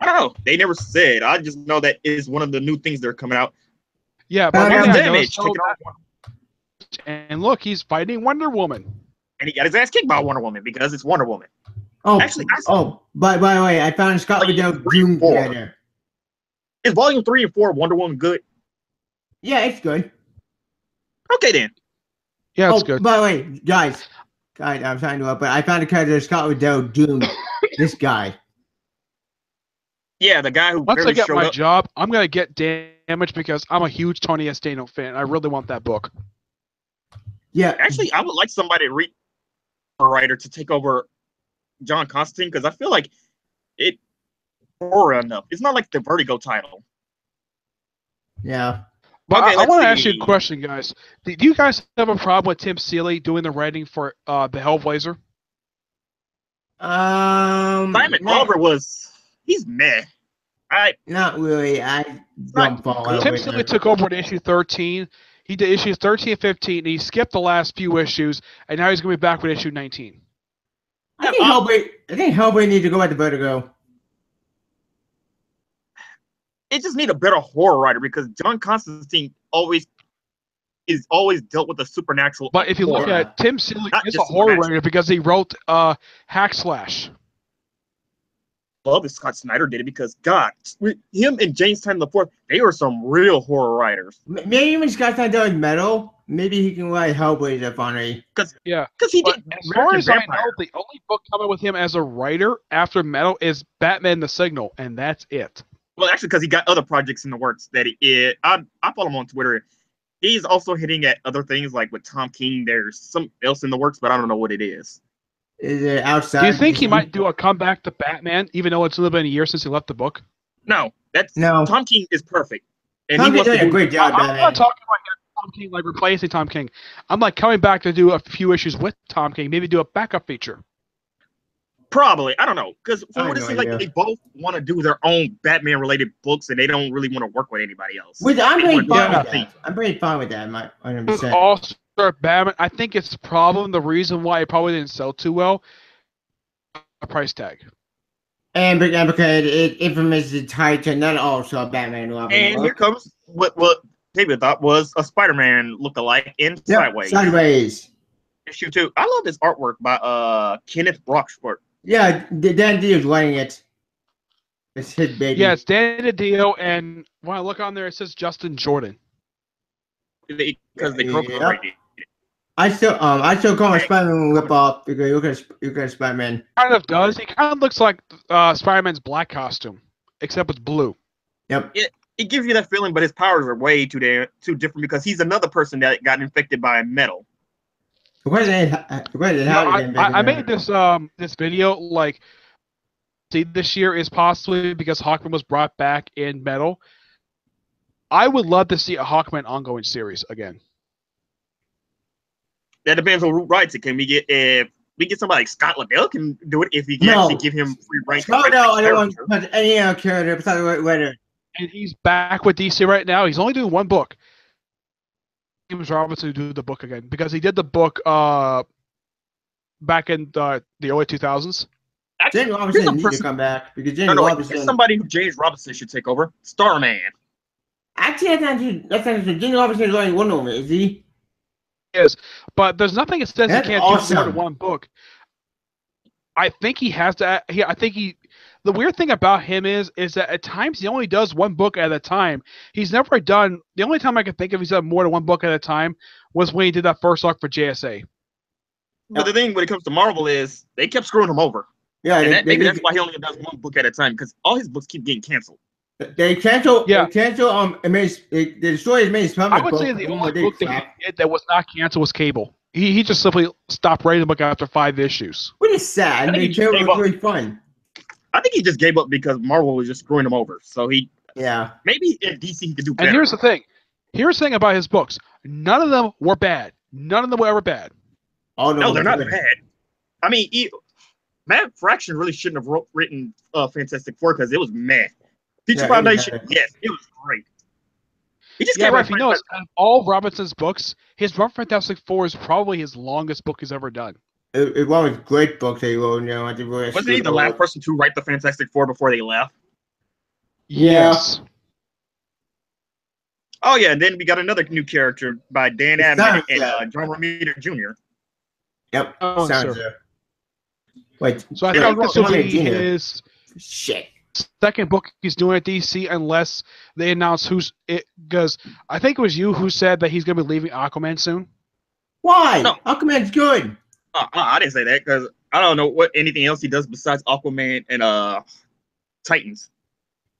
I don't know. They never said. I just know that is one of the new things that are coming out. Yeah, but Found one him. thing I Damage. noticed, and look, he's fighting Wonder Woman. And he got his ass kicked by Wonder Woman because it's Wonder Woman. Oh, Actually, by the way, I found Scott Liddell Doom Four. together. Is Volume 3 and 4 Wonder Woman good? Yeah, it's good. Okay, then. Yeah, it's Oh, good. by the way, guys, I'm trying to but I found a character Scott Liddell Doom. This guy. Yeah, the guy who Once I barely get showed my up. job, I'm gonna get Damage because I'm a huge Tony Estano fan. I really want that book. Yeah. Actually, I would like somebody to read a writer to take over John Constantine because I feel like it horror enough. It's not like the Vertigo title. Yeah. But Okay, I let's want to ask you see. a question, guys. Do you guys have a problem with Tim Seeley doing the writing for the Hellblazer? Simon not, Oliver he's meh. not really. I don't follow good. Tim with Seeley it. took over at issue 13. He did issues 13 and 15. And he skipped the last few issues, and now he's going to be back with issue 19. I think Hellboy needs to go back to Vertigo. It just need a better horror writer because John Constantine always dealt with the supernatural. But if you look horror. at it, Tim Seeley Not is a just horror supernatural. writer because he wrote Hack Slash. love if Scott Snyder did it because God, him and James Tynion IV, they were some real horror writers. Maybe when Scott Snyder does Metal, maybe he can write Hellblazer funny. Yeah. Because he But did as far American as I Vampire. know, the only book coming with him as a writer after Metal is Batman: The Signal, and that's it. Well, actually, because he got other projects in the works I follow him on Twitter. He's also hitting at other things like with Tom King. There's something else in the works, but I don't know what it is. Is it outside? Do you think he might do a comeback to Batman, even though it's only been a year since he left the book? No, No. Tom King is perfect, and Tom he King's wants to doing a do great job, I'm not Batman. talking about Tom King like replacing Tom King. I'm like coming back to do a few issues with Tom King, maybe do a backup feature. Probably, I don't know, because I from what have it no seems like idea. they both want to do their own Batman-related books, and they don't really want to work with anybody else. Which I'm pretty fine Yeah. with that. I'm pretty fine with that, Mike. 100%. All-Star Batman, I think it's problem. The reason why it probably didn't sell too well, a price tag. And because it Infamous is tied to not also Batman. And here comes what David thought was a Spider-Man look-alike in Sideways. Sideways. Issue 2. I love this artwork by Kenneth Brocksport. Yeah, Dan D is writing it. It's his baby. Yeah, it's Dan DiDio, and when I look on there, it says Justin Jordan. Because they broke Yeah. already. I still call him Spider-Man rip off because you can Spider-Man. Kind of does. He kind of looks like Spider-Man's black costume, except it's blue. Yep. It gives you that feeling, but his powers are way too different because he's another person that got infected by metal. The question is, I made this video like see this year is possibly because Hawkman was brought back in Metal. I would love to see a Hawkman ongoing series again. That depends on who writes it. Can we get if we get somebody like Scott Lobdell can do it if he can actually give him free rights? to write No, that I don't want character. to touch any other character besides the writer. And he's back with DC right now. He's only doing one book. James Robinson to do the book again because he did the book back in the early 2000s. Actually, James here's Robinson a needs to person- come back because No, James no, wait, Robinson. here's somebody who James Robinson should take over. Starman. Actually, that's not true. James Robinson is only one of them, is he? Is, but there's nothing that says That's he can't do more awesome. than one book. I think he has to. I think he the weird thing about him is that at times he only does one book at a time. He's never done. The only time I can think of he's done more than one book at a time was when he did that first arc for JSA. But the thing when it comes to Marvel is they kept screwing him over. Yeah, And maybe that's why he only does one book at a time, because all his books keep getting canceled. They cancel. Yeah. They cancel. They destroy as many I would say the only book that he did that was not canceled was Cable. He just simply stopped writing the book after 5 issues. Which is sad. I think he Cable gave was up. really fun. I think he just gave up because Marvel was just screwing him over. So Yeah. maybe if DC he could do better. And here's the thing. Here's the thing about his books. None of them were bad. None of them were ever bad. Oh No, they're not bad. I mean, Matt Fraction really shouldn't have written Fantastic Four because it was meh. Future Foundation, yes, it was great. He just can't but write. if you notice, out of all Robinson's books, his Run Fantastic Four is probably his longest book he's ever done. It was great books they wrote. Wasn't he the last person to write the Fantastic Four before they left? Yeah. Yes. Oh yeah, and then we got another new character by Dan Abnett and John Romita Jr. Yep. Oh, Sounds sir. Wait. So I Yeah, think this will be Jr. his Shit. second book he's doing at DC, unless they announce who's it. Because I think it was you who said that he's going to be leaving Aquaman soon. Why? No. Aquaman's good. I didn't say that because I don't know what anything else he does besides Aquaman and Titans.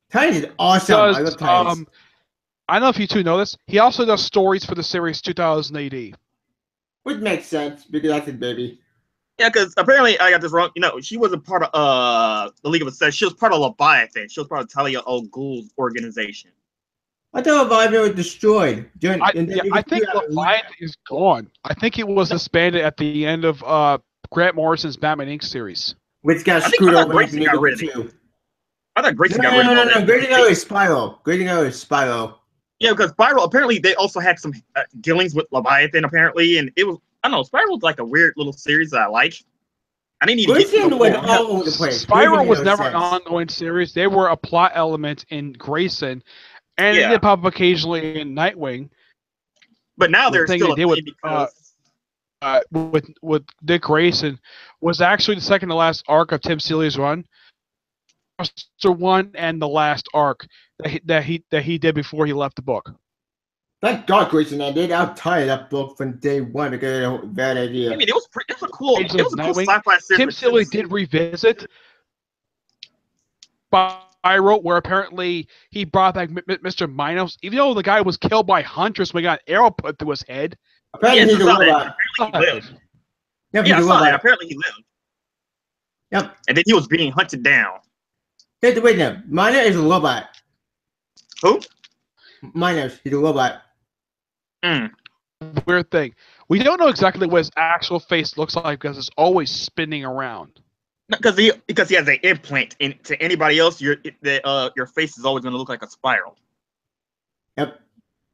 Titans is awesome. I Does, love Titans. I don't know if you two know this. He also does stories for the series 2000 AD. Which makes sense because that's his baby. Yeah, because apparently I got this wrong. You know, she wasn't part of the League of Ascent. She was part of Leviathan. She was part of Talia al Ghul's organization. I thought Leviathan was destroyed. I think Leviathan is gone. I think it was disbanded at the end of Grant Morrison's Batman Inc. series. Which got I think screwed I thought over. Grayson got rid of it. too. I thought Grayson got No, rid of all no. that. Grayson got is Spyro. Grayson got is Spyro. Yeah, because Spiral, apparently they also had some dealings with Leviathan, apparently, and it was, I don't know, Spiral was like a weird little series that I like. I didn't need to get Grayson to went the all over the place. Spyro Grayson was made no never an sense. ongoing series. They were a plot element in Grayson, and Yeah. they did pop up occasionally in Nightwing. But now The there's thing still a they did thing because With Dick Grayson was actually the second to last arc of Tim Seeley's run. Monster One and the last arc that he did before he left the book. Thank God Grayson ended. I'm tired of that book from day one because of a bad idea. I mean, it was a cool Age sci-fi of series. Nightwing. Tim Seeley did revisit Spyro, where apparently he brought back Mr. Minos, even though the guy was killed by Huntress when he got an arrow put through his head. Apparently Yes, he's a I saw that. robot. Apparently he lived. Yep, Yeah, I he's a saw that. robot. Apparently he lived. Yep. And then he was being hunted down. Wait now. Minor is a robot. Who? Minus, he's a robot. Weird thing. We don't know exactly what his actual face looks like because it's always spinning around. Because he has an implant. And to anybody else, your face is always going to look like a spiral. Yep.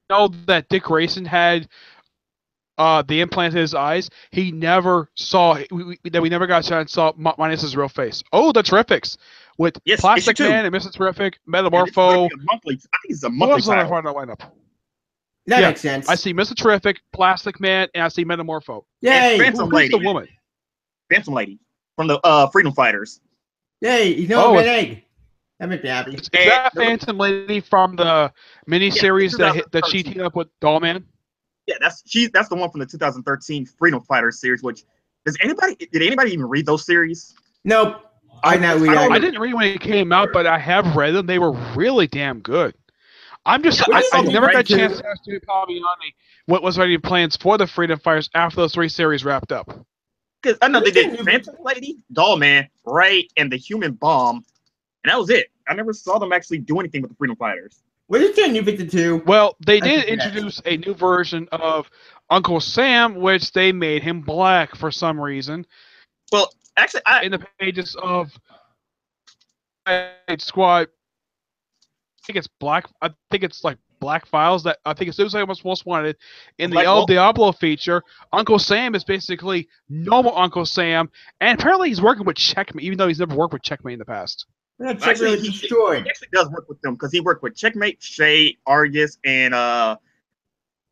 Know that Dick Grayson had the implant in his eyes. He never saw we never got a chance to saw Minus's real face. Oh, the Terrifics with Yes, Plastic issue 2. Man and Mr. Terrific, And Metamorpho. I think it's a Who monthly else on title. the lineup? That Yeah, makes sense. I see Mr. Terrific, Plastic Man, and I see Metamorpho. Yay! And Phantom Who's Lady. the woman? Phantom Lady from the Freedom Fighters. Yay! He's no Oh, red egg. That makes me happy. Is that Phantom Lady from the miniseries Yeah, that she teamed up with Dollman? Yeah, that's the one from the 2013 Freedom Fighters series. Which did anybody even read those series? Nope. I didn't read when it came out, but I have read them. They were really damn good. I never got a chance to ask Jimmy Palmiani what was already plans for the Freedom Fighters after those 3 series wrapped up. Because I know they did Phantom Lady, Dollman, Ray, and the Human Bomb, and that was it. I never saw them actually do anything with the Freedom Fighters. What is that New 52? Well, they I did think that's- introduce a new version of Uncle Sam, which they made him black for some reason. Well, actually, In the pages of Squad, I think it's black. I think it's like Black Files. That I think it's Suicide Most Wanted. In the Black El Wolf? Diablo feature, Uncle Sam is basically normal Uncle Sam, and apparently he's working with Checkmate, even though he's never worked with Checkmate in the past. That chick Actually, really he destroyed. actually does work with them because he worked with Checkmate, Shade, Argus, and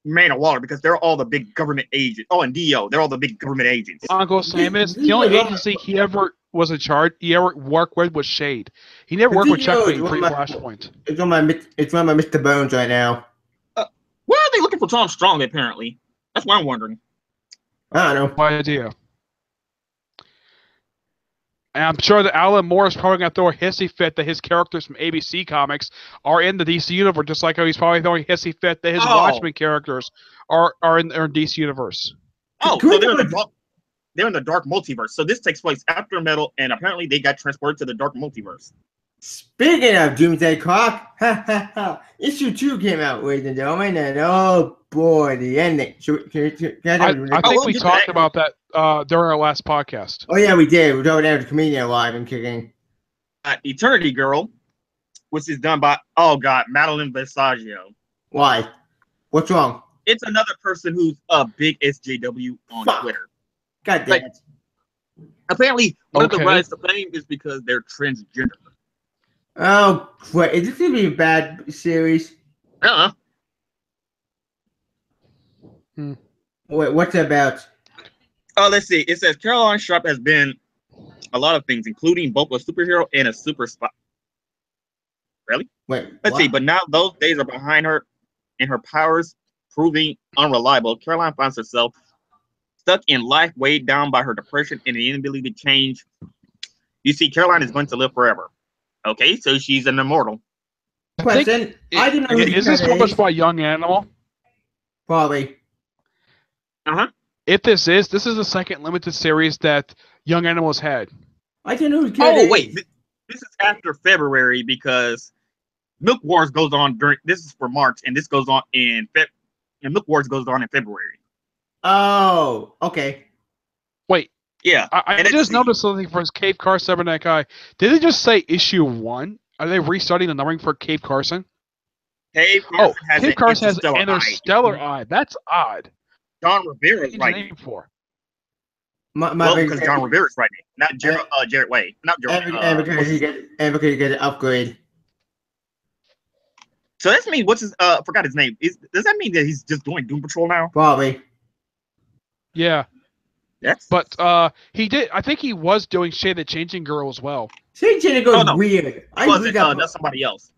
Amanda Waller because they're all the big government agents. Oh, and Dio, they're all the big government agents. Uncle Sam is the only agency he ever was in charge. He ever worked with was Shade. He never worked with Checkmate pre-Flashpoint. It's on my Mr. Bones right now. Why are they looking for Tom Strong? Apparently, that's what I'm wondering. I don't know. My idea. And I'm sure that Alan Moore is probably going to throw a hissy fit that his characters from ABC Comics are in the DC Universe, just like how he's probably throwing a hissy fit that his Watchmen characters are in DC Universe. Oh, so they're in the dark multiverse. So this takes place after Metal, and apparently they got transported to the dark multiverse. Speaking of Doomsday Clock, issue 2 came out, ladies and gentlemen, and oh boy, the ending. I think we talked about that during our last podcast. Oh yeah, we did. We're talking about the comedian live and kicking. Eternity Girl, which is done by Madeline Visaggio. Why? What's wrong? It's another person who's a big SJW on Twitter. God damn it. Apparently, one of the rise to fame is because they're transgender. Oh, great. Is this going to be a bad series? Wait, what's it about? Oh, let's see. It says Caroline Sharp has been a lot of things, including both a superhero and a super spy. Really? Wait, let's see. But now those days are behind her, and her powers proving unreliable. Caroline finds herself stuck in life, weighed down by her depression and the inability to change. You see, Caroline is going to live forever. Okay, so she's an immortal. Question. I didn't know is this published by Young Animal? Probably. If this is the second limited series that Young Animal has had. I didn't know. Oh wait, this is after February because Milk Wars goes on during. This is for March, and this goes on in and Milk Wars goes on in February. Oh, okay. Wait. Yeah, I just noticed something for his Cave Carson Cybernetic Eye. Did they just say issue 1? Are they restarting the numbering for Cave Carson? Cave Carson has an Interstellar Eye. That's odd. John Rivera's writing for. Because John Rivera's writing, not Jarrett Way, not Jarrett. And because he get an upgrade. So that's mean what's his? I forgot his name. Does that mean that he's just doing Doom Patrol now? Probably. Yeah. Yes. But he did. I think he was doing Shade the Changing Girl as well. Shade the Changing Girl is weird. That's somebody else.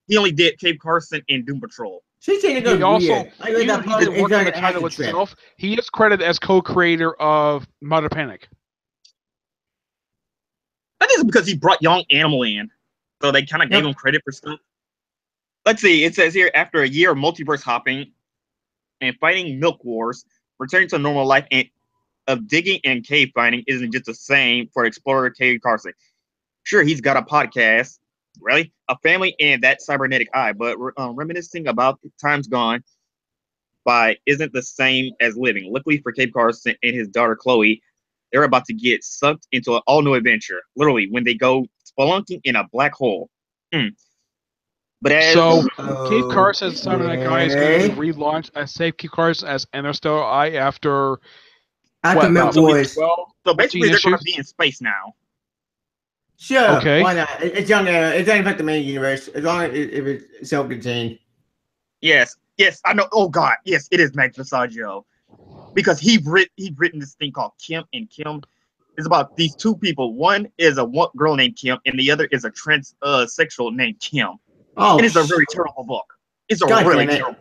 He only did Cave Carson and Doom Patrol. Shade the Changing Girl is weird. He did work on the title itself. He is credited as co-creator of Mother Panic. That is because he brought Young Animal in, so they kind of gave him credit for stuff. Let's see. It says here, after a year of multiverse hopping and fighting Milk Wars, returning to normal life and of digging and cave finding isn't just the same for explorer Cave Carson. Sure, he's got a podcast, really, a family, and that cybernetic eye, but reminiscing about times gone by isn't the same as living. Luckily for Cave Carson and his daughter Chloe, they're about to get sucked into an all-new adventure, literally, when they go spelunking in a black hole. But Cave Carson's cybernetic eye is going to be relaunched as Cave Carson as Interstellar Eye after Milk Wars. So basically, they're going to be in space now. Sure. Okay. Why not? It's Young Animal. It doesn't affect the main universe as long as it's self-contained. Yes, I know. Oh God, yes, it is Max Visaggio, because he's written this thing called Kim, and Kim is about these two people. One is a girl named Kim, and the other is a transsexual named Kim. Oh, it is a very terrible book. It's a really terrible.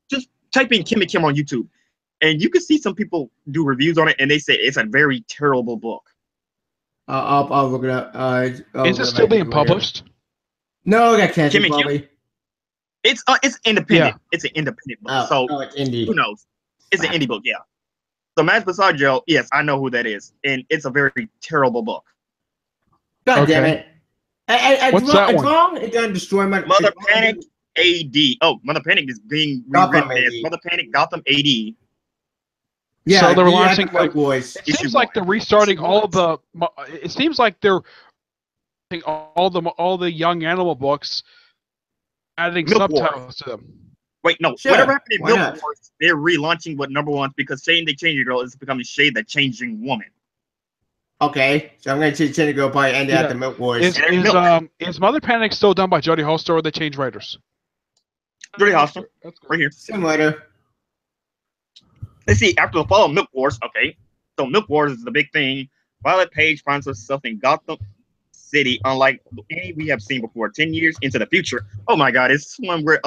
Just type in Kim and Kim on YouTube, and you can see some people do reviews on it, and they say it's a very terrible book. I'll look it up. Is it still being published? No, it got canceled probably. It's independent. Yeah. It's an independent book. It's indie. Who knows? It's an indie book, yeah. So Max Visaggio, yes, I know who that is, and it's a very terrible book. God damn it! What's that one? It's wrong. It doesn't destroy my Mother Panic AD. Oh, Mother Panic is being rewritten as Mother Panic Gotham AD. Yeah, so they're launching it seems like they're restarting all the. It seems like they're all the Young Animal books, adding subtitles to them. Wait, no. Sure. Whatever happened in Milk Wars, they're relaunching what number one because Shade the Changing Girl is becoming Shade the Changing Woman. Okay, so I'm going to Changing Girl probably end at the Milk Wars. Is Mother Panic still done by Jodie Holster, or they change writers? Pretty awesome. That's good. Right here. Similar. Let's see. After the fall of Milk Wars, okay. So Milk Wars is the big thing. Violet Page finds herself in Gotham City, unlike any we have seen before. 10 years into the future. Oh my God! It's one where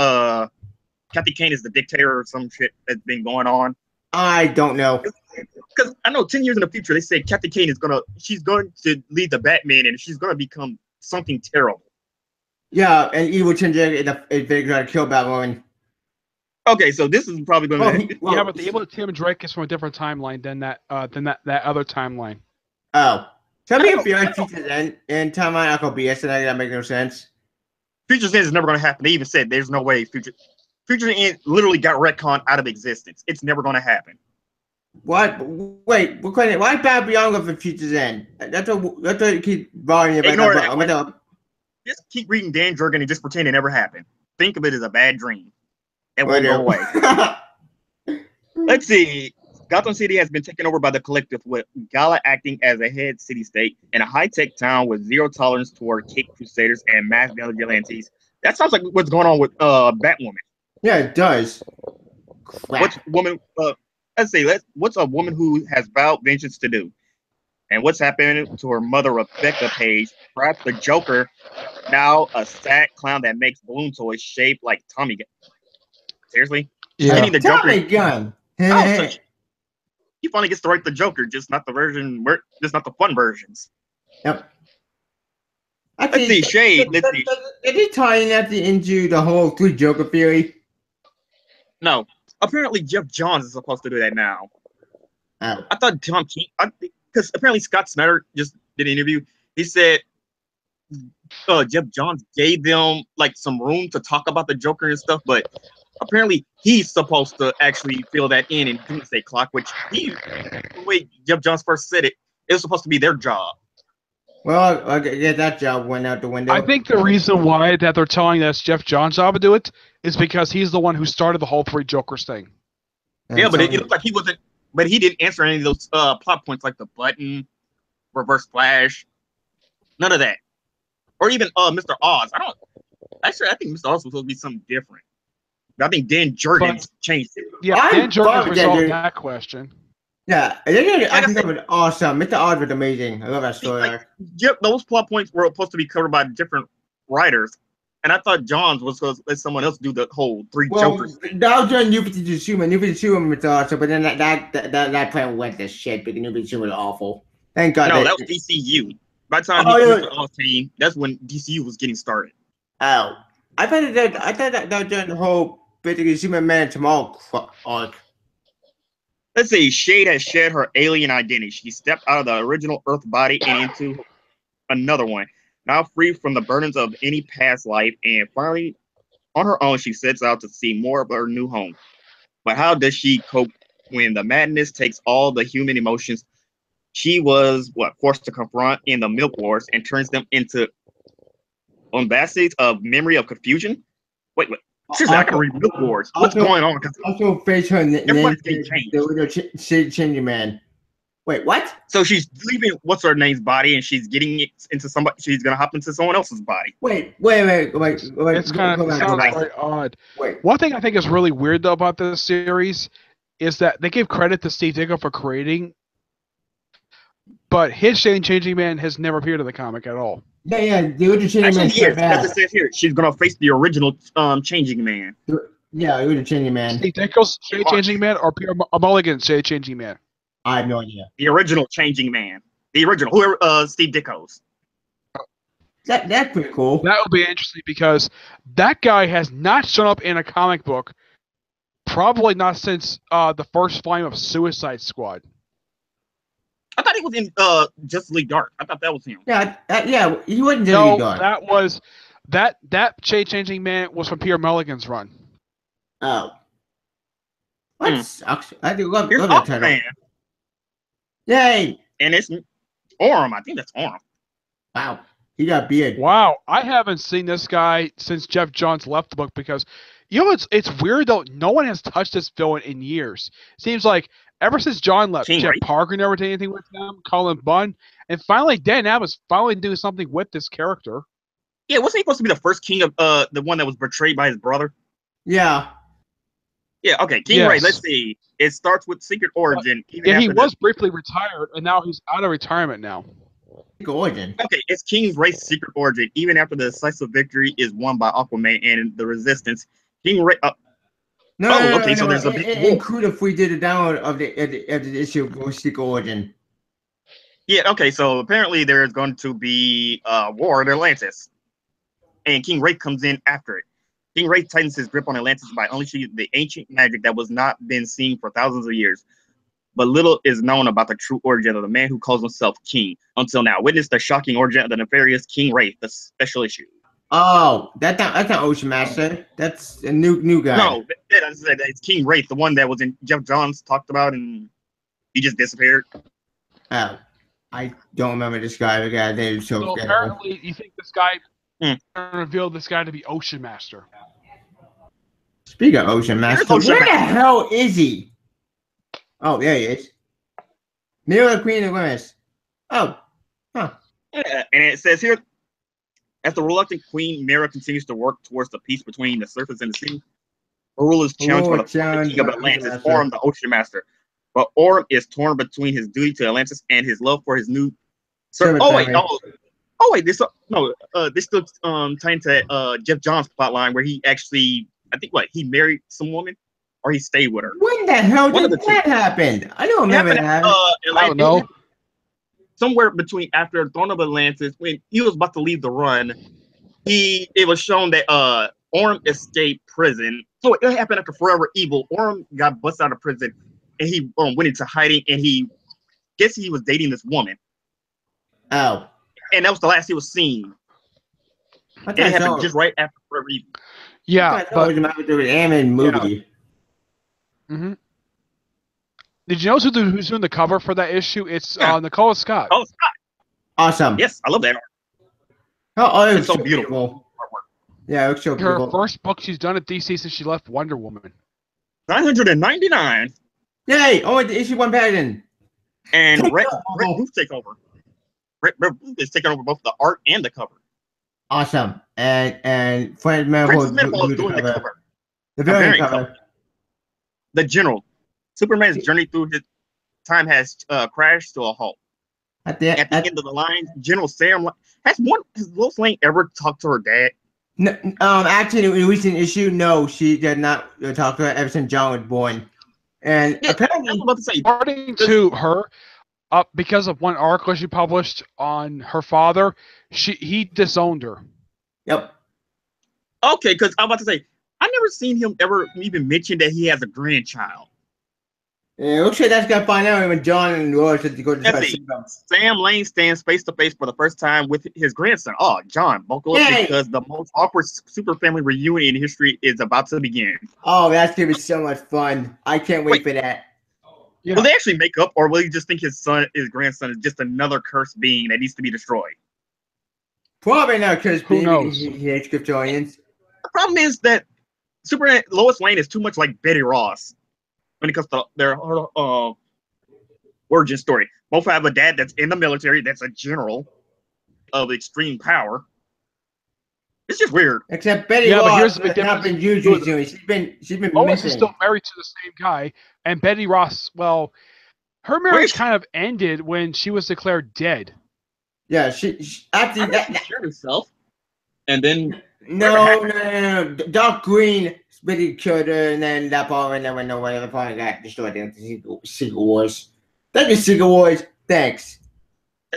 Kathy Kane is the dictator or some shit that's been going on. I don't know. Because I know 10 years in the future, they said Kathy Kane is she's going to lead the Batman, and she's gonna become something terrible. Yeah, and evil Chinja if they try to kill Batwoman. Okay, so this is probably going to. Yeah, but the evil Tim Drake is from a different timeline than that other timeline. Oh. Tell me if you're in Future's End in timeline, I could BS and that make no sense. Future's End is never going to happen. They even said there's no way Future's End literally got retconned out of existence. It's never going to happen. What? Wait, why Bad Beyond of the Future's End? That's what you keep bothering me about. Just keep reading Dan Jurgen and just pretend it never happened. Think of it as a bad dream. It won't go away. Let's see. Gotham City has been taken over by the Collective, with Gala acting as a head city-state in a high-tech town with zero tolerance toward Cape Crusaders and mass vigilantes. That sounds like what's going on with Batwoman. Yeah, it does. Crap. What's a woman who has vowed vengeance to do? And what's happening to her mother, Rebecca Page? Perhaps the Joker, now a sad clown that makes balloon toys shaped like Tommy Gun. Seriously? Yeah. I mean, the Tommy Joker. Gun. He finally gets to write the Joker, just not the fun versions. Yep. Let's see, Shade. Is he tying that into the whole three Joker theory? No. Apparently, Jeff Johns is supposed to do that now. Oh. I thought Tom King, because apparently Scott Snyder just did an interview. He said Jeff Johns gave them like some room to talk about the Joker and stuff, but apparently he's supposed to actually fill that in Doomsday Clock, which the way Jeff Johns first said it, it was supposed to be their job. Well, I guess that job went out the window. I think the reason why that they're telling us Jeff Johns' job to do it is because he's the one who started the whole three Jokers thing. Yeah, but it looked like he wasn't. But he didn't answer any of those plot points like the button, Reverse Flash, none of that, or even Mr. Oz. I think Mr. Oz was supposed to be something different. I think Dan Jurgens changed it. Yeah, Dan Jurgens resolved that question. Yeah, I think that was awesome. Mr. Oz was amazing. I love that story. Yep, those plot points were supposed to be covered by different writers, and I thought Johns was supposed to let someone else do the whole three Jokers. That was during New 52 New 52 was awesome, but then that plan went to shit because New 52 was awful. Thank God. No, that was DCU. By the time Mr. Oz came, that's when DCU was getting started. Oh, I thought that was during the whole basically Superman Tomorrow arc. Let's see. Shade has shed her alien identity. She stepped out of the original Earth body and into another one. Now free from the burdens of any past life, and finally, on her own, she sets out to see more of her new home. But how does she cope when the madness takes all the human emotions she was forced to confront in the Milk Wars and turns them into ambassadors of memory of confusion? Wait. Seriously, I can read Milk Wars. What's going on? Also, face her name, the changing man. Wait, what? So she's leaving what's her name's body, and she's getting it into somebody. She's gonna hop into someone else's body. Wait. It's kind of sounds very odd. Wait. One thing I think is really weird though about this series is that they give credit to Steve Ditko for creating, but his Changing Man has never appeared in the comic at all. Yeah, the original Changing Man. Actually, yes, as it says here, she's gonna face the original Changing Man. Yeah, the original Changing Man. Steve Ditko's Changing Man or Peter Mulligan's Changing Man? I have no idea. The original Changing Man. The original, whoever Steve Ditko's. That's pretty cool. That would be interesting because that guy has not shown up in a comic book, probably not since the first volume of Suicide Squad. I thought he was in Justice League Dark. I thought that was him. Yeah, he wasn't Justice No, League Dark. that was that Changing Man was from Peter Mulligan's run. Oh. What sucks? I do love Here's that title. Man. Yay! And it's Orm. I think that's Orm. Wow. He got beard. Wow, I haven't seen this guy since Jeff Johns left the book because, you know, it's weird though. No one has touched this villain in years. Seems like ever since John left, Jeff Parker never did anything with him. Colin Bunn, and finally Dan Abbott's finally doing something with this character. Yeah, wasn't he supposed to be the first king of the one that was betrayed by his brother? Yeah. Yeah, okay. King Ray, Yes. let's see. It starts with Secret Origin. Even Yeah, he after was briefly retired, and now he's out of retirement now. Origin. Okay, it's King Ray's Secret Origin. Even after the decisive victory is won by Aquaman and the Resistance, King Ray. No, Oh, no, no, okay, so no. there's a big war. Include if we did a download of the issue of Secret Origin. Yeah, okay, so apparently there's going to be war at Atlantis. And King Ray comes in after it. King Ray tightens his grip on Atlantis by unleashing the ancient magic that was not been seen for thousands of years. But little is known about the true origin of the man who calls himself King until now. Witness the shocking origin of the nefarious King Ray, the special issue. Oh, that's not Ocean Master. That's a new guy. No, it's King Wraith, the one that was in Jeff Johns talked about, and he just disappeared. Oh, I don't remember this guy. The guy they so So apparently, you think this guy revealed this guy to be Ocean Master? Speak of Ocean Master, Ocean where the Master. hell is he? Oh, there he is. Mira, Queen of Grimace. Oh, Yeah, and it says here, as the reluctant Queen Mira continues to work towards the peace between the surface and the sea, her rule is challenged by the King of Atlantis, Orm, the Ocean Master. But Orm is torn between his duty to Atlantis and his love for his new. This still tying to Jeff Johns' plotline where he actually, I think, he married some woman or he stayed with her. When the hell One of did the that happen? I don't remember that happening. I don't know. Somewhere between after Throne of Atlantis, when he was about to leave the run, it was shown that Orm escaped prison. So it happened after Forever Evil. Orm got busted out of prison, and he went into hiding, and he was dating this woman. Oh, And that was the last he was seen. And it happened just right after Forever Evil. Yeah, but the animated movie. mm-hmm. Did you know who's doing the cover for that issue? It's Nicola Scott. Oh, Scott. Awesome. Yes, I love that art. Oh, It's so beautiful. Yeah, it looks so Her beautiful. first book she's done at DC since she left Wonder Woman. 999. Yay! Oh, the issue one pattern. And Red Roof take over. Red Roof is taking over both the art and the cover. Awesome. And Francis Francis Manapul is doing the cover. The variant cover. The General. Superman's journey through his time has crashed to a halt. At the end of the line, General Sam has Lois Lane ever talked to her dad? No, actually, in a recent issue, no, she did not talk to her ever since John was born. And apparently, I was about to say, according to her, because of one article she published on her father, he disowned her. Yep. Okay, because I'm about to say, I never seen him ever even mention that he has a grandchild. Yeah, looks like that's gonna find out when John and Lois had to go to see them. Sam Lane stands face to face for the first time with his grandson. Oh, John, buckle up because the most awkward super family reunion in history is about to begin. Oh, that's gonna be so much fun! I can't wait for that. Yeah. Will they actually make up, or will he just think his grandson is just another cursed being that needs to be destroyed? Probably not, because Who knows? He hates Kryptonians. The problem is that Superman Lois Lane is too much like Betty Ross when it comes to their origin story. Both have a dad that's in the military, that's a general of extreme power. It's just weird. Except Betty Yeah, but Ross here's the has big not difference. been usually doing. She's been Lois missing. is still married to the same guy, and Betty Ross, well, her marriage kind of ended when she was declared dead. Yeah, she actually She shared herself, and then no. Doc Green really killed her, and then that part, and then when the part got destroyed in the Secret Wars. Thank you, Secret Wars. Thanks.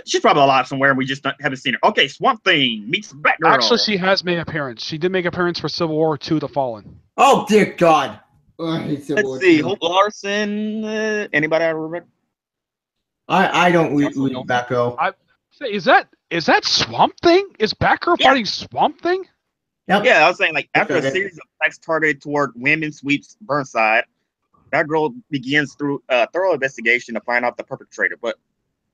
she's probably alive somewhere, and we just haven't seen her. Okay, Swamp Thing meets Batgirl. Actually, she has made an appearance. She did make an appearance for Civil War II: The Fallen. Oh dear God. Oh, I hate Civil War Let's see, II. Hope Larson. Anybody I remember? I don't read Batgirl. Is that Swamp Thing? Is Batgirl fighting Swamp Thing? Yep. Yeah, I was saying, like, after a Okay. series of attacks targeted toward women sweeps Burnside, Batgirl begins through a thorough investigation to find out the perpetrator. But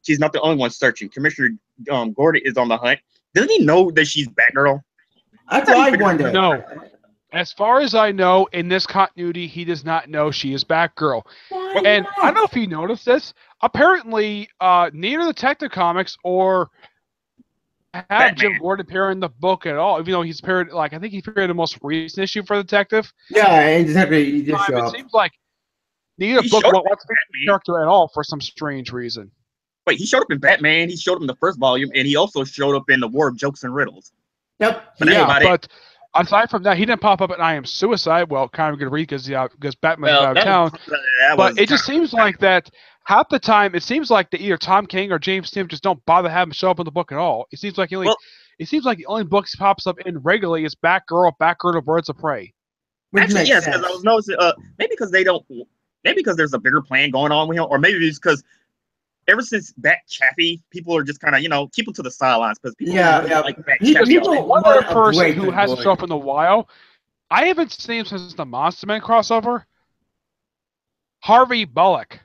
she's not the only one searching. Commissioner Gordon is on the hunt. Doesn't he know that she's Batgirl? That's what I wonder. No. As far as I know, in this continuity, he does not know she is Batgirl. Why And not? I don't know if you noticed this. Apparently, neither Detective Comics or have Jim Batman. Gordon appear in the book at all, even though he's appeared, like, I think he appeared in the most recent issue for Detective. Yeah, and exactly. You just show It up. seems like neither He book showed up wants to in be Batman. the character at all for some strange reason. Wait, he showed up in Batman. He showed up in the first volume, and he also showed up in the War of Jokes and Riddles. Yep. But that's Yeah, about it. but aside from that, he didn't pop up in I Am Suicide. Well, kind of a good read because Batman's out of town. But it just seems like that half the time, it seems like that either Tom King or James Timm just don't bother having him show up in the book at all. It seems like the only books he pops up in regularly is Batgirl or Birds of Prey. Actually, yes, because I was noticing, maybe because maybe because there's a bigger plan going on with him, or maybe it's because ever since Bat Chaffee, people are just kind of, keep him to the sidelines because people really like Bat Chaffee. One other person who hasn't shown up in a while, I haven't seen him since the Monster Man crossover, Harvey Bullock.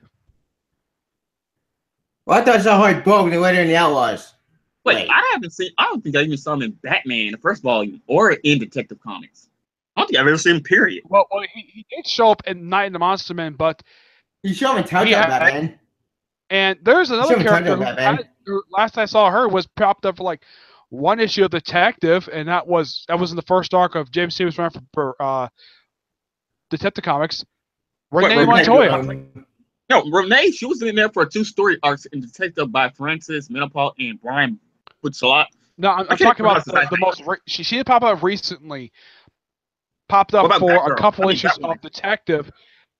Well, I thought I saw Harvey Bullock in Later in the Outlaws. Wait, I don't think I even saw him in Batman, the first volume, or in Detective Comics. I don't think I've ever seen him, period. Well, he did show up in Night in the Monster Man, but you showed him in Touch Up Batman. And there's another character who last I saw her was popped up for like one issue of Detective, and that was in the first arc of James Timm's run for Detective Comics. Renee Montoya. No, Renee, she was in there for 2 story arcs in Detective by Francis Menopause and Brian Butzelot. No, I'm talking about the most. She did pop up recently. Popped up for a couple issues of Detective,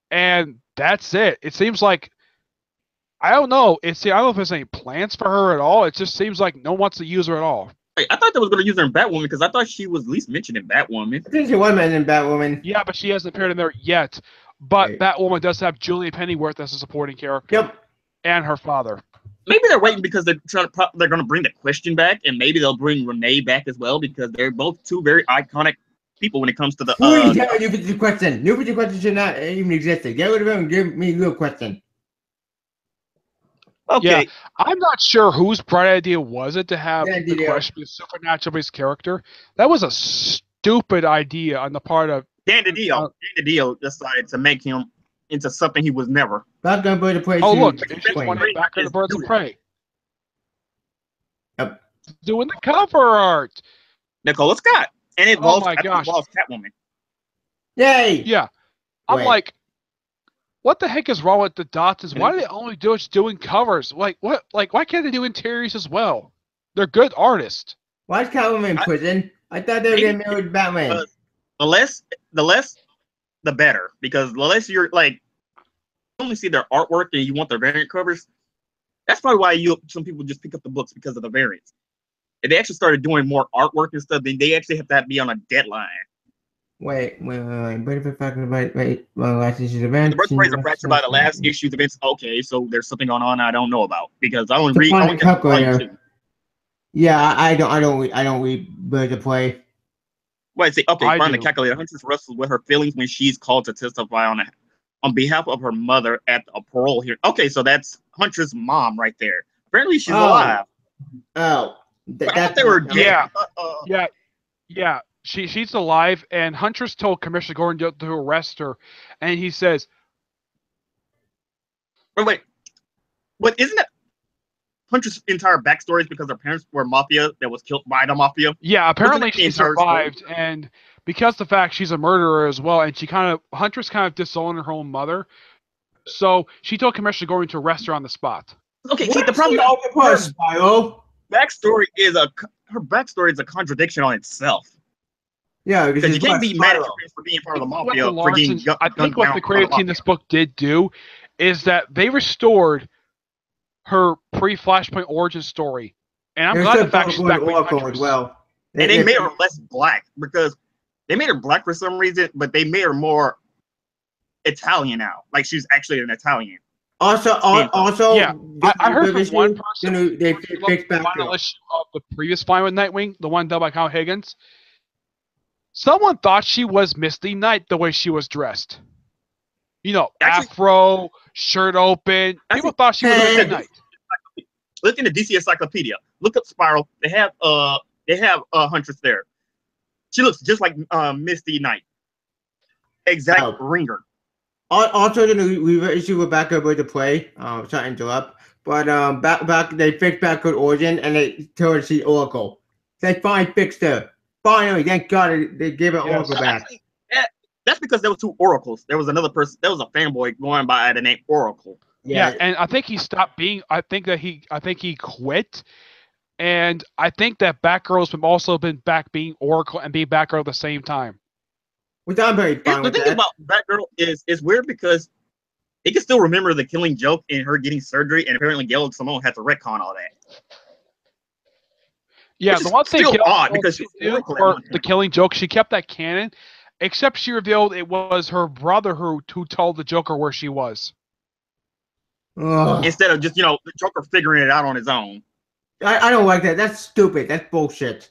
and that's it. It seems like I don't know. I don't know if there's any plans for her at all. It just seems like no one wants to use her at all. Wait, I thought they was going to use her in Batwoman because I thought she was at least mentioned in Batwoman. I think she was mentioned in Batwoman. Yeah, but she hasn't appeared in there yet. But Batwoman does have Julia Pennyworth as a supporting character. Yep. And her father. Maybe they're waiting because they're going to bring the Question back, and maybe they'll bring Renee back as well because they're both 2 very iconic people when it comes to the. Who are you telling New 52 Question? New 52 Question should not even exist. Get rid of him and give me a real question. Okay. Yeah, I'm not sure whose bright idea was it to have the Question be a supernatural-based character. That was a stupid idea on the part of Dan DiDio decided to make him into something he was never. Back on Birds of Prey. Oh, look, they just went back on the Birds of Prey. Yep. Doing the cover art. Nicola Scott. And it involves Catwoman. Yay! Yeah. I'm like, what the heck is wrong with the Dotsons? Why do they only do it doing covers? Like, what? Like, why can't they do interiors as well? They're good artists. Why is Catwoman in prison? I thought they were getting married with Batman. The less, the better. Because the less you're like, you only see their artwork and you want their variant covers. That's probably why some people just pick up the books because of the variants. If they actually started doing more artwork and stuff, then they actually have to be on a deadline. Wait. But if we're talking about last issue's events, the birth rates are fractured by the last issue's events. Okay, so there's something going on I don't know about because I only read. Yeah, I don't read Birds of Prey. Wait, see, okay, find the calculator. Huntress wrestles with her feelings when she's called to testify on behalf of her mother at a parole hearing. Okay, so that's Huntress' mom right there. Apparently, she's alive. Oh, I thought they were dead. Yeah. She's alive, and Huntress told Commissioner Gordon to arrest her, and he says, Wait, but isn't that Huntress' entire backstory is because her parents were mafia that was killed by the mafia? Yeah, apparently she survived, and because the fact she's a murderer as well, and Huntress kind of disowned her own mother, so she told Commissioner Gordon to arrest her on the spot. Okay, see, the problem her backstory is a contradiction on itself. Yeah, because you can't be mad at your parents for being part of the mafia. I think what the creative team in this book did do is that they restored her pre-Flashpoint origin story, and I'm glad the fact she's back with as well. And they made her less black because they made her black for some reason, but they made her more Italian now. Like she's actually an Italian. Also, yeah, I heard from one person they fixed back the final issue of the previous Fine with Nightwing, the one done by Kyle Higgins. Someone thought she was Misty Knight the way she was dressed. Afro, shirt open. People thought she was Misty Knight. Look in the DC Encyclopedia. Look up Spiral. They have Huntress there. She looks just like Misty Knight. Exact ringer. Also, the new issue with Batgirl Birds of Prey. Sorry to interrupt, but back they fixed Batgirl origin and they told her she's Oracle. They finally fixed her. Finally, thank God they gave her Yes. Oracle back. Actually, that's because there were two oracles. There was another person. There was a fanboy going by the name Oracle. Yeah, and I think he stopped being. I think he quit, and I think that Batgirl's been also been back being Oracle and being Batgirl at the same time. Which I'm very fine The with thing that. about Batgirl is it's weird because it can still remember the Killing Joke and her getting surgery, and apparently Gail Simone had to retcon all that. Yeah, Which the is one thing still Gail odd Simone because did she's do Oracle at for one the point. Killing Joke, she kept that canon, except she revealed it was her brother who told the Joker where she was. Ugh. Instead of just the Joker figuring it out on his own. I don't like that. That's stupid. That's bullshit.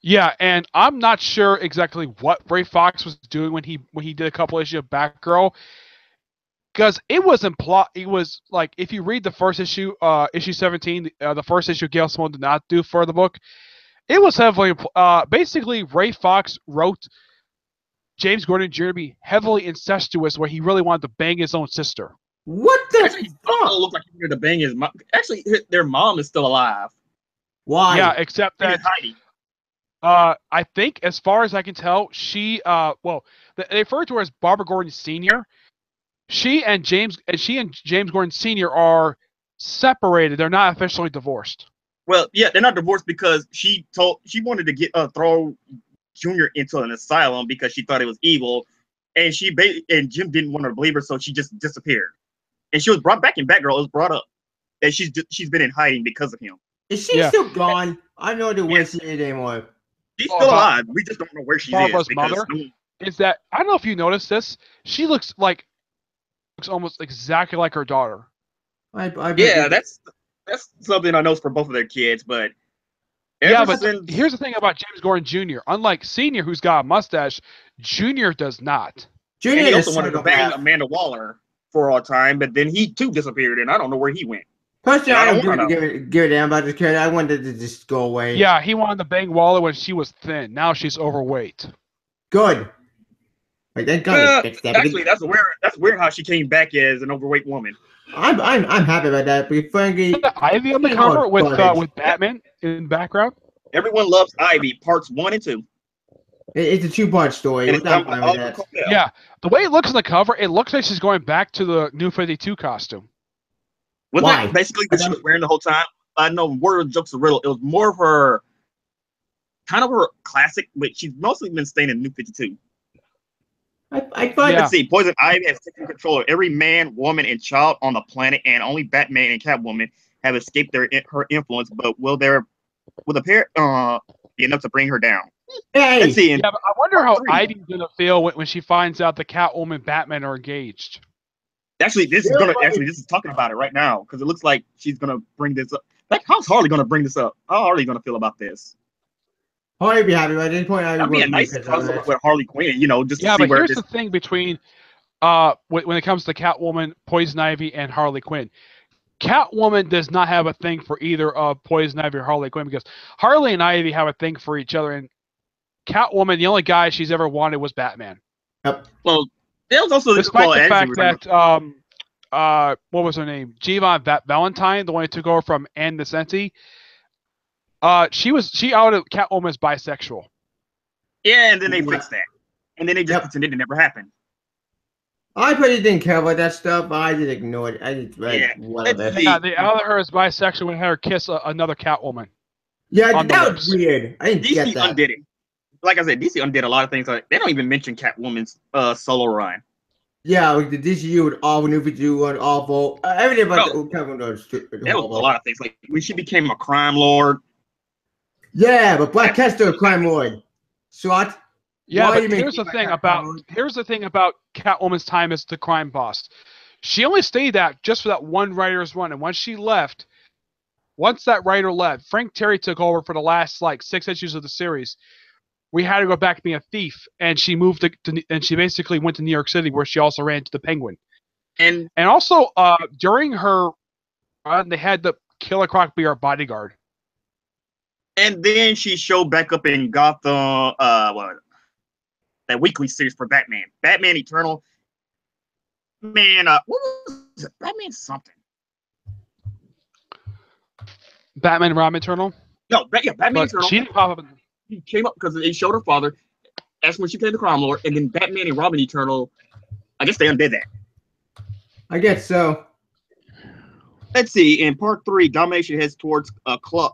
Yeah, and I'm not sure exactly what Ray Fox was doing when he did a couple issues of Batgirl, because it was It was like, if you read the first issue, issue 17, the first issue Gail Simone did not do for the book. It was heavily basically Ray Fox wrote James Gordon Jr. to be heavily incestuous, where he really wanted to bang his own sister. What the Actually, he fuck? looked like he wanted to bang his mom. Actually, their mom is still alive. Why? Yeah, except She's that hiding. I think, as far as I can tell, she they refer to her as Barbara Gordon Sr. She and James Gordon Sr. are separated. They're not officially divorced. Well, yeah, they're not divorced because she wanted to get throw Junior into an asylum because she thought it was evil, and and Jim didn't want her to believe her, so she just disappeared. And she was brought back in Batgirl. It was brought up that she's been in hiding because of him. Is she Yeah. still gone? I know the way Yes. she is anymore. She's Oh, still Bob- alive. We just don't know where she Barbara's is because mother? Is that, I don't know if you noticed this, she looks almost exactly like her daughter. yeah, that's something I know for both of their kids, but Yeah, ever but since here's the thing about James Gordon Jr. Unlike Senior, who's got a mustache, Junior does not. Junior and he is also wanted to bang psychopath. Amanda Waller for all time, but then he too disappeared, and I don't know where he went. Personally, Yeah, I I don't don't wanna give a damn about this character. I wanted to just go away. Yeah, he wanted to bang Waller when she was thin. Now she's overweight. Good. Like thank God Uh, they fixed that. Actually, that's weird how she came back as an overweight woman. I'm happy about that. But frankly, Ivy on the Speaking of cover with garbage. Batman in the background. Everyone loves Ivy, parts 1 and 2. it's a two-part story. And Which it's I'm done by fine with Oliver that. Coipel. Yeah, the way it looks in the cover, it looks like she's going back to the New 52 costume. Wasn't Why? that basically what she was wearing the whole time? I know word of jokes are riddle. It was more of her, kind of her classic, but she's mostly been staying in New 52. I find Yeah. Let's see. Poison Ivy has taken control of every man, woman, and child on the planet, and only Batman and Catwoman have escaped her influence. But will the pair be enough to bring her down? Hey, Let's see. Yeah, but I wonder how 3. Ivy's gonna feel when she finds out the Catwoman and Batman are engaged. Actually, this is talking about it right now because it looks like she's gonna bring this up. Like, how's Harley gonna bring this up? How Harley gonna feel about this? Harley be happy. But at this point, I That'd be a wouldn't nice because of crossover that. with Harley Quinn, just to Yeah, see but where here's this. the thing between when it comes to Catwoman, Poison Ivy, and Harley Quinn. Catwoman does not have a thing for either Poison Ivy or Harley Quinn, because Harley and Ivy have a thing for each other, and Catwoman, the only guy she's ever wanted was Batman. Well, there was also Despite the as you fact remember- that what was her name? Jivan Valentine, the one who took over from Ann Nesenti. She outed Catwoman as bisexual. yeah, and then they Yeah. fixed that, and then they just Yep. pretended it never happened. I pretty didn't care about that stuff. I just ignored it. I just Yeah. whatever. Let's see. Yeah, they outed her as bisexual and had her kiss another Catwoman. Yeah, on the that lips. was weird. I didn't DC get that. undid it. Like I said, DC undid a lot of things. Like, they don't even mention Catwoman's solo run. Yeah, like the DCU with all New 52 and awful. Everything about No. the Kevin was stupid. There was a lot of things. Like when she became a crime lord. Yeah, but Black Cat's still a crime lord. SWAT. Yeah, Why but you make here's the me thing like about Catwoman? Catwoman's time as the crime boss. She only stayed that just for that one writer's run, and once that writer left, Frank Terry took over for the last 6 issues of the series. We had to go back to being a thief, and she moved and she basically went to New York City, where she also ran to the Penguin. And And also, during her run, they had the Killer Croc be our bodyguard. then she showed back up in Gotham, that weekly series for Batman. Batman Eternal. Man, what was it? Batman something. Batman and Robin Eternal. No, Batman But Eternal. she didn't pop up. He came up because they showed her father. That's when she became the Crime Lord, and then Batman and Robin Eternal. I guess they undid that. I guess so. Let's see. In part 3, domination heads towards a close.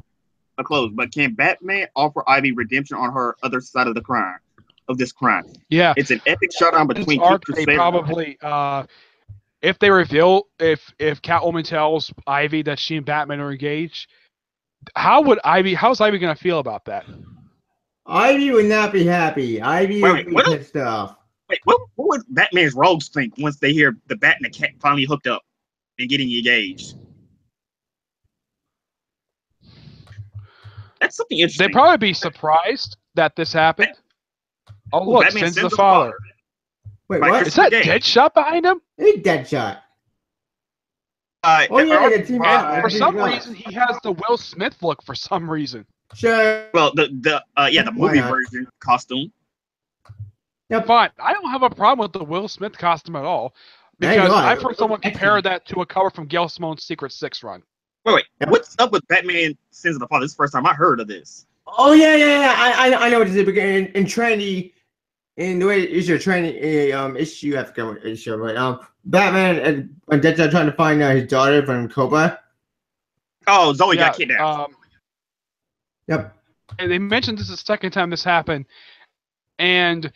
But can Batman offer Ivy redemption on her other side of this crime? Yeah, It's an epic showdown this between arc two they Crusaders. probably if they reveal if Catwoman tells Ivy that she and Batman are engaged, how's Ivy gonna feel about that? Ivy would not be happy. Ivy would be pissed off. Wait, what would Batman's rogues think once they hear the Bat and the Cat finally hooked up and getting engaged? That's something interesting. They'd probably be surprised that this happened. Oh look, Batman sends the sends father. Wait, By what? Is that Christopher Gage. Deadshot behind him? Hey, Deadshot. Oh yeah, the team And up. for some reason, he has the Will Smith look. For some reason, Sure. Well, the Why movie not? version costume. Yep. fine. I don't have a problem with the Will Smith costume at all Neither because do I. I've heard someone compare that to a cover from Gail Simone's Secret Six run. Wait, Yep. what's up with Batman Sins of the Father? This is the first time I heard of this. Oh yeah. I know what it is. Because in Trinity, in the way it's your Trinity issue, I forget what issue, but Batman and Deadshot trying to find his daughter from Cobra. Oh, Zoe got kidnapped. Yep. And they mentioned this is the second time this happened, and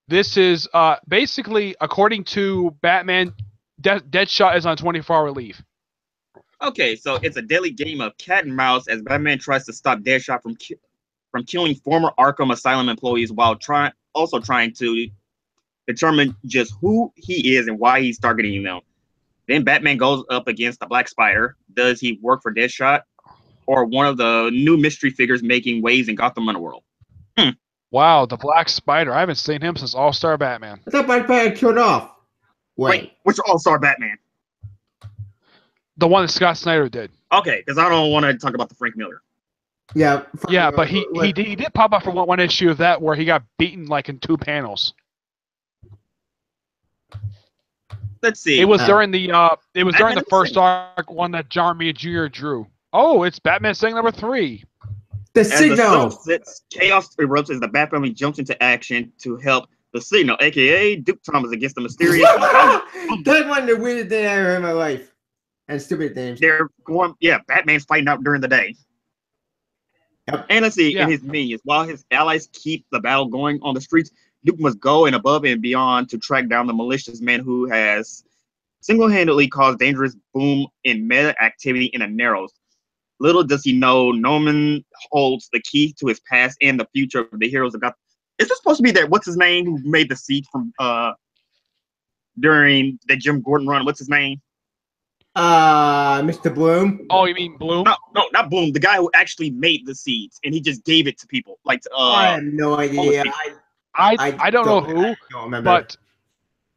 this is basically according to Batman, Deadshot is on 24-hour leave. Okay, so it's a deadly game of cat and mouse as Batman tries to stop Deadshot from killing former Arkham Asylum employees while also trying to determine just who he is and why he's targeting them. Then Batman goes up against the Black Spider. Does he work for Deadshot or one of the new mystery figures making waves in Gotham Underworld? Wow, the Black Spider. I haven't seen him since All-Star Batman. I thought Batman killed off. Wait, which All-Star Batman? The one that Scott Snyder did. Okay, because I don't want to talk about the Frank Miller. Yeah. Yeah, but he did pop up for one issue of that where he got beaten like in 2 panels. Let's see. It was during the Batman first Sing. arc one that John Romita Jr. drew. Oh, it's Batman Sing number 3. The As the Signal. sun sets, chaos erupts as the Bat family jumps into action to help the Signal, aka Duke Thomas, against the mysterious. That's one of the weirdest things I ever heard in my life. And stupid things. They're going, Batman's fighting out during the day. Yep. And let's see, Yeah. in his minions, while his allies keep the battle going on the streets, Duke must go and above and beyond to track down the malicious man who has single-handedly caused dangerous boom in meta activity in the Narrows. Little does he know, Norman holds the key to his past and the future of the heroes of Gotham. Is this supposed to be that, what's his name, who made the seed from, during the Jim Gordon run? What's his name? Mr. Bloom. Oh, you mean Bloom? No, not Bloom. The guy who actually made the seeds and he just gave it to people. Like, I have no idea. I don't know who, I don't remember. but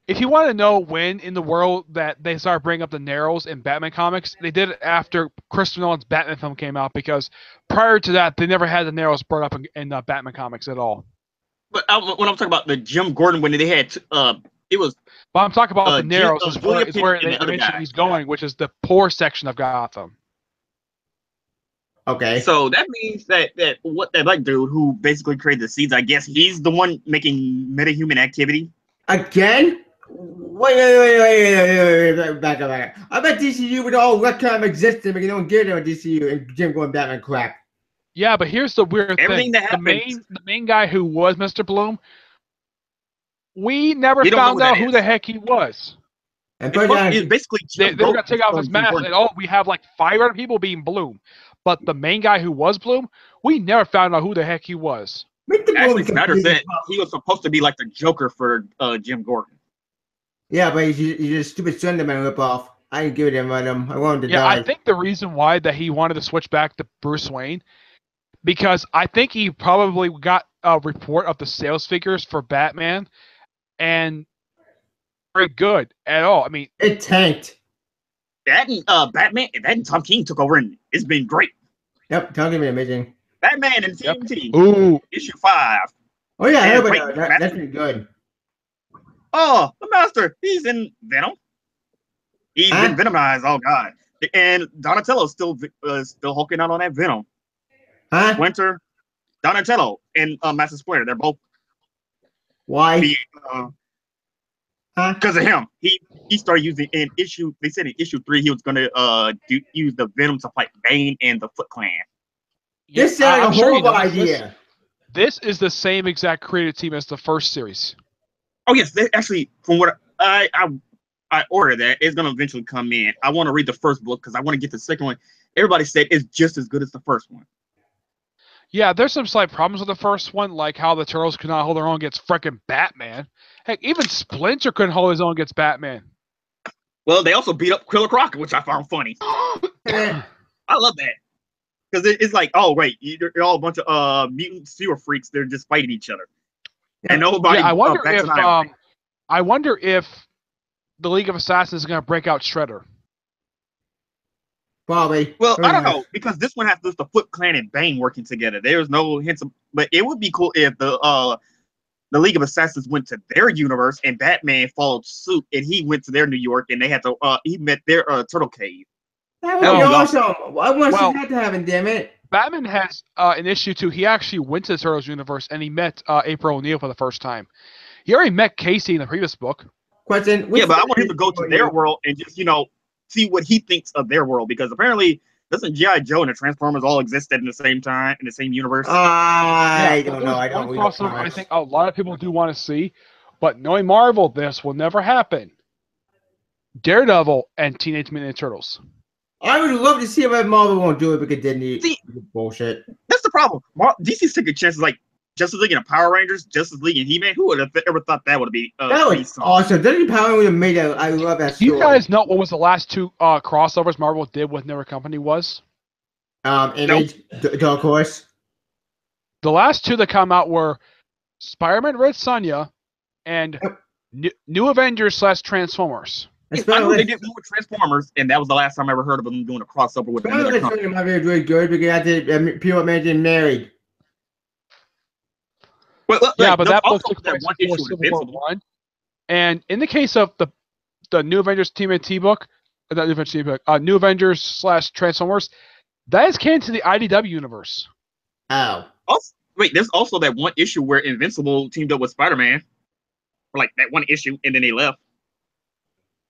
if you want to know when in the world that they started bringing up the Narrows in Batman comics, they did it after Christopher Nolan's Batman film came out, because prior to that, they never had the Narrows brought up in Batman comics at all. but when I'm talking about the Jim Gordon, when they had, it was, But I'm talking about the Narrows is Julia where Pitt and they the other mentioned guy. he's going, which is the poor section of Gotham. Okay. so that means that what that black dude who basically created the seeds, I guess he's the one making metahuman activity. Again? Wait, back up. I bet DCU would all retcon existing, but you don't get it with DCU and Jim going Batman crap. Yeah, but here's the weird Everything thing. that happens- The main guy who was Mr. Bloom, we never We don't know found who that out who is. the heck he was. And It's basically They Jim were Gordon going to take off his from Jim mask Gordon. and, we have like 5 other people being Bloom. But the main guy who was Bloom, we never found out who the heck he was. Mr. Bloom Actually, is Snyder confusing. said he was supposed to be like the Joker for Jim Gordon. Yeah, but he's a stupid Slenderman ripoff. I didn't give it him, but I wanted to Yeah, die. I think the reason why that he wanted to switch back to Bruce Wayne, because I think he probably got a report of the sales figures for Batman, and very good at all. I mean, It tanked. That and Batman, that and Tom King took over, and it's been great. Yep, talking about amazing. Batman and Yep. TNT, ooh, issue 5. Oh yeah, I And heard wait, about that. Matt- That's pretty good. Oh, the Master, he's in Venom. He's Huh? been Venomized. Oh God! And Donatello's still hulking out on that Venom. Huh? Splinter, Donatello, and Master Splinter. They're both Why? because Huh? of him. He started using in issue. They said in issue 3 he was gonna use the Venom to fight Bane and the Foot Clan. This sounds like I'm a sure you horrible know this. idea. This is the same exact creative team as the first series. Oh yes, they actually from what I ordered that it's gonna eventually come in. I want to read the first book because I want to get the second one. Everybody said it's just as good as the first one. Yeah, there's some slight problems with the first one, like how the Turtles could not hold their own against freaking Batman. Heck, even Splinter couldn't hold his own against Batman. Well, they also beat up Killer Croc, which I found funny. I love that because it's like, oh wait, you're all a bunch of mutant sewer freaks. They're just fighting each other, and nobody. Yeah, I wonder bats if an eye. I wonder if the League of Assassins is going to break out Shredder. Probably. Well, Who I don't knows? know because this one has just the Foot Clan and Bane working together. There's no hints, but it would be cool if the League of Assassins went to their universe and Batman followed suit, and he went to their New York, and they had to he met their turtle cave. That would be Oh, awesome. I want to well- see that to happen, damn it. Batman has an issue too. He actually went to the Turtles universe and he met April O'Neil for the first time. He already met Casey in the previous book. Question. Yeah, but I want him to go to their world and just see what he thinks of their world because apparently doesn't G.I. Joe and the Transformers all exist at the same time in the same universe? I Yeah, don't know. I there's don't one read the crossover I comics. think a lot of people do want to see, but knowing Marvel, this will never happen. Daredevil and Teenage Mutant Ninja Turtles. I would love to see if Marvel won't do it because they need See- bullshit. That's the problem. DC's taking chances like Justice League and the Power Rangers, Justice League and He-Man. Who would have ever thought that would be? That was awesome. Dirty Power would have made that. I love that Do story. you guys know what was the last two crossovers Marvel did with their company was? Image, Dark Horse. The last two that come out were Spider-Man Red Sonja and New Avengers / Transformers. I know they did one with Transformers, and that was the last time I ever heard of them doing a crossover with another company. Might be really good because I did people mentioned married. Well, Yeah, but that book also took that place one before issue with Civil War Invincible. 1. And in the case of the New Avengers Team T book, not New Avengers Team book, New Avengers / Transformers, that is canon to the IDW universe. Oh. Also, wait, there's also that one issue where Invincible teamed up with Spider-Man, for like that one issue, and then they left.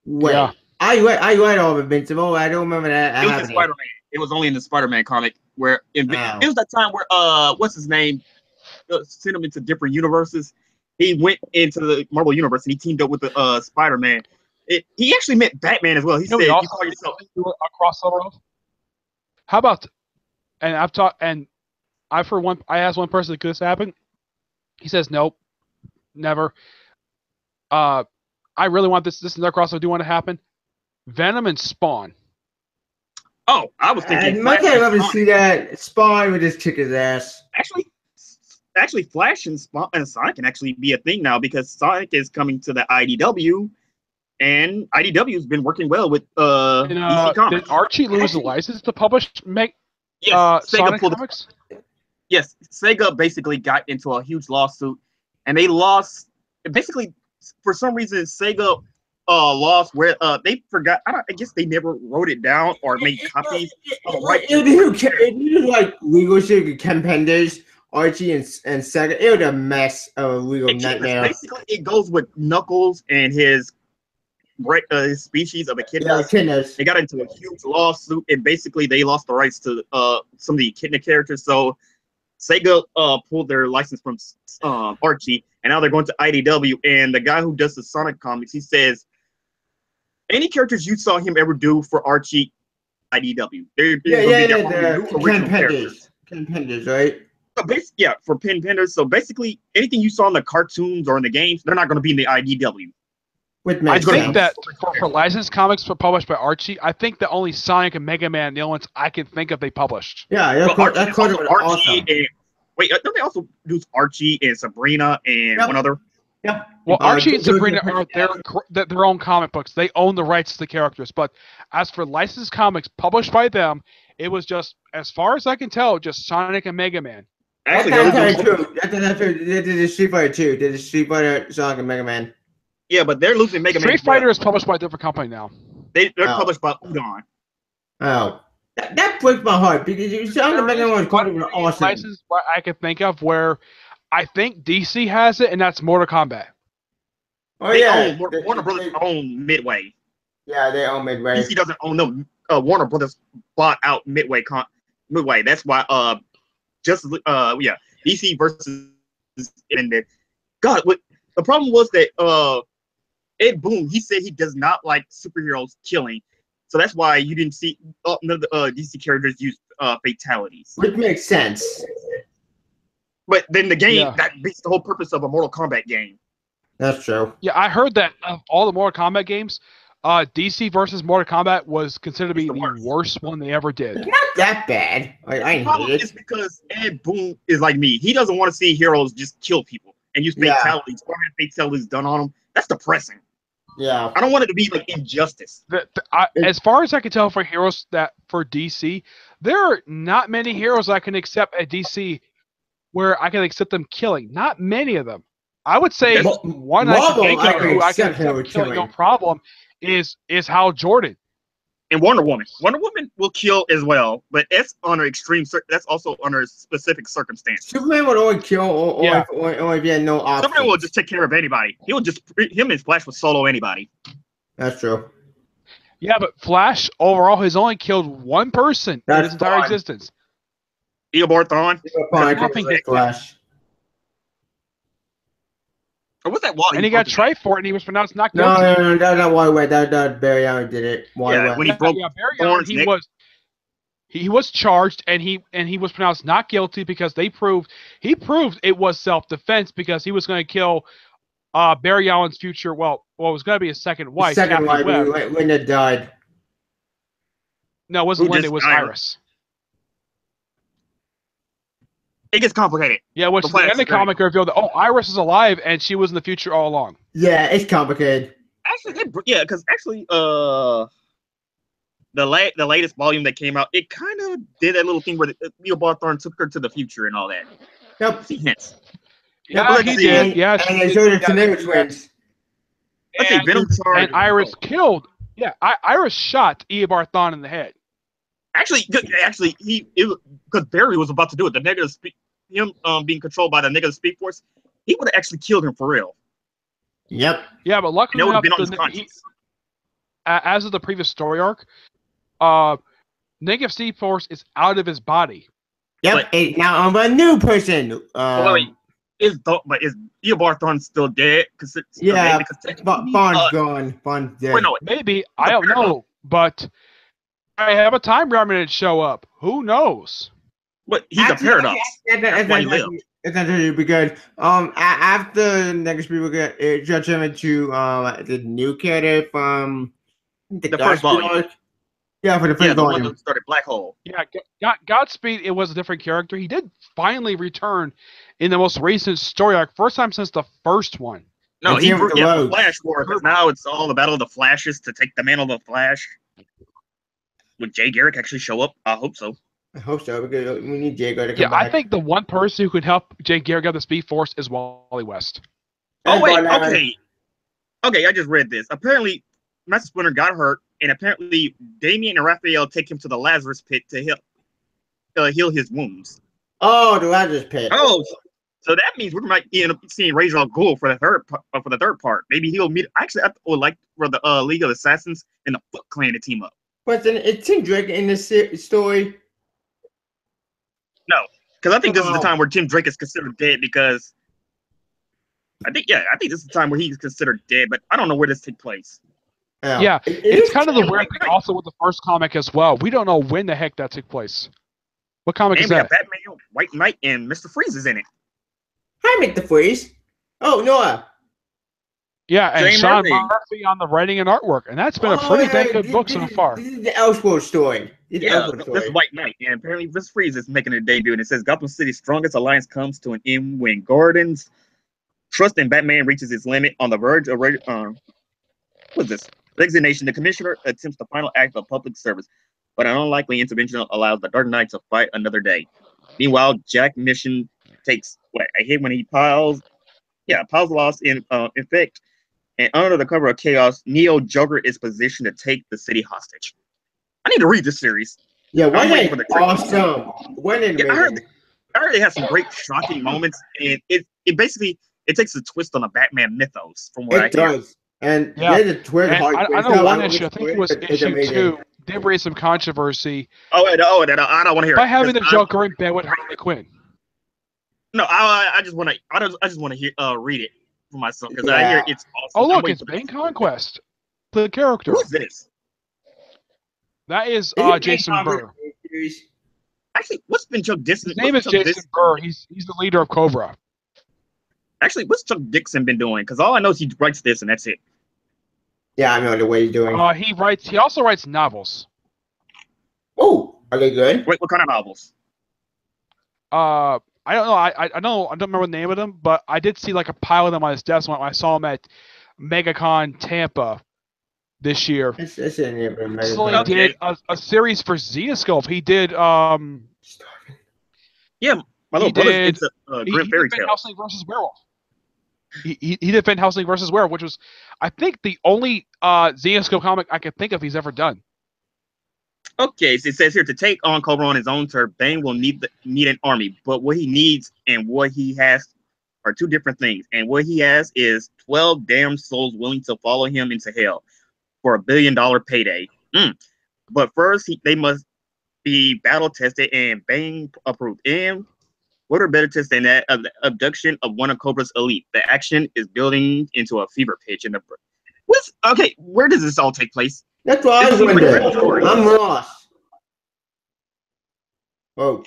Wait. Yeah. I read all of Invincible. I don't remember that It was in happening. Spider-Man. It was only in the Spider-Man comic where it Wow. was that time where what's his name sent him into different universes. He went into the Marvel universe and he teamed up with the Spider-Man. He actually met Batman as well. He You know said, what "You call yourself." do a crossover of? How about? And I've talked, and I asked one person, could this happen? He says, nope, never. I really want this. This is another crossover. Do want to happen? Venom and Spawn. Oh, I was thinking. And much Flash I'd and love to Sonic. see that Spawn would just kick his ass. Actually, Flash and Sonic can actually be a thing now because Sonic is coming to the IDW, and IDW has been working well with And, DC Comics. did Archie lose the license to publish Yes, Sega Sonic pulled. comics? Yes, Sega basically got into a huge lawsuit, and they lost. Basically, for some reason, Sega lost where they forgot. I guess they never wrote it down or made copies of the right. It needed like legal shit with Ken Penders, Archie, and Sega. It was a mess of a legal nightmare. Basically, it goes with Knuckles and his species of echidnas. Yeah, Echidnas. They got into a huge lawsuit, and basically they lost the rights to some of the echidna characters. So Sega pulled their license from Archie, and now they're going to IDW. And the guy who does the Sonic comics, he says, any characters you saw him ever do for Archie, IDW. They're The Ken original characters. Penders. Ken Penders, right? So for Pen Penders. So basically, anything you saw in the cartoons or in the games, they're not going to be in the IDW. With I makes think sense. that for licensed comics published by Archie, I think that only Sonic and Mega Man are the only ones I can think of they published. Yeah, Well, that card was awesome. and wait, don't they also do Archie and Sabrina and Yep. one other? Yeah. Well, Archie and those Sabrina are- are their own comic books. They own the rights to the characters. But as for licensed comics published by them, it was just, as far as I can tell, just Sonic and Mega Man. Actually, That's they're losing- true. That's true. They did the Street Fighter 2. They did the Street Fighter, Sonic, and Mega Man. yeah, but they're losing Mega Man. Street as well. Fighter is published by a different company now. They're Oh. published by Udon. Oh. That breaks my heart because you sound the Batman was quite awesome. License what I could think of where I think DC has it, and that's Mortal Kombat. Oh They yeah, own, Warner Brothers own Midway. yeah, they own Midway. DC doesn't own them. Warner Brothers bought out Midway. Midway. That's why. Yeah, DC versus ended. God, what the problem was that Ed Boon, he said he does not like superheroes killing, so that's why you didn't see none of the DC characters use fatalities. Which makes sense. But then the game Yeah. that beats the whole purpose of a Mortal Kombat game. That's true. Yeah, I heard that of all the Mortal Kombat games, DC versus Mortal Kombat was considered to be It's the the worst one they ever did. It's not that bad. I The hate problem it. is because Ed Boon is like me. He doesn't want to see heroes just kill people and use Yeah. fatalities or have fatalities done on them. That's depressing. Yeah. I don't want it to be like injustice. As far as I can tell, for heroes that for DC, there are not many heroes I can accept at DC where I can accept them killing. Not many of them. I would say Mo- one I can Marvel, think I of can who I can accept hero accept killing no killing. problem is Hal Jordan. And Wonder Woman. Wonder Woman will kill as well, but that's under that's also under specific circumstances. Superman would only kill or Yeah. if he had no options. Superman will just take care of anybody. Him and Flash will solo anybody. That's true. Yeah, but Flash overall has only killed one person in That's his entire fine. existence. Eobard Thawne. Fine, nothing because hit. Flash. Or what's that Wally? And he got tried for it, and he was pronounced not No, guilty. no, that's not Wally West. That Barry Allen did it. Wally Yeah, West. when he broke Barry Thorne's Allen, he was charged, and he was pronounced not guilty because he proved it was self-defense because he was going to kill Barry Allen's future. Well, was going to be his second wife. Second Kathy wife, Webb. when Linda died. No, it wasn't Who Linda. just It was died? Iris. It gets complicated. Yeah, which The the end of the Flash, comic revealed that Iris is alive and she was in the future all along. Yeah, it's complicated. Actually, because the latest volume that came out, it kind of did that little thing where Eobard Thawne took her to the future and all that. Yep. See hints. Yeah, let's he see. did. Yeah, And they showed the tornado twins. Let's see, Venom charge. And Iris killed. Yeah, Iris shot Eobard Thawne in the head. Actually, because Barry was about to do it. The negative speed, him being controlled by the negative speed force, he would have actually killed him for real. Yep. Yeah, but luckily That would have enough, been on his conscience. as of the previous story arc, negative speed force is out of his body. Yep. And now I'm a new person. Wait, is Eobard Thawne still dead? Yeah, because Bond's gone. Bond's dead. wait, no, Maybe I don't know, but I have a time remnant show up. Who knows? but he's a paradox. That's why he lived. It's actually because after next people get judge him into the new character from the first volume. arc. Yeah, for the first Yeah, the one volume. that started Black Hole. Yeah, Godspeed. It was a different character. He did finally return in the most recent story arc, first time since the first one. No, It's he him with the the rogues. Flash War, because now it's all the Battle of the Flashes to take the mantle of the Flash. Would Jay Garrick actually show up? I hope so. I hope so because we need Jago to come Yeah, back. I think the one person who could help Jay Garrick get the Speed Force is Wally West. Oh And wait, Barnard. okay. I just read this. Apparently, Master Splinter got hurt, and apparently Damien and Raphael take him to the Lazarus Pit to heal his wounds. Oh, the Lazarus Pit. Oh, so that means we might end up seeing Ra's al Ghul for the third part. Maybe he'll meet. Actually, I would like for the League of Assassins and the Foot Clan to team up. But then it's Tim Drake in this story. No, because I think this is the Oh. time where Tim Drake is considered dead because I think this is the time where he's considered dead, but I don't know where this takes place. Yeah, It It's is kind of the White weird thing Knight. also with the first comic as well. We don't know when the heck that took place. What comic And is we that? have Batman, White Knight, and Mr. Freeze is in it. Hi, Mr. Freeze. Oh, Noah. Yeah, and Jay Sean Murphy. Murphy on the writing and artwork, and that's been a pretty dang good book so far. This is the Elseworld story. This is the Yeah, Elseworld this story. is White Knight, and apparently Mr. Freeze is making a debut, and it says Gotham City's strongest alliance comes to an end when Gordon's trust in Batman reaches its limit. On the verge of what's this? Resignation. The Commissioner attempts the final act of public service, but an unlikely intervention allows the Dark Knight to fight another day. Meanwhile, Jack Mission takes a hit when he piles loss in effect, and under the cover of chaos, Neo Joker is positioned to take the city hostage. I need to read this series. Yeah, I'm White waiting Knight for the awesome. When in Yeah, I heard it has some great shocking moments, and it basically it takes a twist on the Batman mythos from what it I hear. does. And Yeah. there's a twist. And Harley I Quinn. know So one I'm issue, I think it was it's issue amazing. 2, did raise some controversy I don't want to hear by it. having the 'Cause Joker in bed with Harley Quinn. No, I just want to hear read it for myself because I hear Yeah. it's awesome. Oh, I'm look, waiting it's for Bane this. Conquest. The character. Who's this? That is Is it Jason Bane Burr. series? Actually, what's been Chuck Dixon? His name is Jason Burr. He's the leader of Cobra. Actually, what's Chuck Dixon been doing? Because all I know is he writes this and that's it. Yeah, I know the way he's doing. He also writes novels. Oh, are they good? Wait, what kind of novels? I don't know. I don't remember the name of them, but I did see like a pile of them on his desk when I saw him at MegaCon Tampa this year. It's in here, but He recently did a series for Zenoscope. He did Yeah, my little He brother's did- into he Grim Fairy did Van Tale. Helsing versus Werewolf. He did Van Helsing versus Werewolf, which was I think the only Zenoscope comic I could think of he's ever done. Okay, so it says here to take on Cobra on his own turf, Bane will need an army, but what he needs and what he has are two different things. And what he has is 12 damn souls willing to follow him into hell for $1 billion payday. But first, they must be battle tested and Bane approved. And what are better tests than that? The abduction of one of Cobra's elite. The action is building into a fever pitch. Okay, where does this all take place? That's what I This was seems like a great wondering. story. I'm lost. Oh.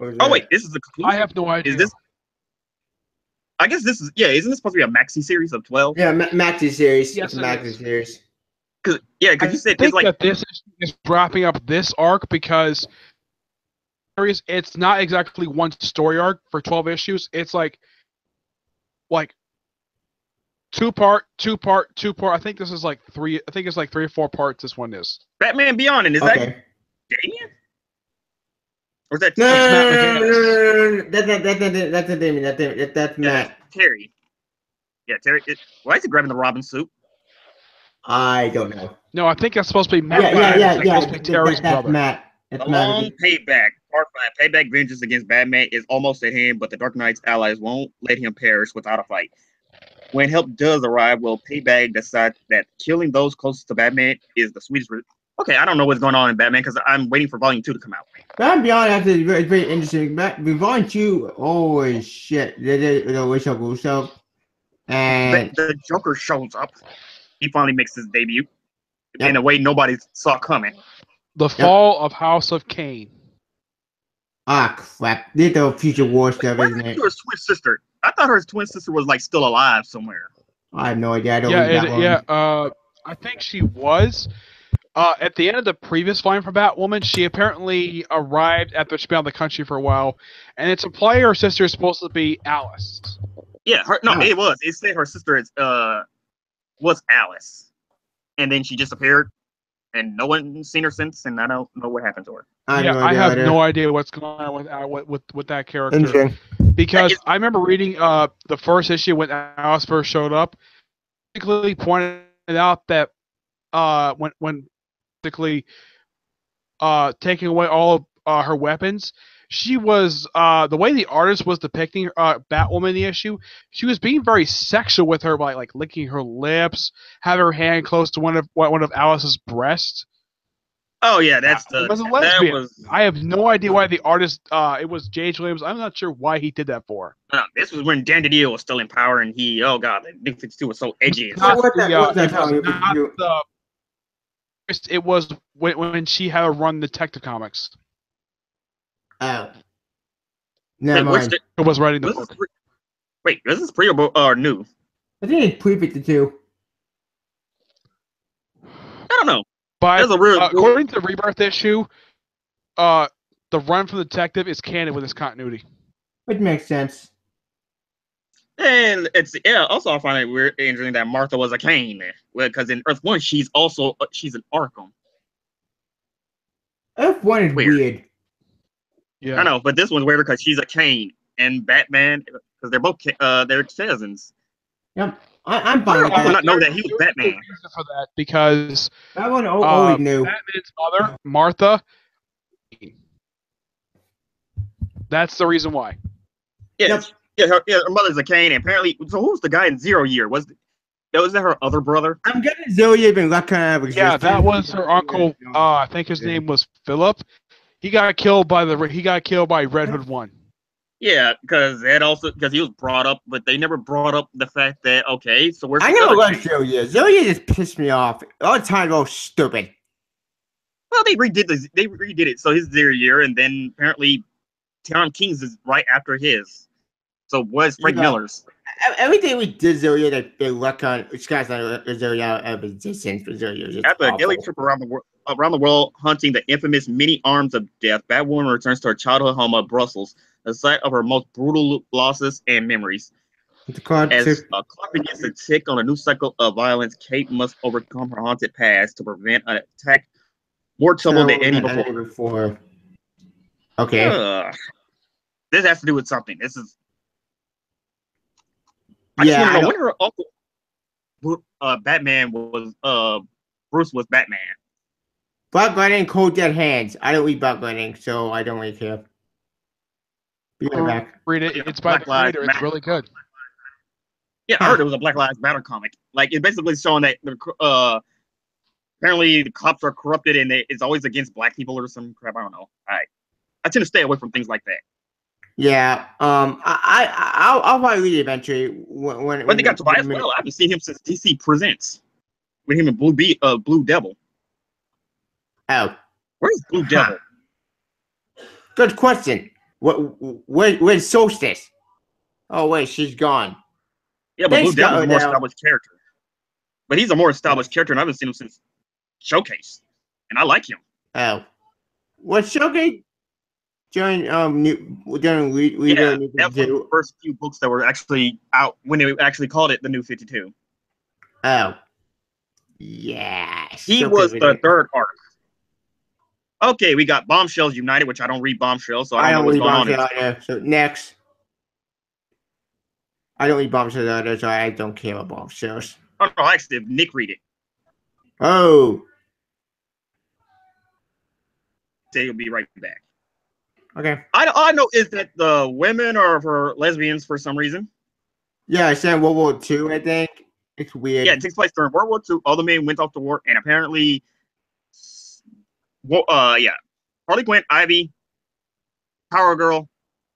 Oh wait, this is the conclusion? I have no idea. Is this? I guess this is Isn't this supposed to be a maxi series of 12? Yeah, Maxi series. Yes, It's a it Maxi is. series. Because you said I it's think like that this is wrapping up this arc because it's not exactly one story arc for 12 issues. It's like two part. I think this is like three. I think it's like 3 or 4 parts. This one is. Batman Beyond, and is that Okay. Damien? Or is that No, Matt no, that's not Damien. That's Matt. Terry? Yeah, Terry. Why is he grabbing the Robin suit? I don't know. No, I think that's supposed to be Matt. Yeah. That's supposed to be Terry's That's brother. Matt. That's The Matt. long payback, part 5, payback vengeance against Batman is almost at hand, but the Dark Knight's allies won't let him perish without a fight. When help does arrive, will Payback decide that killing those closest to Batman is the sweetest. Okay, I don't know what's going on in Batman because I'm waiting for Volume 2 to come out. Batman Beyond actually is very interesting. Volume 2, holy shit. They did it with Russo. And The Joker shows up. He finally makes his debut in a way nobody saw coming. The Fall of House of Kane. crap. This is the future war stuff, Where's isn't it? her twin sister? I thought her twin sister was like still alive somewhere. I have no idea. I don't read that one. I think she was. At the end of the previous volume for Batwoman, she apparently arrived after she'd been out of the country for a while, and it's implied her sister is supposed to be Alice. Yeah, Oh. it was. It said her sister was Alice, and then she disappeared, and no one's seen her since, and I don't know what happened to her. I have no idea what's going on with that character. Interesting. Because I remember reading the first issue when Alice first showed up, basically pointed out that when basically taking away all of her weapons, she was the way the artist was depicting Batwoman in the issue, she was being very sexual with her by like licking her lips, having her hand close to one of Alice's breasts. Oh yeah, that's It was a that lesbian. was. I have no idea why the artist. It was James Williams. I'm not sure why he did that for. This was when Dan DiDio was still in power, and oh god, the New 52 was so edgy. Not what's that it telling you? was not it was when she had to run Detective Comics. Oh. Never Wait, mind. It was writing the this book. is wait, this is pre or new? I think it's pre-52. I don't know. But That's a real. according to the Rebirth issue, the run from the Detective is canon with this continuity. Which makes sense. And also I find it weird, interesting that Martha was a Kane, because in Earth 1 she's an Arkham. F1 is weird. Yeah, I know, but this one's weird because she's a Kane and Batman because they're both they're cousins. Yep. I'm I fine with did that. not know that he was There's a Batman. reason for that because That one always knew. Batman's mother, Martha, That's the reason why. Yeah, her mother's a Kane, and apparently, so who was the guy in 0 Year? Was that her other brother? I'm getting Zoe been that kind of Yeah, that was her uncle. I think his name was Philip. He got killed by Red Hood 1. Yeah, because he was brought up, but they never brought up the fact that so where's I the never other liked chick? Zoe. Zoe just pissed me off all the time. Oh, stupid. Well, they redid it. So his 0 Year, and then apparently Tom King's is right after his. So was Frank Miller's. Everything we did Zoe that they look on, it's guys like Zoe out of existence for Zoe. After a daily trip around the world hunting the infamous many arms of death, Batwoman returns to her childhood home of Brussels, the site of her most brutal losses and memories. As a clock begins to tick on a new cycle of violence, Kate must overcome her haunted past to prevent an attack more trouble than any before. Okay. This has to do with something. This is. I Yeah, just want to know when her uncle Batman was Bruce was Batman. Black Lightning, Cold Dead Hands. I don't read Black Lightning, so I don't really care. Be right back. Read it. It's by the creator. It's really good. Yeah, I heard it was a Black Lives Matter comic. Like, it's basically showing that apparently the cops are corrupted and it's always against black people or some crap. I don't know. I tend to stay away from things like that. Yeah. I'll probably read it eventually. When they got Tobias Well, I haven't seen him since DC Presents with him and Blue Devil. Oh, where's Blue Devil? Good question. Where's Solstice? Oh wait, she's gone. Yeah, but Blue Devil's a more established character. But he's a more established character, and I haven't seen him since Showcase, and I like him. Oh, what Showcase? During that was the first few books that were actually out when they actually called it the New 52. Oh, yeah. He was the third arc. Okay, we got Bombshells United, which I don't read Bombshells, so I don't know what's going on. Either. So next, I don't read Bombshells either, so I don't care about Bombshells. Oh no, actually, Nick read it. Oh. He'll be right back. Okay. All I know is that the women are for lesbians for some reason. Yeah, I said World War II, I think. It's weird. Yeah, it takes place during World War II. All the men went off to war, and apparently, Harley Quinn, Ivy, Power Girl,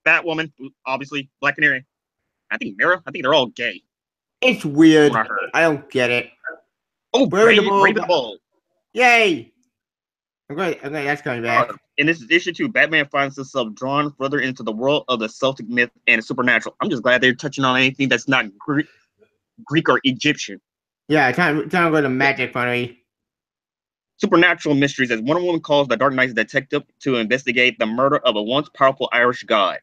Batwoman, obviously, Black Canary. I think Mara. I think they're all gay. It's weird. I don't get it. Oh, Brave the Bold. Yay! Okay, that's coming back. In this issue 2, Batman finds himself drawn further into the world of the Celtic myth and supernatural. I'm just glad they're touching on anything that's not Greek or Egyptian. Yeah, time to go to magic, funny. Supernatural mysteries, as Wonder Woman calls the Dark Knight's detective to investigate the murder of a once powerful Irish god.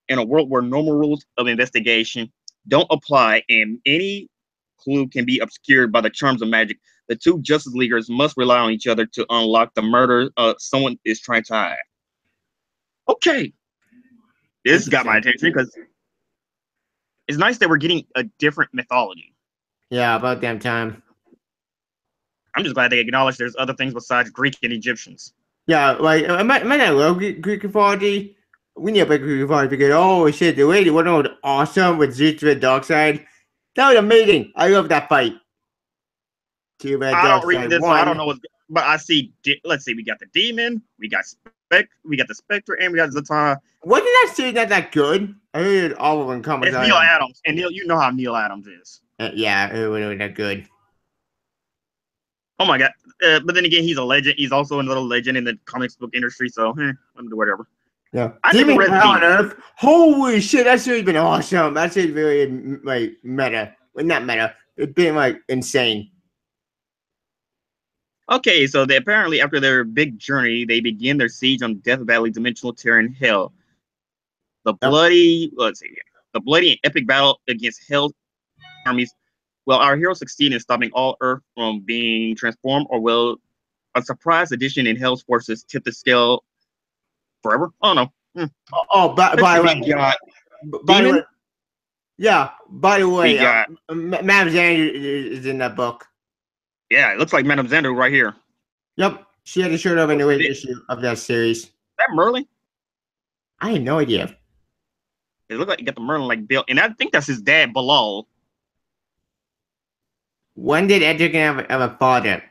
In a world where normal rules of investigation don't apply and any clue can be obscured by the charms of magic, the two Justice Leaguers must rely on each other to unlock the murder someone is trying to hide. Okay. This got my attention because it's nice that we're getting a different mythology. Yeah, about damn time. I'm just glad they acknowledge there's other things besides Greek and Egyptians. Yeah, like, I might not love Greek mythology. We need a big Greek mythology because, oh shit, the lady went on awesome with Zeus to the dark side. That was amazing. I love that fight. I don't read this, so I don't know what's. But I see. Let's see. We got the Demon. We got the Spectre, and we got Zatanna. Wasn't that series not that good? I heard all of them come. It's Neil Adams, and Neil, you know how Neil Adams is. Yeah, it wasn't that good. Oh my god! But then again, he's a legend. He's also another legend in the comics book industry. So, I'm do whatever. Yeah. I never read on Earth. Holy shit! That series been awesome. That series very like meta. Well, not meta. It's been like insane. Okay, so they apparently after their big journey, they begin their siege on Death Valley Dimensional Terror in Hell. The bloody and epic battle against Hell's armies. Will our heroes succeed in stopping all Earth from being transformed, or will a surprise addition in Hell's forces tip the scale forever? Oh no. Oh, by the way, yeah. By the way, Madame Xanadu is in that book. Yeah, it looks like Madame Xanadu right here. Yep, she had a shirt of a new issue of that series. Is that Merlin? I had no idea. It looked like he got the Merlin like built, and I think that's his dad, Bilal. When did Etrigan have a father?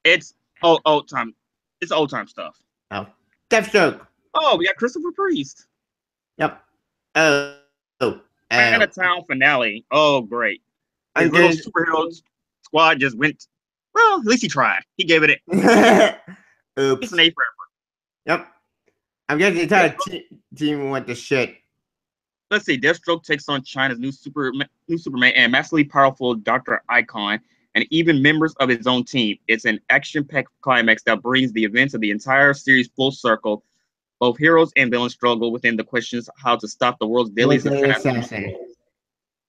It's old time. It's old time stuff. Oh, Deathstroke. Oh, we got Christopher Priest. Yep. Oh. Chinatown finale. Oh, great. His And little then- superhero squad just went. Well, at least he tried. He gave it. Oops. It's an A for effort. Yep. I'm guessing the entire team went to shit. Let's see. Deathstroke takes on China's new Superman and massively powerful Dr. Icon, and even members of his own team. It's an action-packed climax that brings the events of the entire series full circle. Both heroes and villains struggle within the questions how to stop the world's deadliest assassin.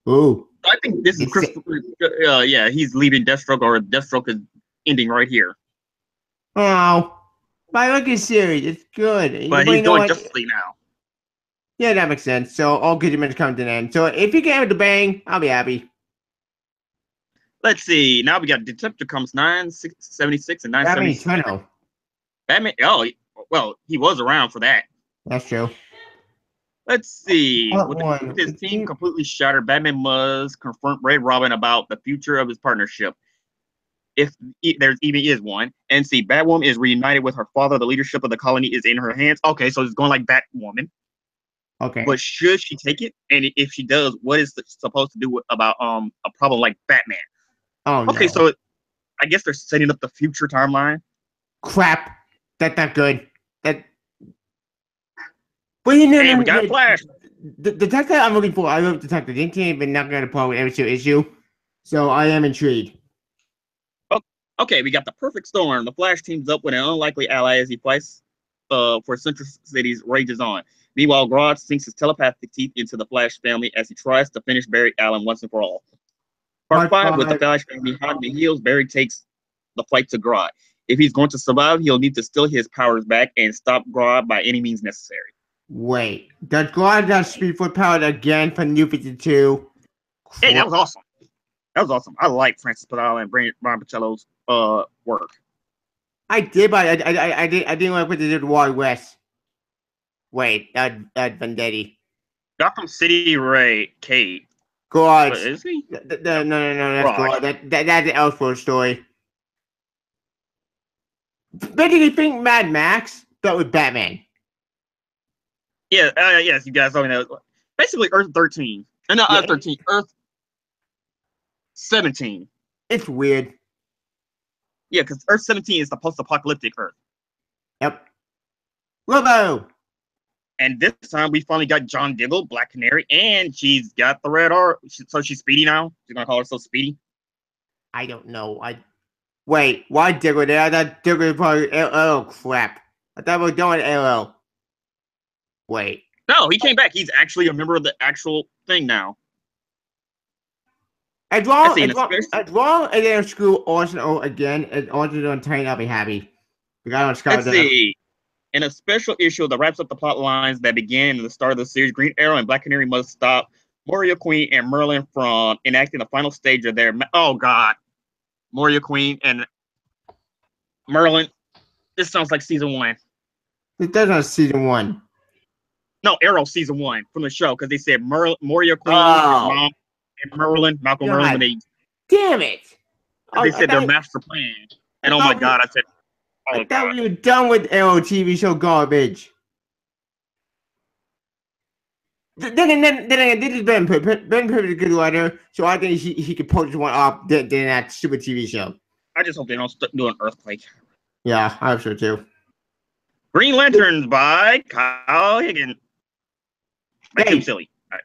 Ooh. I think this is Christopher. Yeah, he's leaving Deathstroke, or Deathstroke is ending right here. Oh. But I like his series. It's good. But he's doing Justice League now. Yeah, that makes sense. So all good events come to an end. So if you get with the bang, I'll be happy. Let's see. Now we got Detective Comics 976 and 976. Eternal. Batman. Oh, well, he was around for that. That's true. Let's see. Part With his team completely shattered, Batman must confront Red Robin about the future of his partnership, if there even is one. And see, Batwoman is reunited with her father. The leadership of the colony is in her hands. Okay, so it's going like Batwoman. Okay. But should she take it? And if she does, what is it supposed to do about a problem like Batman? Oh, okay, no. so I guess they're setting up the future timeline. Crap. That's not good. That. But you know, Hey, we got Flash. The Detective I'm looking for, I love Detective. They can't even not going to pull with every single issue. So I am intrigued. Okay, we got the perfect storm. The Flash teams up with an unlikely ally as he fights for Central City's rages on. Meanwhile, Grodd sinks his telepathic teeth into the Flash family as he tries to finish Barry Allen once and for all. Part 5, with the Flash family hot in the heels, Barry takes the fight to Grodd. If he's going to survive, he'll need to steal his powers back and stop Grodd by any means necessary. Wait, does Grodd got Speed Force power again for New 52? Hey, that was awesome. That was awesome. I like Francis Padala and Brian Pacello's work. I did, but I didn't like what they did with Wild West. Wait, that Vendetti. Gotham City Ray Kate. Grodd. Is he? No, that's Grodd. That's the Elseworld story. But did you think Mad Max, but with Batman? Yeah, yes, you guys told me that. Basically, Earth 13. No, Yeah. 13. Earth 17. It's weird. Yeah, because Earth 17 is the post-apocalyptic Earth. Yep. Robo. And this time, we finally got John Diggle, Black Canary, and she's got the red R. So she's Speedy now. She's gonna call herself Speedy. I don't know. Wait. Why Diggle there? I thought Diggle was probably LL. Crap. I thought we were doing LL. Wait. No, he came back. He's actually a member of the actual thing now. As long as they don't screw Arsenal again, and Arsenal don't turn, I'll be happy. We got on Scott. Let's see. In a special issue that wraps up the plot lines that began at the start of the series, Green Arrow and Black Canary must stop Moria Queen and Merlin from enacting the final stage of their. Oh God, Moria Queen and Merlin. This sounds like season 1. It does on season 1. No, Arrow season 1 from the show, because they said Moria Queen, Oh. his mom, and Merlin, Malcolm God. Merlin. When Damn it! they said their master plan, and oh my God, I said, oh I thought God. we were done with Arrow TV show garbage. Then this is Ben Pivot. Ben Pivot is a good writer, so I think he could pull this one off than that stupid TV show. I just hope they don't do an earthquake. Yeah, I hope so too. Green Lanterns by Kyle Higgins. Make Hey. him silly. All right.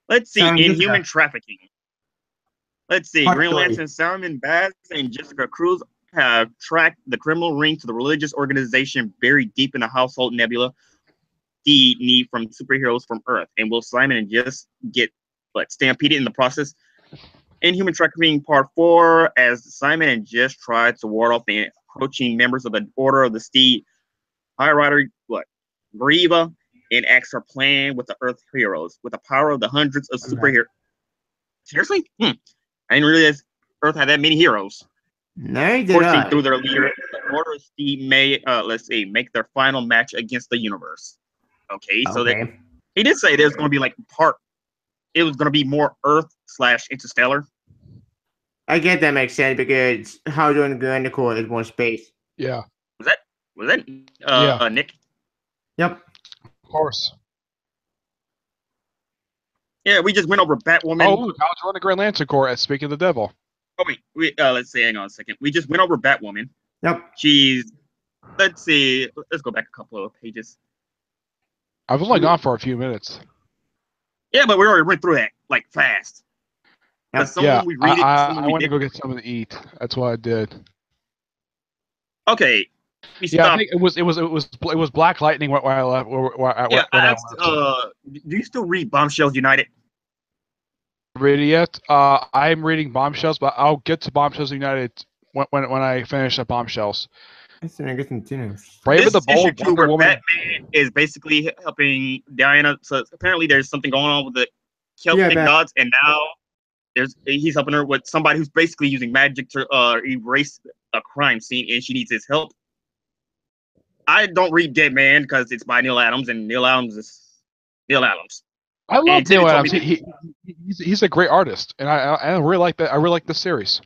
Let's see. Sounds good Inhuman stuff. Trafficking. Let's see. Part Green 3. Lantern Simon Bass and Jessica Cruz have tracked the criminal ring to the religious organization buried deep in the household nebula. The need from superheroes from Earth. And will Simon and Jess get stampeded in the process? Inhuman Trafficking Part 4, as Simon and Jess try to ward off the approaching members of the Order of the Steed, High Rider Grieva enacts her plan with the Earth heroes with the power of the hundreds of superheroes. Seriously? I didn't realize Earth had that many heroes. No, did Forcing I. through their leader, the Order of Steed may, make their final match against the universe. Okay, so that Okay. he did say there's going to be like part. It was going to be more Earth/Interstellar. I get that makes sense because how doing Grand Core is more space. Yeah, Was that Yeah. Nick? Yep. of course. Yeah, we just went over Batwoman. Oh, look, I'll join the Green Lantern Corps. Speaking of the devil, Oh wait, let's see. Hang on a second. We just went over Batwoman. Yep. She's. Let's see. Let's go back a couple of pages. I was only gone for a few minutes. Yeah, but we already went through that like fast. Yep. Some of Yeah, them we read it. Some of I we went to didn't. go get something to eat. That's what I did. Okay, we Yeah, I stopped. think it was Black Lightning when I left. Yeah, When I I asked, left. do you still read Bombshells United? Read it yet? I'm reading Bombshells, but I'll get to Bombshells United when I finish the Bombshells. That's an interesting thing. Brave of This the issue Bold, two Wonder where Woman. Batman is basically helping Diana. So apparently there's something going on with the Celtic Yeah, gods, and now he's helping her with somebody who's basically using magic to erase a crime scene, and she needs his help. I don't read Dead Man because it's by Neil Adams, and Neil Adams is Neil Adams. I love And Timmy Neil told Adams. me He's a great artist, and I really like that. I really like the series.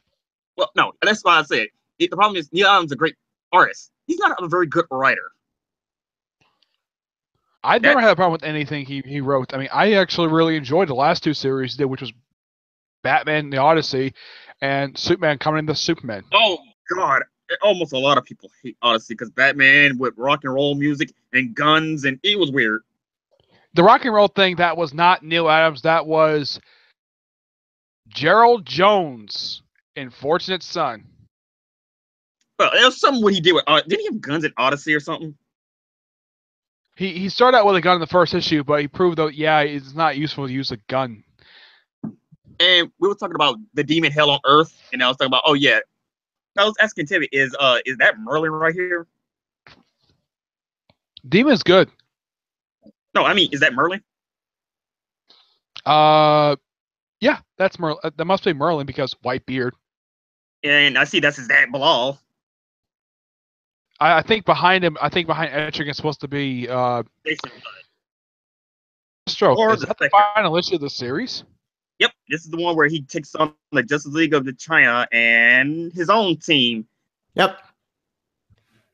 Well, no, that's why I said the problem is Neil Adams is a great artist. He's not a very good writer. I've never had a problem with anything he wrote. I mean, I actually really enjoyed the last two series he did, which was Batman: The Odyssey and Superman Coming into Superman. Oh God, almost a lot of people hate Odyssey because Batman with rock and roll music and guns, and it was weird. The rock and roll thing, that was not Neil Adams. That was Gerald Jones in Fortunate Son. Well, it was something what he did with. Didn't he have guns in Odyssey or something? He started out with a gun in the first issue, but he proved that it's not useful to use a gun. And we were talking about the demon hell on Earth, and I was talking about, oh yeah, I was asking Timmy, is that Merlin right here? Demon's good. No, I mean, is that Merlin? Yeah, that's Merlin. That must be Merlin because white beard. And I see that's his dad, Bilal. I think behind him, Etrigan is supposed to be Jason. Stroke. Or Is the that the Spectre. final issue of the series? Yep, this is the one where he takes on the Justice League of the China and his own team, Yep.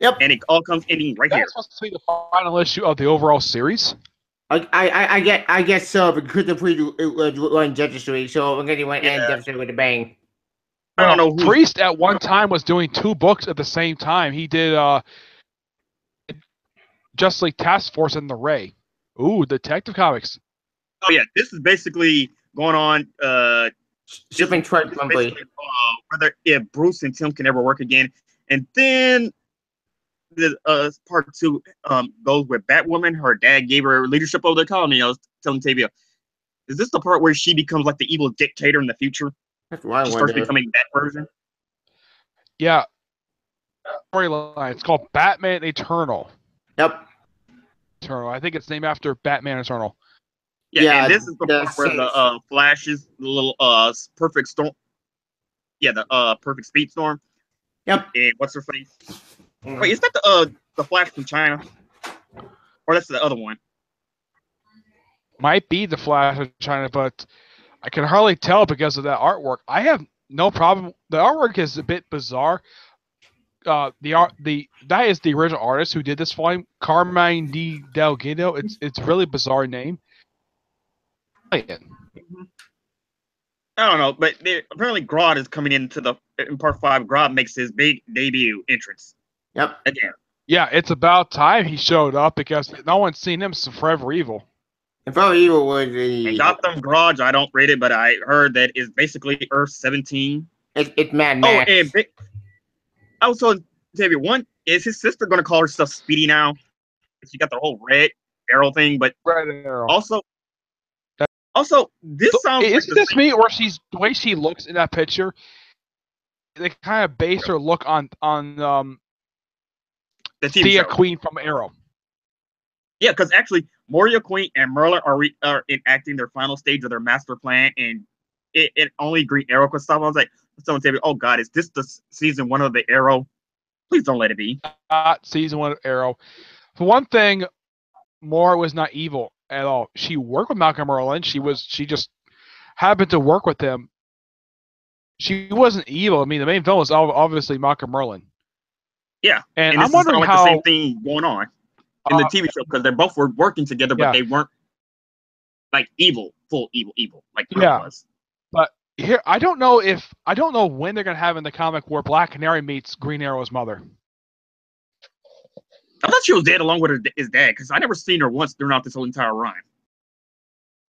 and it all comes ending right here. That's supposed to be the final issue of the overall series. I guess so because the pre one Justice League, so we're gonna went and Yeah. Justice League with a bang. I don't know who. Priest at one time was doing two books at the same time. He did Justice League Task Force and the Ray. Ooh, Detective Comics. Oh yeah, this is basically going on. Shipping twice This is monthly. basically, whether if Bruce and Tim can ever work again, and then the part two goes with Batwoman. Her dad gave her leadership over the colony. I was telling Tavia, is this the part where she becomes like the evil dictator in the future? That's what I She starts wonder. becoming that version. Yeah. Storyline. It's called Batman Eternal. Yep. Eternal. I think it's named after Batman Eternal. Yeah, Yeah, and this is the part where the Flashes, the little perfect storm. Yeah, the perfect speed storm. Yep. And what's her face? Wait, is that the Flash from China? Or that's the other one? Might be the Flash of China, but I can hardly tell because of that artwork. I have no problem. The artwork is a bit bizarre. That is the original artist who did this volume, Carmine Di Delgado. It's a really bizarre name. I don't know, but apparently Grodd is coming in part 5. Grodd makes his big debut entrance Yep. again. Yeah, it's about time he showed up because no one's seen him since Forever Evil. And Forever Evil was And the. Gotham Garage, I don't read it, but I heard that is basically Earth 17. It's Mad Oh, Max. and I was telling Xavier, one, is his sister going to call herself Speedy now? She got the whole red arrow thing, but Red Arrow. also this sounds like Isn't this me, or the way she looks in that picture? They kind of base her look on the TV Thea show. Queen from Arrow. Yeah, because actually, Moria Queen and Merlin are enacting their final stage of their master plan, and it only Green Arrow could stop. I was like, someone tell me, oh God, is this the season 1 of the Arrow? Please don't let it be. Not season 1 of Arrow. For one thing, Moira was not evil at all. She worked with Malcolm Merlyn. She just happened to work with him. She wasn't evil. I mean, the main villain was obviously Malcolm Merlyn. Yeah, And this I'm is wondering like how the same thing going on in the TV show because they both were working together, but they weren't like evil, full evil, like Pearl was. But here, I don't know when they're gonna have in the comic where Black Canary meets Green Arrow's mother. I thought she was dead along with his dad because I never seen her once throughout this whole entire run.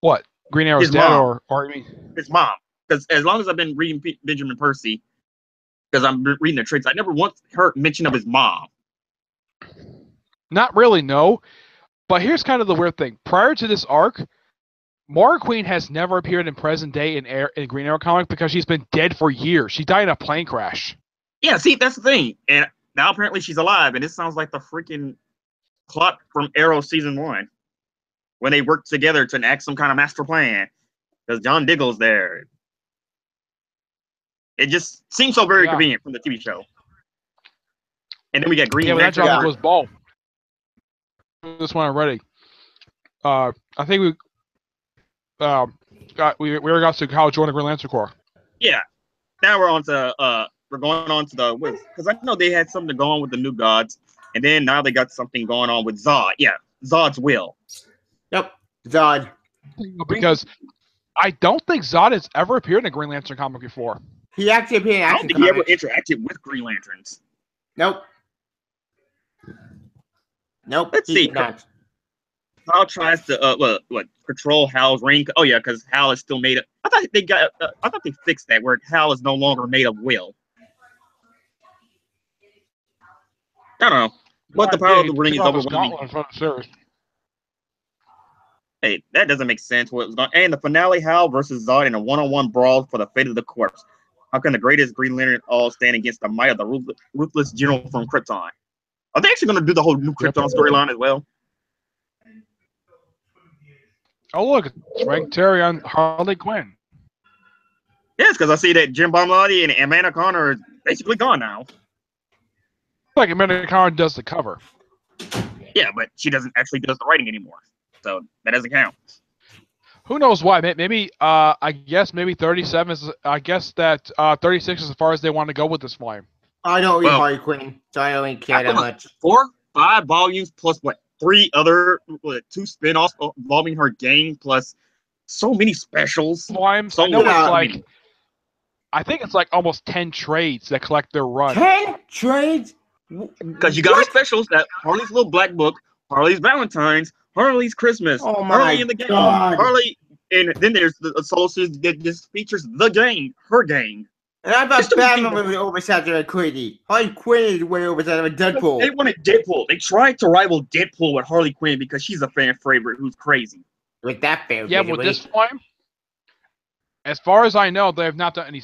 What? Green Arrow's dad, or you mean his mom? Because as long as I've been reading Benjamin Percy, because I'm reading the trades, I never once heard mention of his mom. Not really, no. But here's kind of the weird thing. Prior to this arc, Moira Queen has never appeared in present day in Green Arrow comic because she's been dead for years. She died in a plane crash. Yeah, see, that's the thing. And now apparently she's alive, and this sounds like the freaking plot from Arrow season 1 when they worked together to enact some kind of master plan. Because John Diggle's there. It just seems so very convenient from the TV show. And then we get Green Lantern. Yeah, but that John goes bald. This one already. I think we got to how join the Green Lantern Corps. Yeah. Now we're on to we're going on to the because I know they had something to go on with the New Gods, and then now they got something going on with Zod. Yeah, Zod's will. Yep, Zod. Because I don't think Zod has ever appeared in a Green Lantern comic before. He actually appeared in I don't think he ever interacted with Green Lanterns. Nope. Let's see. Hal tries to control Hal's ring. Oh yeah, because Hal is still made of. I thought they fixed that where Hal is no longer made of will. I don't know. But the power of the ring is overwhelming. Hey, that doesn't make sense. And the finale, Hal versus Zod in a one-on-one brawl for the fate of the corpse. How can the greatest Green Lantern all stand against the might of the ruthless general from Krypton? Are they actually going to do the whole new Krypton storyline as well? Oh, look, it's Frank Terry on Harley Quinn. Yes, because I see that Jim Bomladi and Amanda Connor are basically gone now. Like Amanda Connor does the cover. Yeah, but she doesn't actually do the writing anymore. So that doesn't count. Who knows why? Maybe, I guess maybe 37 is, I guess that 36 is as far as they want to go with this volume. I don't read Harley Quinn, so I don't care that much. 4, 5 volumes plus 3 other 2 spin-offs involving her game plus so many specials. Volumes. I know it's like, I think it's like almost 10 trades that collect their run. 10 trades? Because you got her specials that Harley's Little Black Book, Harley's Valentine's, Harley's Christmas, Harley in the game, Harley, and then there's the solo series that just features the game, her game. And I thought Batman was oversaturated Quinn. Harley Quinn is way oversaturated Deadpool. They wanted Deadpool. They tried to rival Deadpool with Harley Quinn because she's a fan favorite who's crazy. With that fan favorite. Yeah, with this one, as far as I know, they have not done any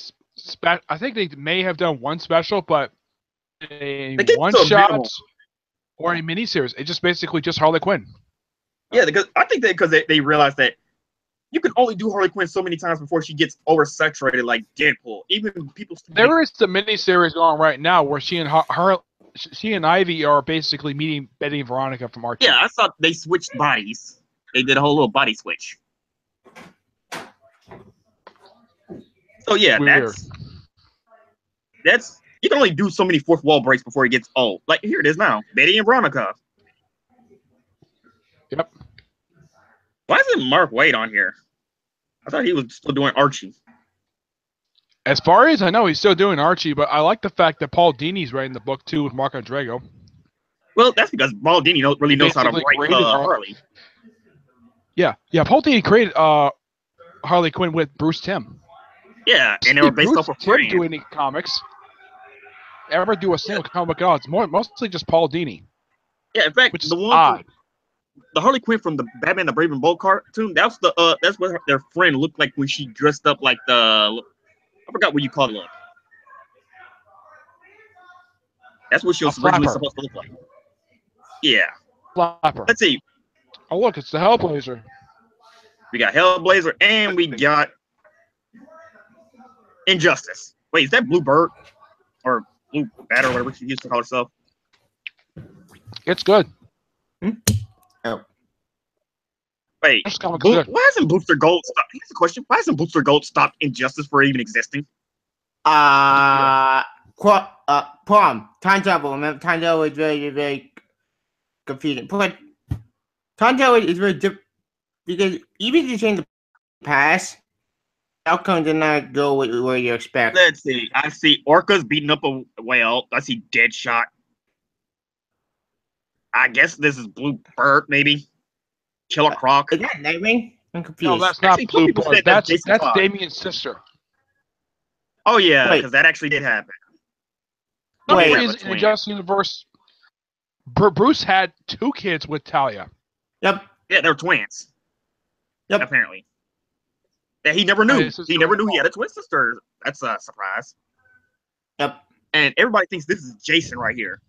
I think they may have done one special, but a one-shot or a miniseries. It's just basically just Harley Quinn. Yeah, because I think that because they realized that you can only do Harley Quinn so many times before she gets oversaturated like Deadpool. Even people. There is the miniseries going on right now where she and Ivy are basically meeting Betty and Veronica from Archie. Yeah, I thought they switched bodies. They did a whole little body switch. So yeah, that's you can only do so many fourth wall breaks before it gets old. Like here it is now, Betty and Veronica. Yep. Why isn't Mark Waid on here? I thought he was still doing Archie. As far as I know, he's still doing Archie, but I like the fact that Paul Dini's writing the book too with Mark Andrego. Well, that's because Paul Dini really knows how to write Harley. Yeah, Paul Dini created Harley Quinn with Bruce Timm. Yeah, and they were based off of Timm do any comics. Ever do a single comic at all? It's mostly just Paul Dini. Yeah, in fact, which is the one. odd. The Harley Quinn from the Batman the Brave and Bold cartoon, that's what their friend looked like when she dressed up like I forgot what you call it. Look. That's what she was originally supposed to look like. Yeah. Flapper. Let's see. Oh look, it's the Hellblazer. We got Hellblazer and we got Injustice. Wait, is that Blue Bird? Or Blue Bat or whatever she used to call herself? It's good. Oh. Wait, This comic is good. why hasn't Booster Gold stopped? Here's the question: why hasn't Booster Gold stopped Injustice for even existing? Prom. Time travel. Remember, time travel is very confusing. But time travel is very different because even if you change the past, the outcome did not go with where you expect. Let's see. I see Orca's beating up a whale. I see Deadshot. I guess this is Blue Bird, maybe. Killer Croc. Is that Nightwing? I'm confused. No, that's not Actually, some people Bluebird. said that's That's Jason Todd. Damien's sister. Oh yeah, Wait. because that actually did happen. No, Wait. in the Injustice universe, Bruce had 2 kids with Talia. Yep. Yeah, they're twins. Yep. Apparently. That he never knew. This is He never really knew he had a twin sister. That's a surprise. Yep. And everybody thinks this is Jason right here.